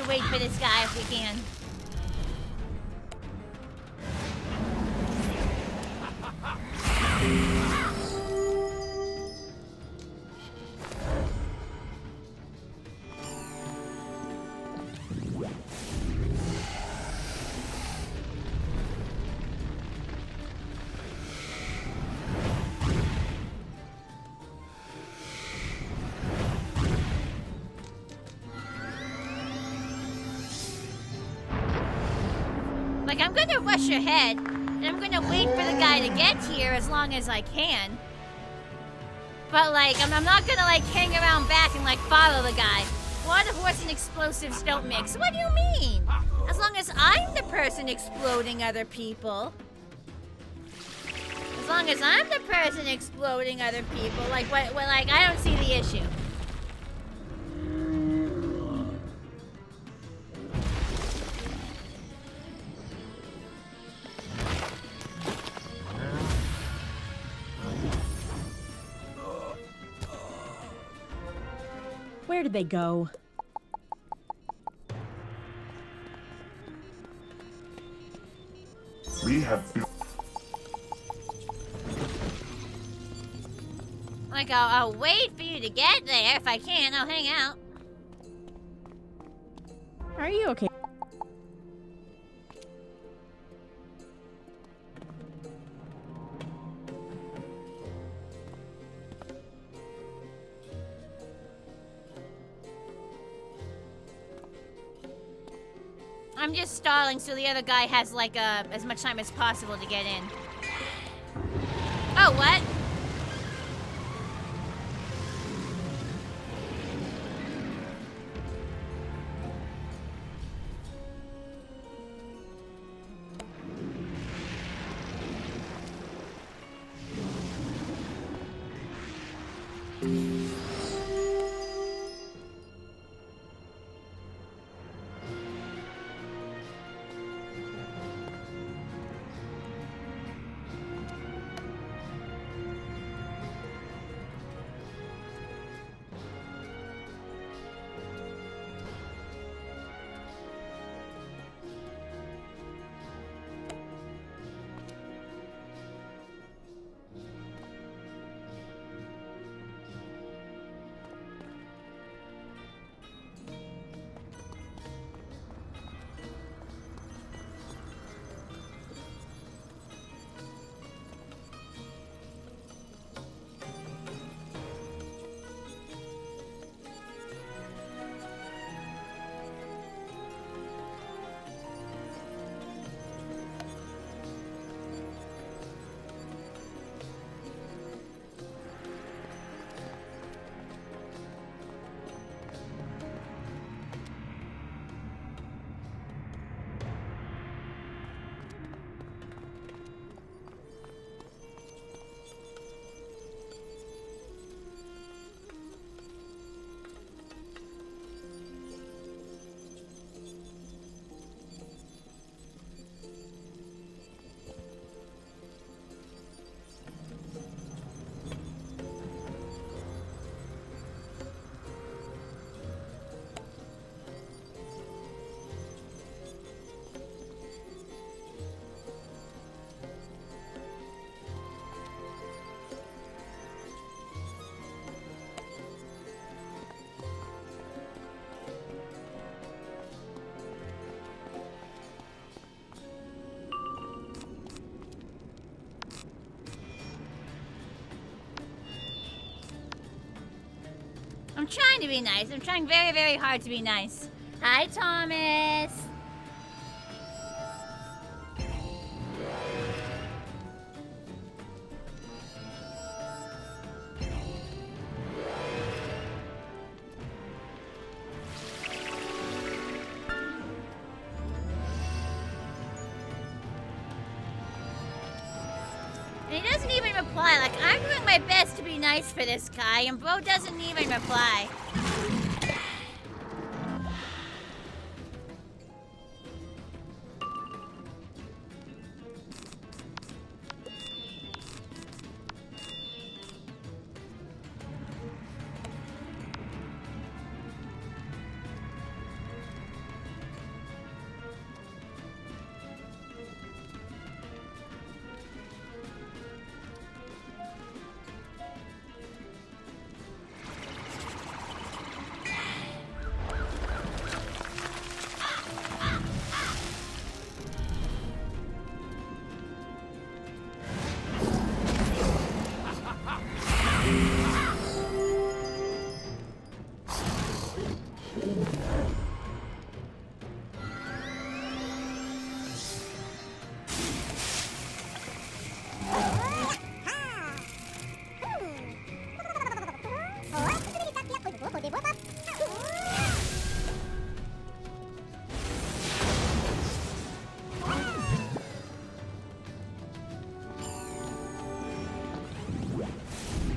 Wait for this guy if we can. Like, I'm gonna rush ahead, and I'm gonna wait for the guy to get here as long as I can. But, like, I'm not gonna, like, hang around back and, like, follow the guy. Water horse and explosives don't mix. What do you mean? As long as I'm the person exploding other people. As long as I'm the person exploding other people, like, like, I don't see the issue. Where did they go? We have built. Like, I'll wait for you to get there. If I can, I'll hang out. Are you okay? I'm just stalling so the other guy has, like, as much time as possible to get in. Oh, what? I'm trying to be nice. I'm trying very, very hard to be nice. Hi, Thomas. And he doesn't even reply. Like, I'm doing my best to be nice for this guy, and bro doesn't even reply.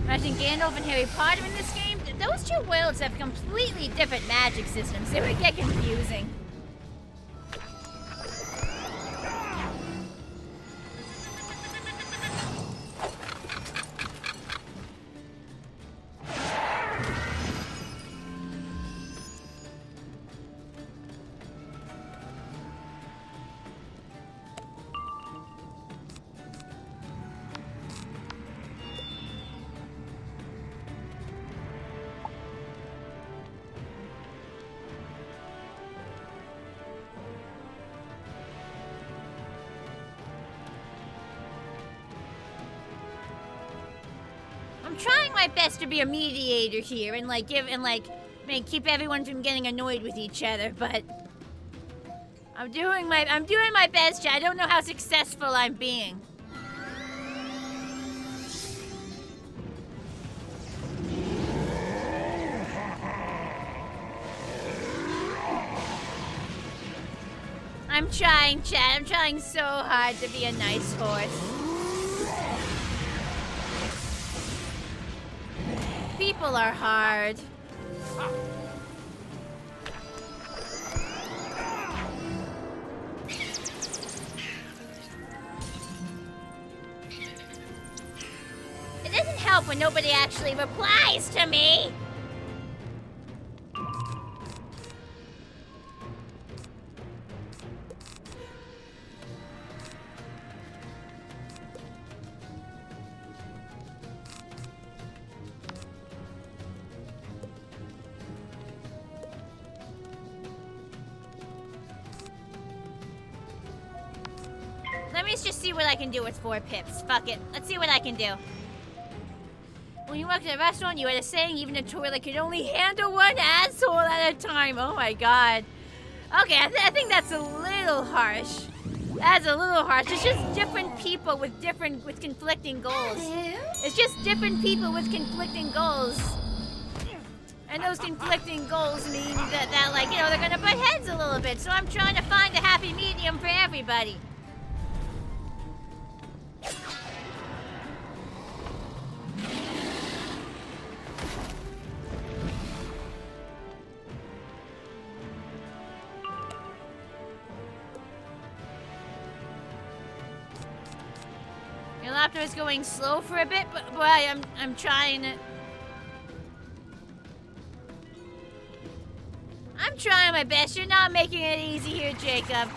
Imagine Gandalf and Harry Potter in this game. Those two worlds have completely different magic systems. It would get confusing. I'm trying my best to be a mediator here and like keep everyone from getting annoyed with each other, but I'm doing my best. I don't know how successful I'm being. I'm trying, Chad. I'm trying so hard to be a nice horse. People are hard. It doesn't help when nobody actually replies to me. Let me just see what I can do with 4 pips. Fuck it. Let's see what I can do. When you worked at a restaurant, you had a saying even a toilet could only handle one asshole at a time. Oh my god. Okay, I think that's a little harsh. That's a little harsh. It's just different people with conflicting goals. It's just different people with conflicting goals. And those conflicting goals mean that like, you know, they're gonna butt heads a little bit. So I'm trying to find a happy medium for everybody. Your laptop is going slow for a bit, but boy, I'm trying it. I'm trying my best. You're not making it easy here, Jacob.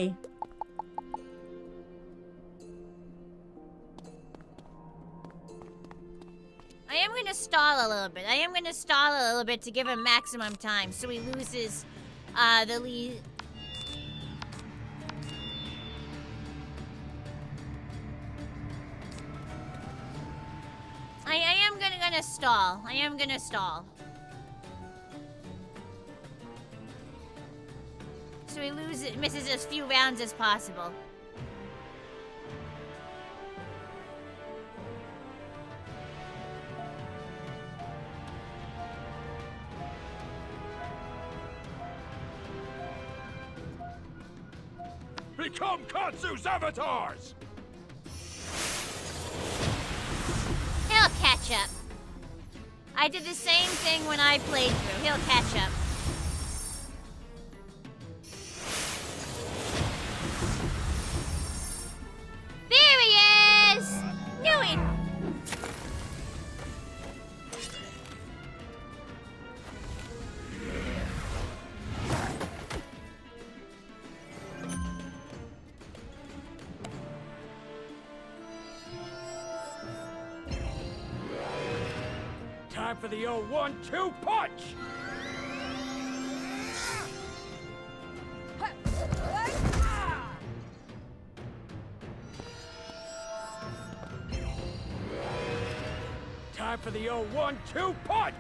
okay. I am gonna stall a little bit. I am gonna stall a little bit to give him maximum time so he loses the lead. I am gonna stall. I am gonna stall. So he misses as few rounds as possible. Become Katsu's avatars! He'll catch up. I did the same thing when I played through. He'll catch up. There he is! Knew it! Time for the old 1-2 punch! Time for the old 1-2 punch!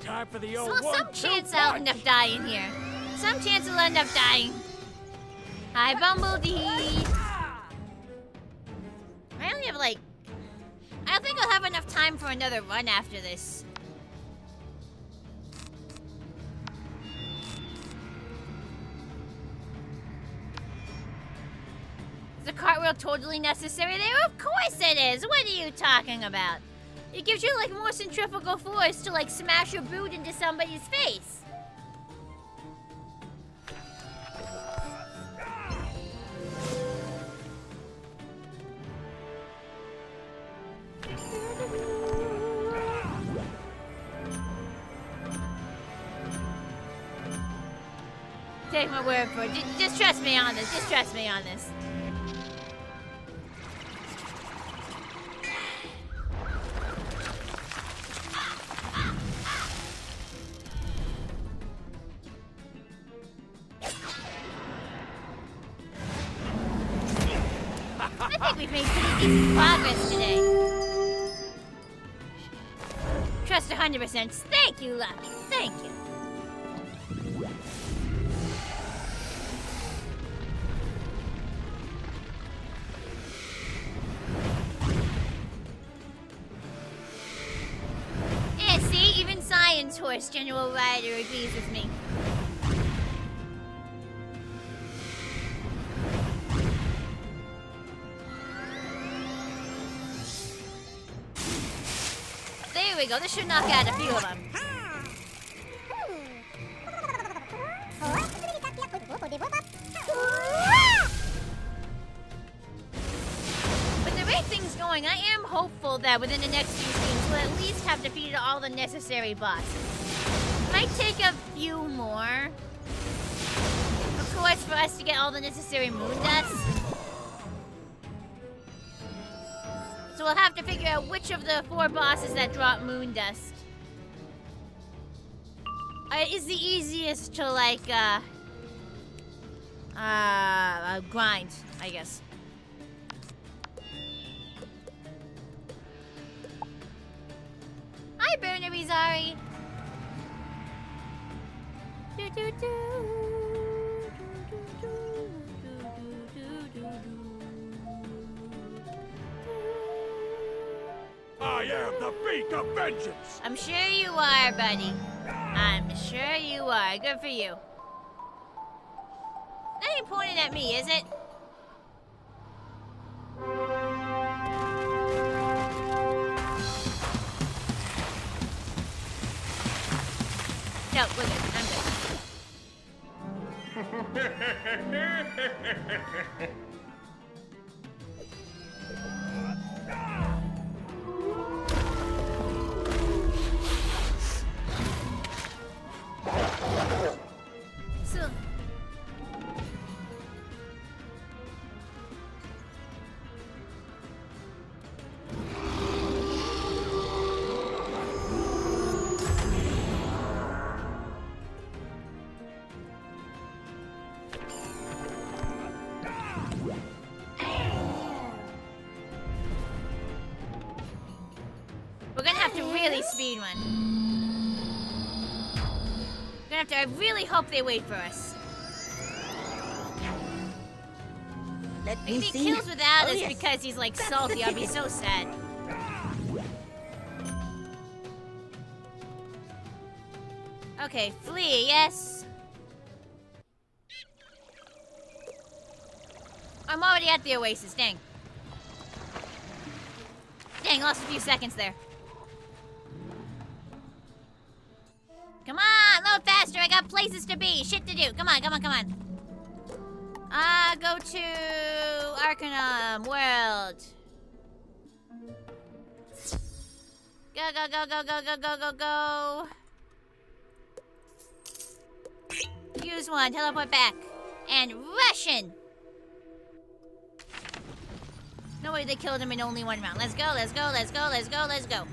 Time for the old So 1-2 some chance punch! I'll end up dying here. Some chance I'll end up dying. Hi, Bumblebee. I only have like... I don't think I'll have enough time for another run after this. Is the cartwheel totally necessary there? Of course it is! What are you talking about? It gives you like more centrifugal force to like smash your boot into somebody's face. Take my word for it. Just trust me on this. Just trust me on this. I think we've made pretty decent progress today. Trust 100%. Thank you, Lucky. Thank you. Yeah, see? Even Science Horse General Rider agrees with me. There we go. This should knock out a few of them. With the rate things going, I am hopeful that within the next few streams we'll at least have defeated all the necessary bosses. Might take a few more. Of course, for us to get all the necessary moon dust. So we'll have to figure out which of the 4 bosses that drop moon dust is the easiest to, like, grind, I guess. Hi, Burner Bizarre. Do do do. I am the beak of vengeance! I'm sure you are, buddy. I'm sure you are. Good for you. That ain't pointing at me, is it? No, we're good. I'm good. really speed one. We're gonna have to. I really hope they wait for us. Let me If he see. kills without Oh, us yes. because he's like That's salty, the I'll be ticket. so sad. Okay, flee, yes. I'm already at the oasis, dang. Dang, lost a few seconds there. Come on, load faster, I got places to be, shit to do. Come on, come on, come on. Go to Arcanum World. Go, go, go, go, go, go, go, go, go. Use one, teleport back. And Russian! No way they killed him in only one round. Let's go, let's go, let's go, let's go, let's go.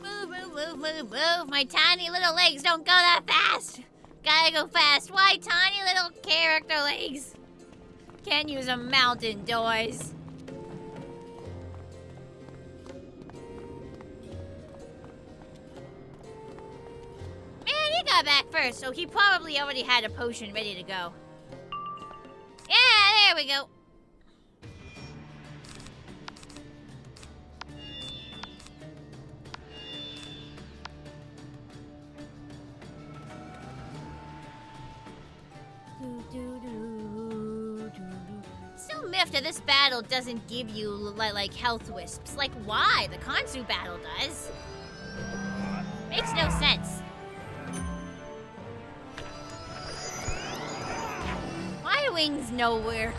Move, move, move, move, move. My tiny little legs don't go that fast. Gotta go fast. Why tiny little character legs? Can't use a mountain doors. Man, he got back first, so he probably already had a potion ready to go. Yeah, there we go. Still miffed that this battle doesn't give you like health wisps. Like why? The Kansu battle does. Makes no sense. Why wings nowhere?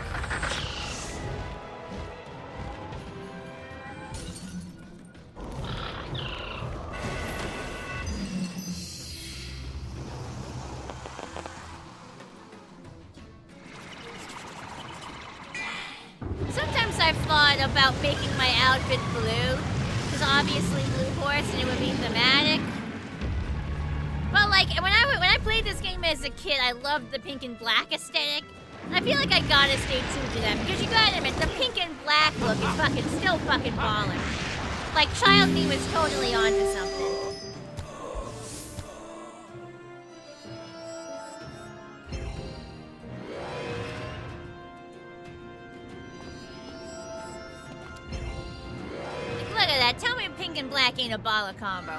Sometimes I've thought about making my outfit blue, because obviously blue horse and it would be thematic. But like when I played this game as a kid, I loved the pink and black aesthetic. And I feel like I gotta stay true to that because you gotta admit the pink and black look is still fucking baller. Like Child Me was totally onto something. Look at that. Tell me pink and black ain't a baller combo.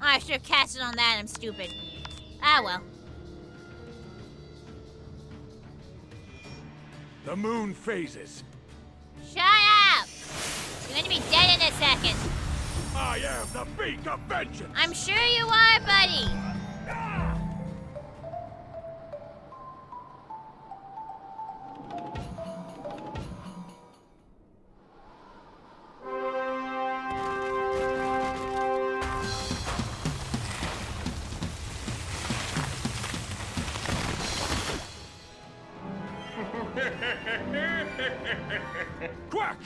I should have cast it on that. I'm stupid. Ah, well. The moon phases. Shut up! You're gonna be dead in a second. I am the beak of vengeance. I'm sure you are, buddy. Quack!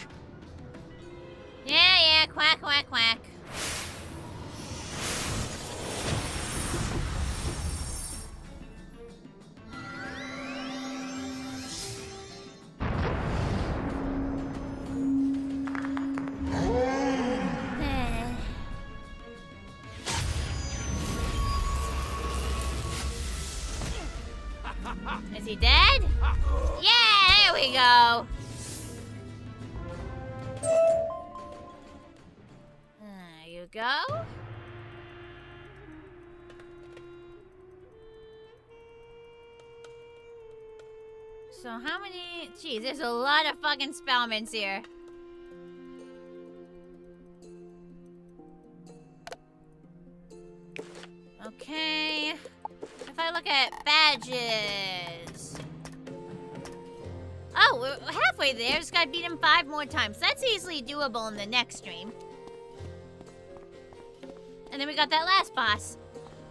Yeah, quack, quack, quack. Is he dead? Yeah, there we go. There you go. So how many? Jeez, there's a lot of fucking spellments here. Okay. if I look at badges... Oh, we're halfway there. Just gotta beat him 5 more times. That's easily doable in the next stream. And then we got that last boss.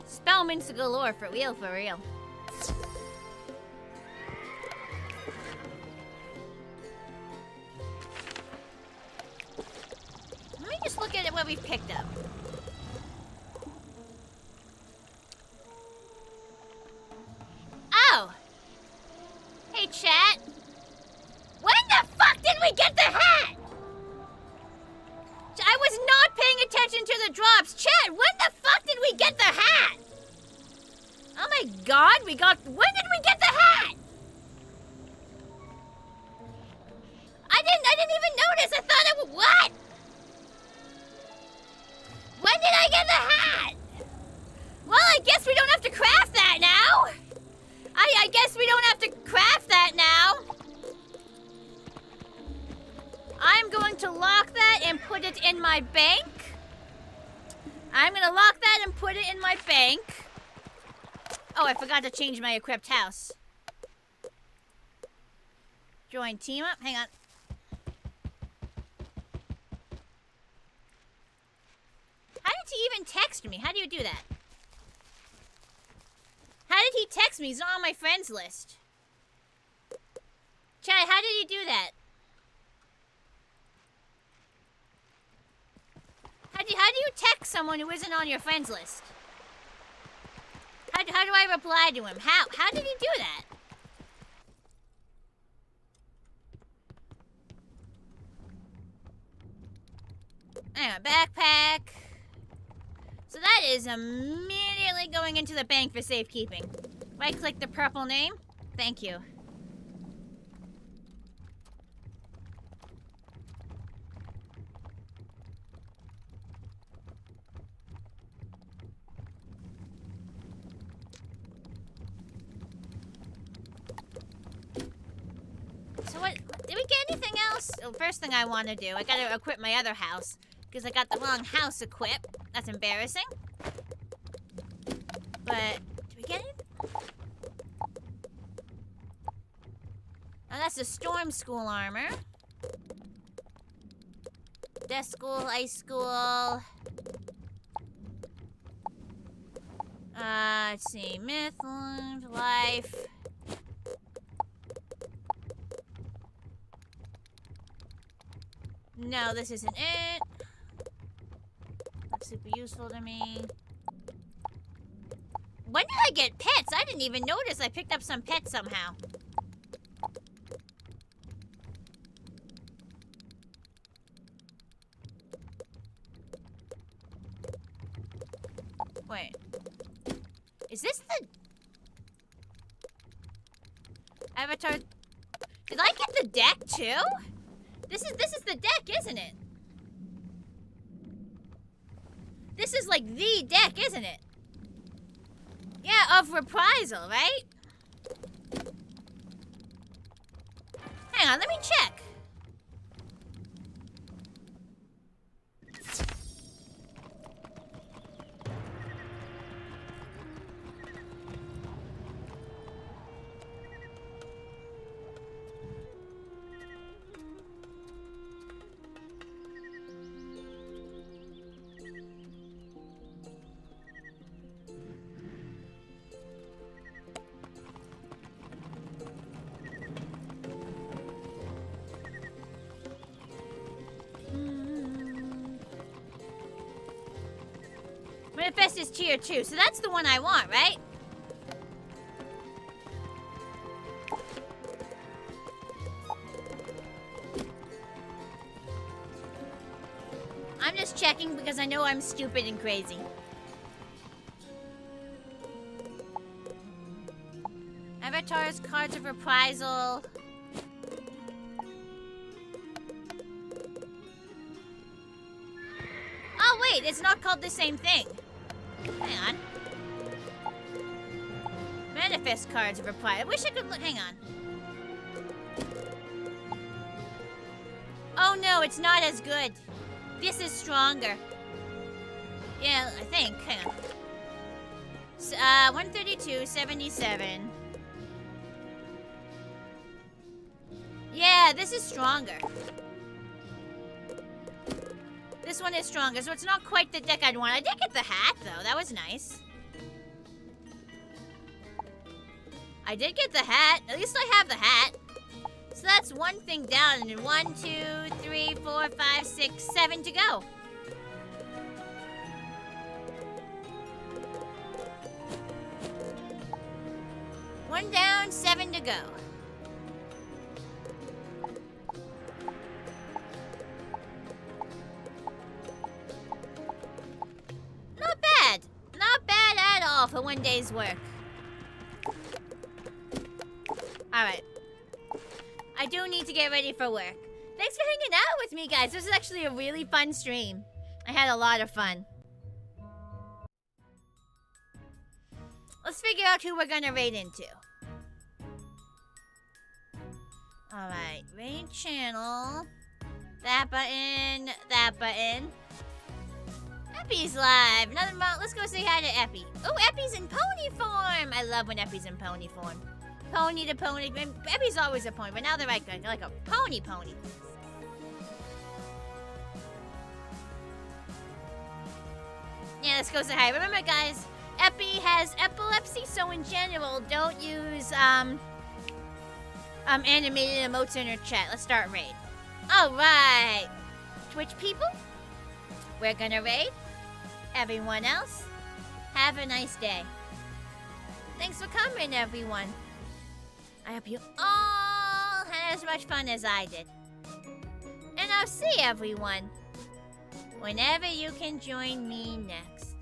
Spellmans galore, for real, for real. Let me just look at what we've picked up. Oh! Hey, chat. When the fuck did we get the hat? I was not paying attention to the drops. Chat, when the fuck did we get the hat? Oh my god, when did we get the hat? I didn't even notice. I thought it was, what? When did I get the hat? Well, I guess we don't have to craft that now. I guess we don't have to craft that now. I'm going to lock that and put it in my bank. I'm gonna lock that and put it in my bank. Oh, I forgot to change my equipped house. Join team up. Hang on. How did he even text me? How do you do that? How did he text me? He's not on my friends list. Chad, how did he do that? How do you text someone who isn't on your friends list? How do I reply to him? How did he do that? Hang on, backpack. So that is immediately going into the bank for safekeeping. Right-click the purple name. Thank you. So what, did we get anything else? Oh, first thing I want to do, I gotta equip my other house. Because I got the wrong house equipped. That's embarrassing. But, did we get it? Oh, that's the Storm School armor. Death School, Ice School. Let's see. Myth, Life. No, this isn't it. That's super useful to me. When did I get pets? I didn't even notice I picked up some pets somehow. Wait. Is this the... Avatar... Did I get the deck too? This is the deck, isn't it? This is like the deck, isn't it? Yeah, of Reprisal, right? Hang on, let me check. Manifest is tier 2, so that's the one I want, right? I'm just checking because I know I'm stupid and crazy. Avatars, Cards of Reprisal. Oh wait, it's not called the same thing. Hang on. Manifest Cards of Reprisal. I wish I could look. Hang on. Oh no, it's not as good. This is stronger. Yeah, I think. Hang on. 132.77. Yeah, this is stronger. This one is stronger, so it's not quite the deck I'd want. I did get the hat, though. That was nice. I did get the hat. At least I have the hat. So that's one thing down, and 1, 2, 3, 4, 5, 6, 7 to go. One down, 7 to go. Not bad. Not bad at all for one day's work. Alright. I do need to get ready for work. Thanks for hanging out with me, guys. This is actually a really fun stream. I had a lot of fun. Let's figure out who we're gonna raid into. Alright, raid channel. That button, that button. Epi's live. Another month. Let's go say hi to Epi. Oh, Epi's in pony form. I love when Epi's in pony form. Pony to pony. Epi's always a pony, but now they're like a pony. Yeah, let's go say hi. Remember, guys, Epi has epilepsy, so in general, don't use animated emotes in her chat. Let's start raid. All right, Twitch people, we're gonna raid. Everyone else, have a nice day. Thanks for coming, everyone. I hope you all had as much fun as I did. And I'll see everyone whenever you can join me next.